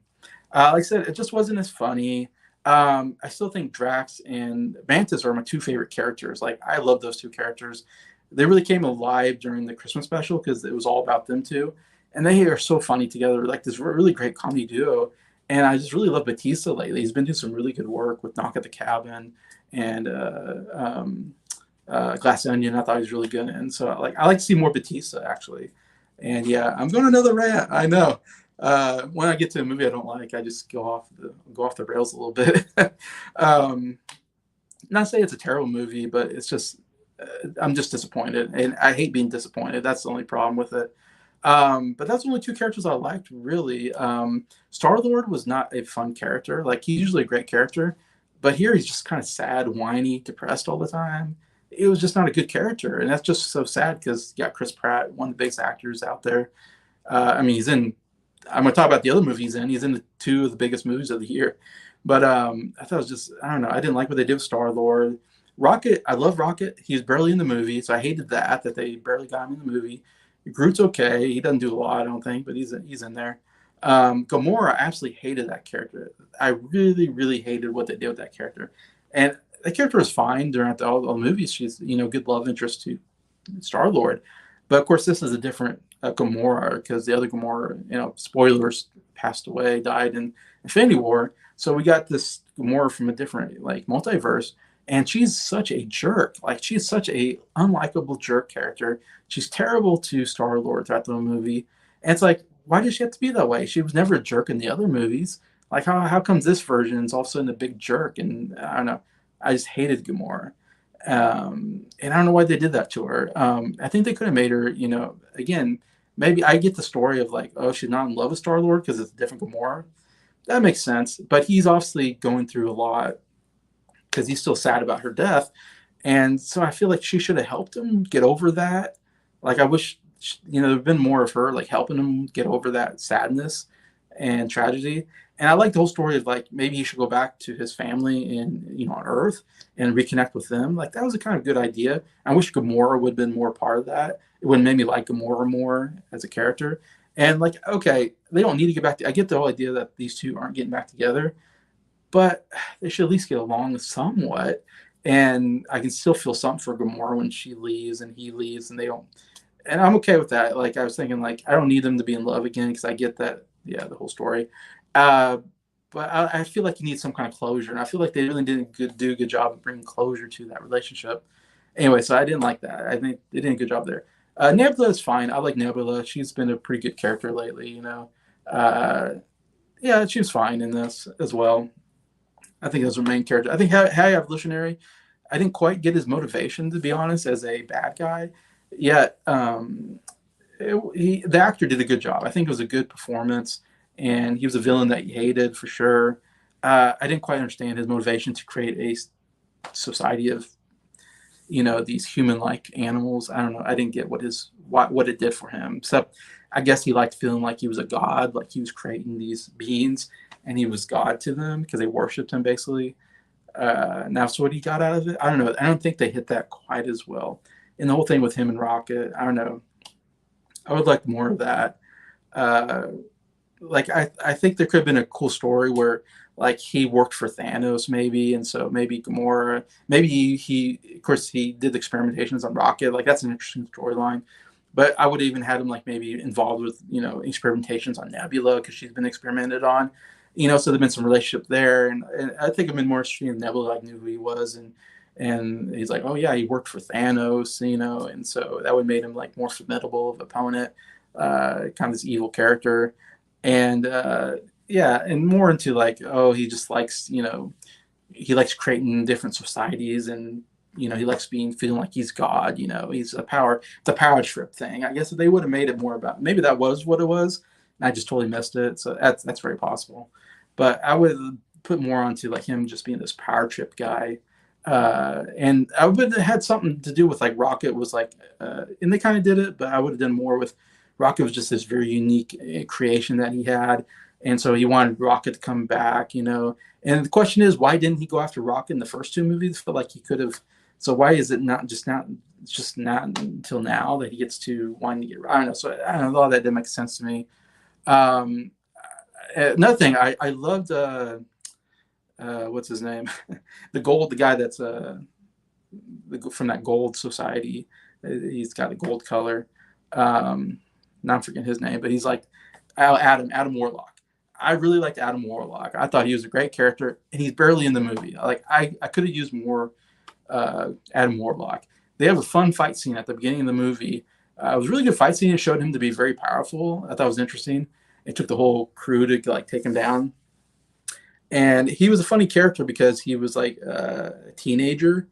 S1: Like I said, it just wasn't as funny. I still think Drax and Mantis are my two favorite characters. Like, I love those two characters. They really came alive during the Christmas special because it was all about them two. And they are so funny together, like this really great comedy duo. And I just really love Batista lately. He's been doing some really good work with Knock at the Cabin and Glass Onion. I thought he was really good. And so I like to see more Batista, actually. And yeah, I'm going another rant. I know. When I get to a movie I don't like, I just go off the rails a little bit. Not say it's a terrible movie, but it's just I'm just disappointed, and I hate being disappointed. That's the only problem with it. But that's the only two characters I liked, really. Star-Lord was not a fun character. Like, he's usually a great character, but here he's just kind of sad, whiny, depressed all the time. It was just not a good character, and that's just so sad because you got Chris Pratt, one of the biggest actors out there. I mean, I'm going to talk about the other movies he's in. He's in two of the biggest movies of the year. But I thought it was just, I don't know. I didn't like what they did with Star-Lord. Rocket, I love Rocket. He's barely in the movie, so I hated that they barely got him in the movie. Groot's okay. He doesn't do a lot, I don't think, but he's in there. Gamora, I absolutely hated that character. I really, really hated what they did with that character. And that character was fine during all the movies. She's, good love interest to Star-Lord. But of course, this is a different Gamora, because the other Gamora, spoilers, passed away, died in Infinity War. So we got this Gamora from a different, multiverse, and she's such a jerk. Like, she's such a unlikable jerk character. She's terrible to Star-Lord throughout the movie. And it's like, why does she have to be that way? She was never a jerk in the other movies. Like how comes this version is all of a sudden a big jerk? And I don't know. I just hated Gamora. And I don't know why they did that to her. I think they could have made her, again, maybe I get the story of like, oh, she's not in love with Star Lord because it's a different Gamora. That makes sense. But he's obviously going through a lot because he's still sad about her death. And so I feel like she should have helped him get over that. Like I wish, there'd been more of her like helping him get over that sadness and tragedy. And I like the whole story of like maybe he should go back to his family in on Earth and reconnect with them. Like that was a kind of good idea. I wish Gamora would have been more part of that. It would have made me like Gamora more as a character. And like, okay, they don't need to get back. I get the whole idea that these two aren't getting back together, but they should at least get along somewhat. And I can still feel something for Gamora when she leaves and he leaves, and they don't. And I'm okay with that. Like I was thinking, like I don't need them to be in love again because I get that. Yeah, the whole story. Uh, but I feel like you need some kind of closure, and I feel like they really didn't do a good job of bringing closure to that relationship. Anyway, so I didn't like that. I think they did a good job there. Nebula is fine. I like Nebula. She's been a pretty good character lately. Uh, yeah, she was fine in this as well. I think that's her main character. I think High Evolutionary, I didn't quite get his motivation, to be honest, as a bad guy. Yet, the actor did a good job. I think it was a good performance, and he was a villain that you hated for sure. I didn't quite understand his motivation to create a society of, these human-like animals. I don't know. I didn't get what it did for him. Except, I guess he liked feeling like he was a god, like he was creating these beings and he was God to them because they worshipped him basically. And that's what he got out of it. I don't know. I don't think they hit that quite as well. And the whole thing with him and Rocket, I don't know. I would like more of that. Uh, like I think there could have been a cool story where like he worked for Thanos maybe, and so maybe Gamora, maybe he of course he did experimentations on Rocket. Like that's an interesting storyline. But I would even had him like maybe involved with experimentations on Nebula because she's been experimented on. So there's been some relationship there, and I think I'm in more interested in Nebula. I knew who he was, and he's like, oh yeah, he worked for Thanos, and so that would make him like more formidable of opponent, kind of this evil character, and yeah, and more into like, oh, he just likes, he likes creating different societies, and he likes feeling like he's God, he's the power trip thing. I guess if they would have made it more about, maybe that was what it was, and I just totally missed it. So that's very possible. But I would put more onto like him just being this power trip guy. And I would have had something to do with like Rocket was like, and they kind of did it, but I would have done more with Rocket was just this very unique creation that he had. And so he wanted Rocket to come back, And the question is, why didn't he go after Rocket in the first two movies? I feel like he could have. So why is it just not until now that he gets to wanting to get? I don't know. So I don't know. A lot of that didn't make sense to me. Um, Another thing, I loved what's his name, the guy that's from that Gold Society. He's got a gold color. Now I'm forgetting his name, but he's like Adam Warlock. I really liked Adam Warlock. I thought he was a great character, and he's barely in the movie. Like I could have used more Adam Warlock. They have a fun fight scene at the beginning of the movie. It was a really good fight scene. It showed him to be very powerful. I thought it was interesting. It took the whole crew to like take him down. And he was a funny character because he was like a teenager,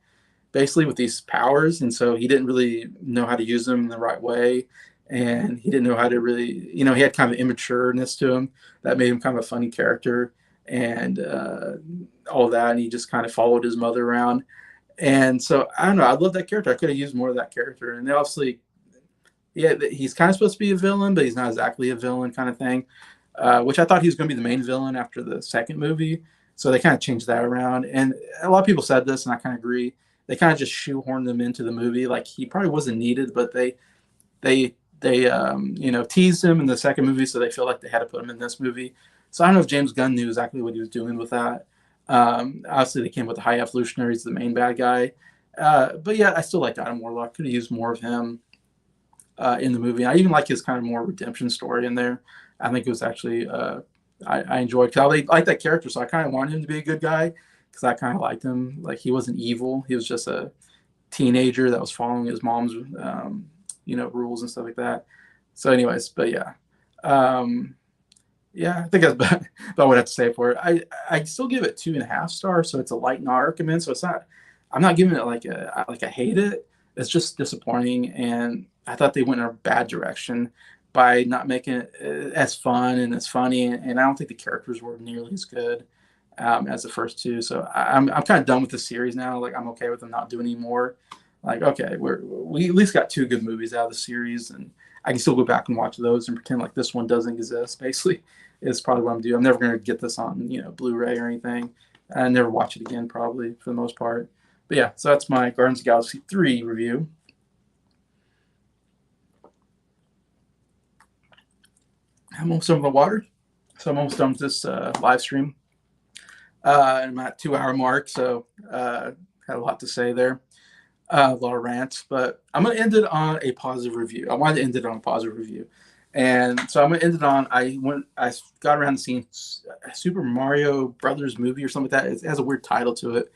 S1: basically with these powers, and so he didn't really know how to use them in the right way, and he didn't know how to really, he had kind of immatureness to him that made him kind of a funny character, and all that. And he just kind of followed his mother around, and so I don't know. I love that character. I could have used more of that character, and they obviously, yeah, he's kind of supposed to be a villain, but he's not exactly a villain kind of thing. Which I thought he was going to be the main villain after the second movie. So they kind of changed that around. And a lot of people said this, and I kind of agree. They kind of just shoehorned him into the movie. Like he probably wasn't needed, but they teased him in the second movie, so they feel like they had to put him in this movie. So I don't know if James Gunn knew exactly what he was doing with that. Obviously, they came with the High Evolutionaries, the main bad guy. But yeah, I still liked Adam Warlock. Could have used more of him in the movie. I even like his kind of more redemption story in there. I think it was actually I enjoyed because I like that character, so I kind of wanted him to be a good guy because I kind of liked him. Like he wasn't evil; he was just a teenager that was following his mom's rules and stuff like that. So, anyways, but yeah, Um, yeah, I think that's about what I have to say for it. I still give it 2.5 stars, so it's a light not recommend. So it's not. I'm not giving it like I hate it. It's just disappointing, and I thought they went in a bad direction by not making it as fun and as funny. And I don't think the characters were nearly as good as the first two. So I'm kind of done with the series now. Like I'm okay with them not doing any more. Like okay, we at least got two good movies out of the series, and I can still go back and watch those and pretend like this one doesn't exist. Basically, is probably what I'm doing. I'm never going to get this on Blu-ray or anything. I never watch it again probably for the most part. But yeah, so that's my Guardians of the Galaxy 3 review. I'm almost done with the water, so I'm almost done with this live stream. I'm at 2 hour mark, so had a lot to say there, a lot of rants, but I'm gonna end it on a positive review. I wanted to end it on a positive review, and so I'm gonna end it on. I got around to seeing Super Mario Brothers movie or something like that. It has a weird title to it.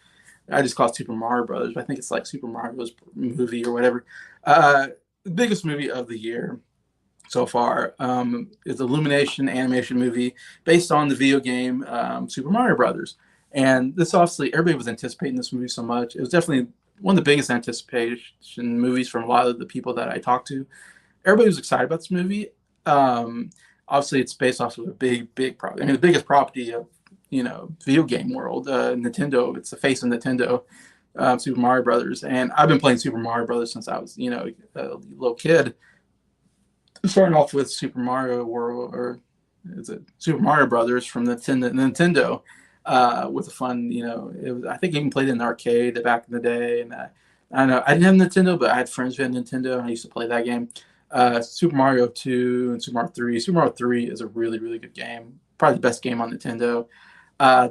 S1: I just call it Super Mario Brothers, but I think it's like Super Mario's movie or whatever. The biggest movie of the year so far. It's an Illumination animation movie based on the video game Super Mario Brothers. And this obviously, everybody was anticipating this movie so much. It was definitely one of the biggest anticipation movies from a lot of the people that I talked to. Everybody was excited about this movie. Obviously, it's based off of a big property. I mean, the biggest property of video game world, Nintendo. It's the face of Nintendo, Super Mario Brothers. And I've been playing Super Mario Brothers since I was a little kid, starting off with Super Mario World, or is it Super Mario Brothers from the Nintendo, with a fun, I think I even played it in the arcade back in the day. And I know I didn't have Nintendo, but I had friends who had Nintendo, and I used to play that game. Super Mario 2 and Super Mario 3. Super Mario 3 is a really, really good game. Probably the best game on Nintendo.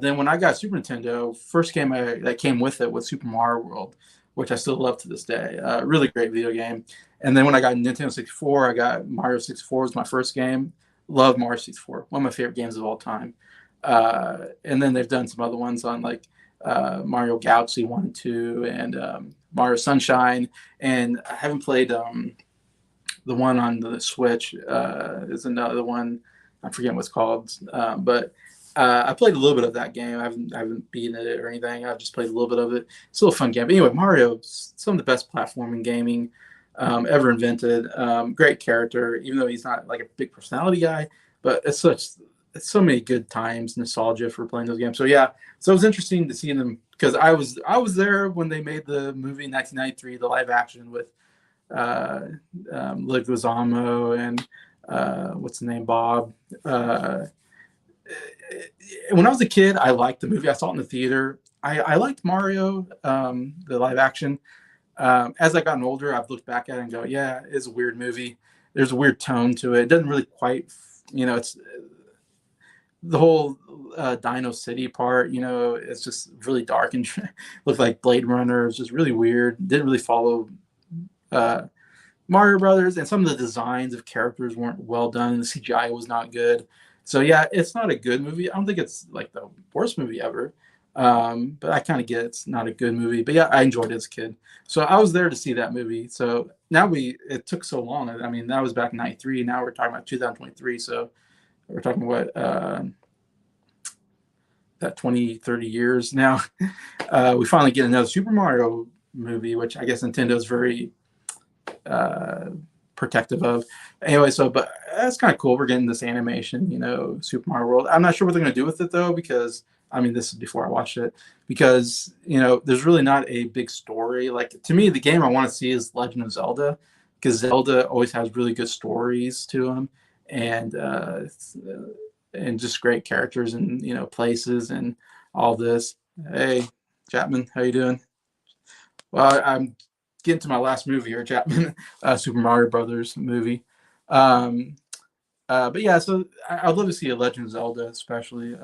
S1: Then when I got Super Nintendo, first game that came with it was Super Mario World, which I still love to this day. Really great video game. And then when I got Nintendo 64, I got Mario 64 was my first game. Love Mario 64, one of my favorite games of all time. And then they've done some other ones on like Mario Galaxy 1 and 2 and Mario Sunshine. And I haven't played the one on the Switch. Is another one. I forget what it's called. But I played a little bit of that game. I haven't beaten it or anything. I've just played a little bit of it. It's still a fun game. But anyway, Mario, some of the best platforming gaming ever invented. Great character, even though he's not like a big personality guy. But it's so many good times, nostalgia for playing those games. So yeah, so it was interesting to see them because I was there when they made the movie in 1993, the live action with Leguizamo and what's the name, Bob. When I was a kid, I liked the movie. I saw it in the theater. I liked Mario, the live action. As I gotten older, I've looked back at it and go, yeah, it's a weird movie. There's a weird tone to it. It doesn't really quite, it's the whole Dino City part, it's just really dark and looked like Blade Runner. It's just really weird. Didn't really follow uh, Mario Brothers, and some of the designs of characters weren't well done. The CGI was not good. So yeah, it's not a good movie. I don't think it's like the worst movie ever. But I kind of get it's not a good movie. But yeah, I enjoyed it as a kid. So I was there to see that movie. So now it took so long. I mean, that was back in 93. Now we're talking about 2023. So we're talking what, that 20, 30 years now. We finally get another Super Mario movie, which I guess Nintendo's very protective of. Anyway, but that's kind of cool. We're getting this animation, Super Mario World. I'm not sure what they're going to do with it though, because I mean, this is before I watched it, because there's really not a big story. Like to me, the game I want to see is Legend of Zelda, because Zelda always has really good stories to them, and just great characters and places and all this. Hey, Chapman, how you doing? Well, I'm getting to my last movie here, Chapman, Super Mario Brothers movie. Um, but yeah, so I'd love to see a Legend of Zelda, especially.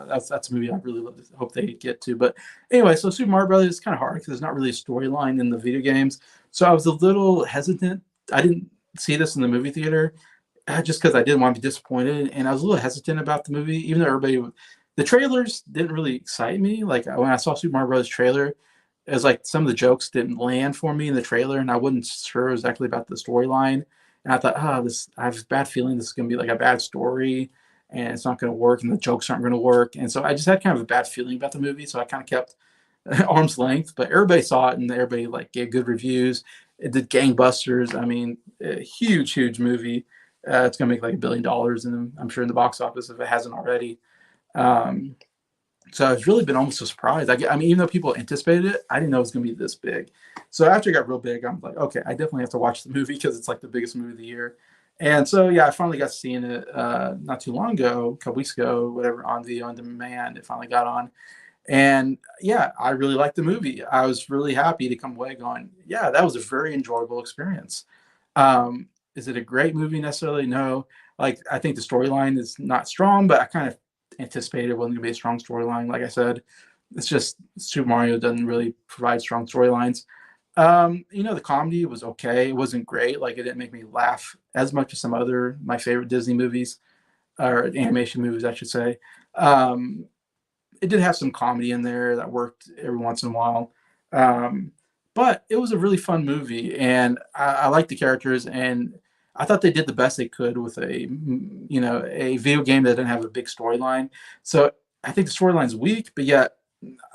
S1: That's a movie I really hope they get to. But anyway, so Super Mario Brothers is kind of hard because there's not really a storyline in the video games. So I was a little hesitant. I didn't see this in the movie theater just because I didn't want to be disappointed, and I was a little hesitant about the movie, even though the trailers didn't really excite me. Like when I saw Super Mario Brothers trailer, it was like some of the jokes didn't land for me in the trailer, and I wasn't sure exactly about the storyline. and I thought, oh, this I have a bad feeling this is gonna be like a bad story, and it's not gonna work, and the jokes aren't gonna work, and so I just had kind of a bad feeling about the movie, so I kind of kept arm's length. But everybody saw it, and everybody like gave good reviews. It did gangbusters. I mean, a huge, huge movie. It's gonna make like $1 billion, and I'm sure in the box office if it hasn't already. Um, so I've really been almost a surprise. I mean, even though people anticipated it, I didn't know it was going to be this big. So after it got real big, I'm like, okay, I definitely have to watch the movie because it's like the biggest movie of the year. And so yeah, I finally got seeing it not too long ago, a couple weeks ago, whatever, on video on demand. It finally got on, and yeah, I really liked the movie. I was really happy to come away going, yeah, that was a very enjoyable experience. Is it a great movie necessarily? No. Like, I think the storyline is not strong, but I kind of anticipated it wasn't going to be a strong storyline. Like I said, it's just Super Mario doesn't really provide strong storylines. The comedy was okay. It wasn't great. Like, it didn't make me laugh as much as some other my favorite Disney movies or animation movies, I should say. Um, it did have some comedy in there that worked every once in a while. Um, but it was a really fun movie, and I liked the characters, and I thought they did the best they could with a video game that didn't have a big storyline. So I think the storyline's weak, but yet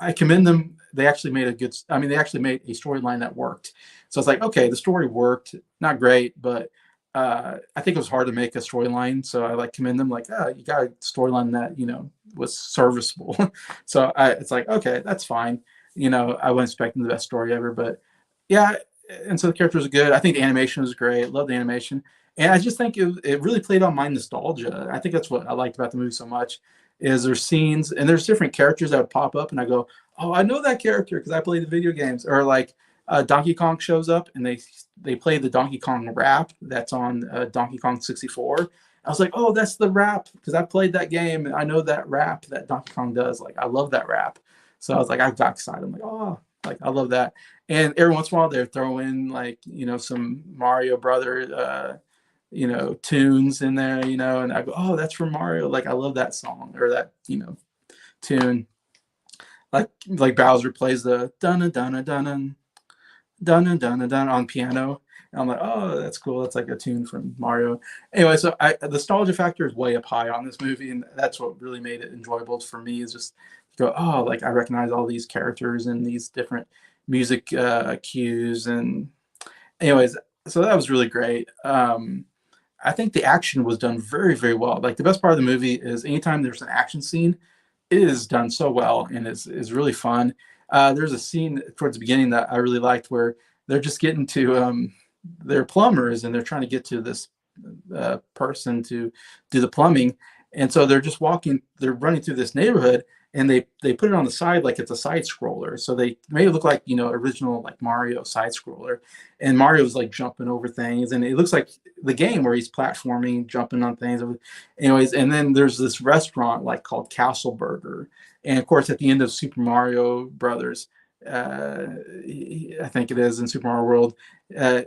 S1: I commend them. They actually made a good. I mean, they actually made a storyline that worked. So it's like, okay, the story worked, not great, but I think it was hard to make a storyline. So I like commend them. Like, you got a storyline that was serviceable. So it's like, okay, that's fine. I wasn't expecting the best story ever, but yeah. And so the characters are good. I think the animation was great. Love the animation, and I just think it really played on my nostalgia. I think that's what I liked about the movie so much. Is there's scenes and there's different characters that would pop up, and I go, oh, I know that character because I played the video games. Or like Donkey Kong shows up, and they play the Donkey Kong rap that's on Donkey Kong 64. I was like, oh, that's the rap because I played that game and I know that rap that Donkey Kong does. Like, I love that rap. So I was like, I got excited. I'm like, oh, like I love that. And every once in a while, they're throwing like some Mario Brother tunes in there, and I go, oh, that's from Mario. Like, I love that song or that tune. Like Bowser plays the dun dun dun dun dun dun dun on piano. And I'm like, oh, that's cool. That's like a tune from Mario. Anyway, so the nostalgia factor is way up high on this movie, and that's what really made it enjoyable for me. Is just go, oh, like I recognize all these characters and these different music cues, and anyways, so that was really great. I think the action was done very, very well. Like the best part of the movie is anytime there's an action scene, it is done so well and is really fun. There's a scene towards the beginning that I really liked where they're just getting to they're plumbers and they're trying to get to this person to do the plumbing, and so they're running through this neighborhood, and they put it on the side like it's a side scroller, so they made it look like original like Mario side scroller, and Mario's like jumping over things, and it looks like the game where he's platforming, jumping on things. Anyways, and then there's this restaurant like called Castle Burger, and of course at the end of Super Mario Brothers, I think it is in Super Mario World,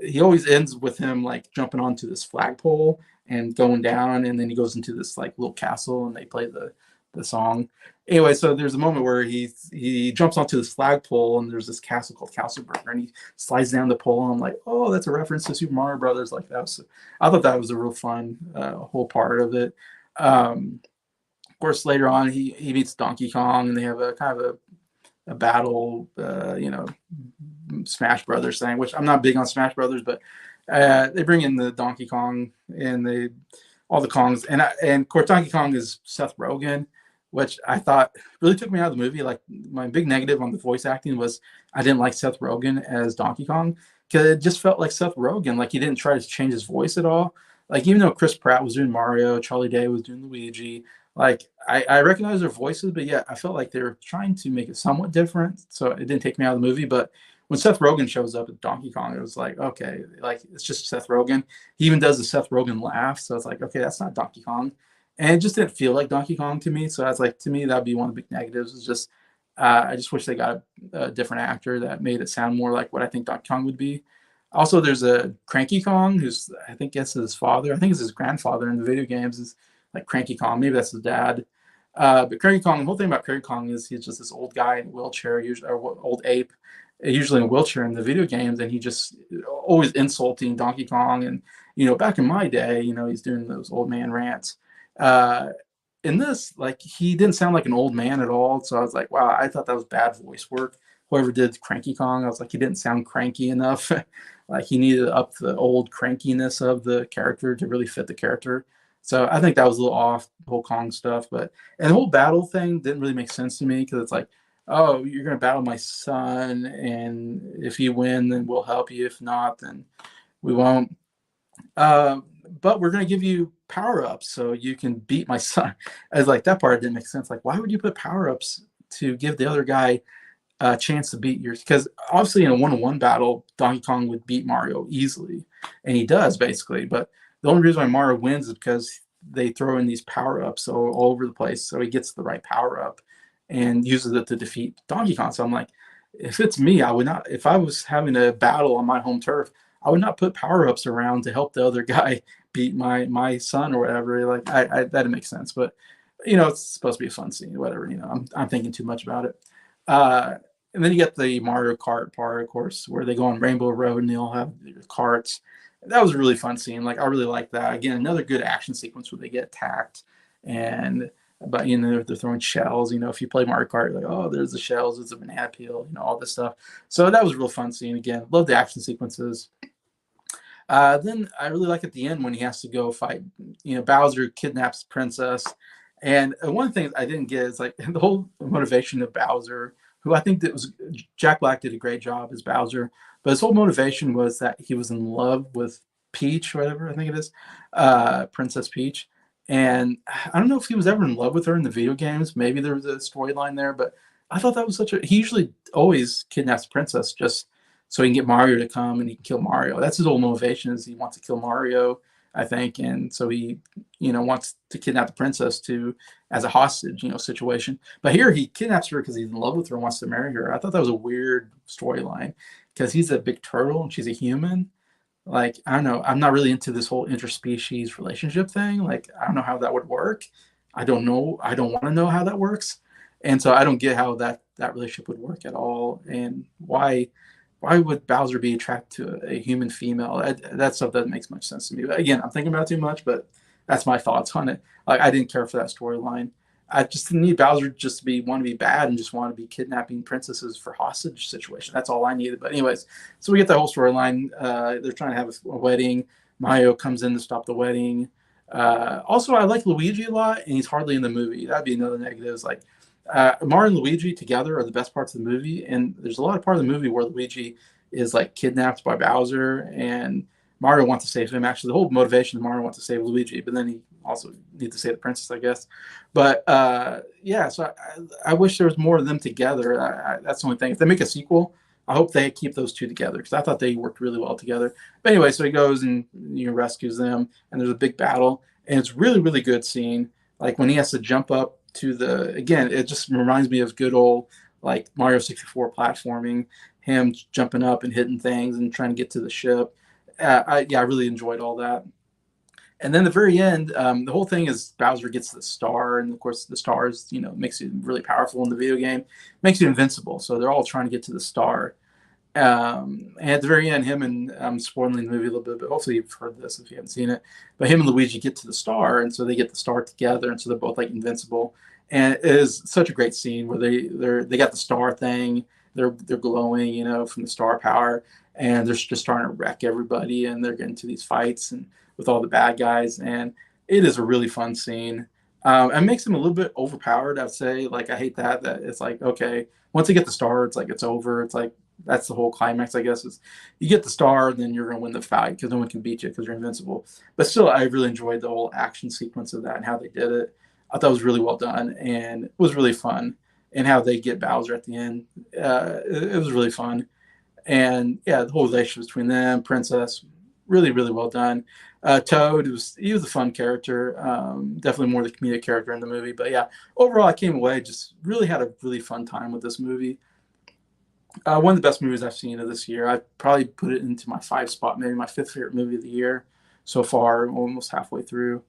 S1: he always ends with him like jumping onto this flagpole and going down, and then he goes into this like little castle, and they play the song. Anyway, so there's a moment where he jumps onto this flagpole, and there's this castle called Castleburger, and he slides down the pole, and I'm like, oh, that's a reference to Super Mario Brothers. Like I thought that was a real fun whole part of it. Of course, later on, he meets Donkey Kong, and they have a kind of a battle, Smash Brothers thing, which I'm not big on Smash Brothers, but they bring in the Donkey Kong and all the Kongs, and of course Donkey Kong is Seth Rogen, which I thought really took me out of the movie. Like my big negative on the voice acting was I didn't like Seth Rogen as Donkey Kong because it just felt like Seth Rogen, like he didn't try to change his voice at all. Like even though Chris Pratt was doing Mario, Charlie Day was doing Luigi, like I recognize their voices, but yeah, I felt like they were trying to make it somewhat different, so it didn't take me out of the movie. But when Seth Rogen shows up at Donkey Kong, it was like, okay, like it's just Seth Rogen. He even does the Seth Rogen laugh, so it's like, okay, that's not Donkey Kong, and it just didn't feel like Donkey Kong to me. So I was like, to me, that'd be one of the big negatives. Is just I just wish they got a different actor that made it sound more like what I think Donkey Kong would be. Also, there's a Cranky Kong who's I think that's his father. I think it's his grandfather in the video games is like Cranky Kong. Maybe that's his dad. But Cranky Kong, the whole thing about Cranky Kong is he's just this old guy in a wheelchair, usually or old ape, usually in a wheelchair in the video games, and he just always insulting Donkey Kong. And back in my day, he's doing those old man rants. Uh, in this, like, he didn't sound like an old man at all. So I was like, wow, I thought that was bad voice work. Whoever did Cranky Kong, I was like, he didn't sound cranky enough. Like, he needed to up the old crankiness of the character to really fit the character. So I think that was a little off, the whole Kong stuff. And the whole battle thing didn't really make sense to me, because it's like, oh, you're going to battle my son, and if you win, then we'll help you. If not, then we won't. Uh, but we're going to give you power ups so you can beat my son. I was like, that part didn't make sense. Like, why would you put power ups to give the other guy a chance to beat yours? Because obviously in a one-on-one battle, Donkey Kong would beat Mario easily, and he does basically. But the only reason why Mario wins is because they throw in these power ups all over the place, so he gets the right power up and uses it to defeat Donkey Kong. So I'm like, if it's me, I would not. If I was having a battle on my home turf, I would not put power ups around to help the other guy beat my son or whatever. Like, that didn't make sense. But it's supposed to be a fun scene, whatever. I'm thinking too much about it. Uh, and then you get the Mario Kart part, of course, where they go on Rainbow Road and they all have their carts. That was a really fun scene. Like, I really like that. Again, another good action sequence where they get attacked, and but they're throwing shells. If you play Mario Kart, you're like, oh, there's the shells, there's a banana peel, all this stuff. So that was a real fun scene. Again, love the action sequences. Then I really like at the end when he has to go fight. Bowser kidnaps Princess, and one thing I didn't get is like the whole motivation of Bowser, who I think that was Jack Black did a great job as Bowser, but his whole motivation was that he was in love with Peach, whatever I think it is, Princess Peach. And I don't know if he was ever in love with her in the video games. Maybe there was a storyline there, but I thought that was he usually always kidnaps Princess just so he can get Mario to come and he can kill Mario. That's his whole motivation, is he wants to kill Mario, I think. And so he, wants to kidnap the princess as a hostage, situation. But here he kidnaps her because he's in love with her and wants to marry her. I thought that was a weird storyline, because he's a big turtle and she's a human. Like, I don't know. I'm not really into this whole interspecies relationship thing. Like, I don't know how that would work. I don't know. I don't want to know how that works. And so I don't get how that relationship would work at all. And why would Bowser be attracted to a human female? That stuff doesn't make much sense to me. But again, I'm thinking about it too much, but that's my thoughts on it. Like, I didn't care for that storyline. I just need Bowser just to want to be bad and just want to be kidnapping princesses for hostage situation. That's all I needed. But anyways, so we get the whole storyline. They're trying to have a wedding. Mario comes in to stop the wedding. Also, I like Luigi a lot, and he's hardly in the movie. That'd be another negative. Is like, Mario and Luigi together are the best parts of the movie, and there's a lot of part of the movie where Luigi is like kidnapped by Bowser, and Mario wants to save him. Actually, the whole motivation of Mario wants to save Luigi, but then he also needs to save the princess, I guess. But yeah, so I wish there was more of them together. That's the only thing. If they make a sequel, I hope they keep those two together, because I thought they worked really well together. But anyway, so he goes and rescues them, and there's a big battle, and it's really, really good scene. Like, when he has to jump up to again, it just reminds me of good old like Mario 64 platforming, him jumping up and hitting things and trying to get to the ship. I really enjoyed all that. And then the very end, the whole thing is Bowser gets the star, and of course the stars, makes you really powerful in the video game, makes you invincible. So they're all trying to get to the star. And at the very end, him and I'm spoiling the movie a little bit, but hopefully you've heard this if you haven't seen it. But him and Luigi get to the star, and so they get the star together, and so they're both like invincible. And it is such a great scene where they got the star thing, they're glowing, from the star power, and they're just starting to wreck everybody, and they're getting to these fights and with all the bad guys, and it is a really fun scene. It makes them a little bit overpowered, I'd say. Like, I hate that it's like, okay, once they get the star, it's like it's over. It's like that's the whole climax, I guess, is you get the star, then you're going to win the fight because no one can beat you because you're invincible. But still, I really enjoyed the whole action sequence of that and how they did it. I thought it was really well done, and it was really fun. And how they get Bowser at the end, it was really fun. And yeah, the whole relationship between them, Princess, really, really well done. Toad, he was a fun character, definitely more the comedic character in the movie. But yeah, overall, I came away just really had a really fun time with this movie. One of the best movies I've seen of this year. I'd probably put it into my 5 spot, maybe my 5th favorite movie of the year so far, almost halfway through.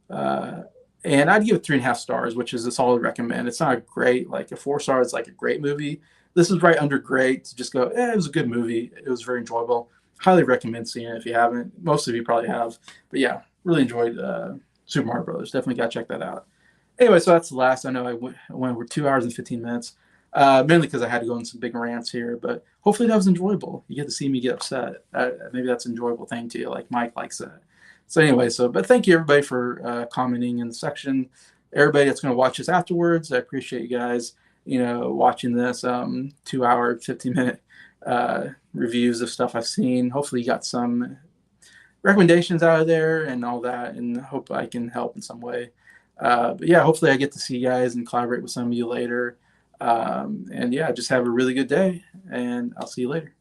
S1: Uh, and I'd give it 3.5 stars, which is a solid recommend. It's not a great, like a 4 star is like a great movie, this is right under great to just go, it was a good movie. It was very enjoyable. Highly recommend seeing it if you haven't. Most of you probably have. But yeah, really enjoyed Super Mario Brothers. Definitely got to check that out. Anyway, so that's the last. I know I went over 2 hours and 15 minutes, mainly because I had to go on some big rants here. But hopefully that was enjoyable. You get to see me get upset. Maybe that's an enjoyable thing to you, like Mike likes that. So anyway, but thank you everybody for commenting in the section. Everybody that's going to watch this afterwards, I appreciate you guys. Watching this 2 hour, 15 minute reviews of stuff I've seen. Hopefully you got some recommendations out of there and all that, and hope I can help in some way. But yeah, hopefully I get to see you guys and collaborate with some of you later. And yeah, just have a really good day, and I'll see you later.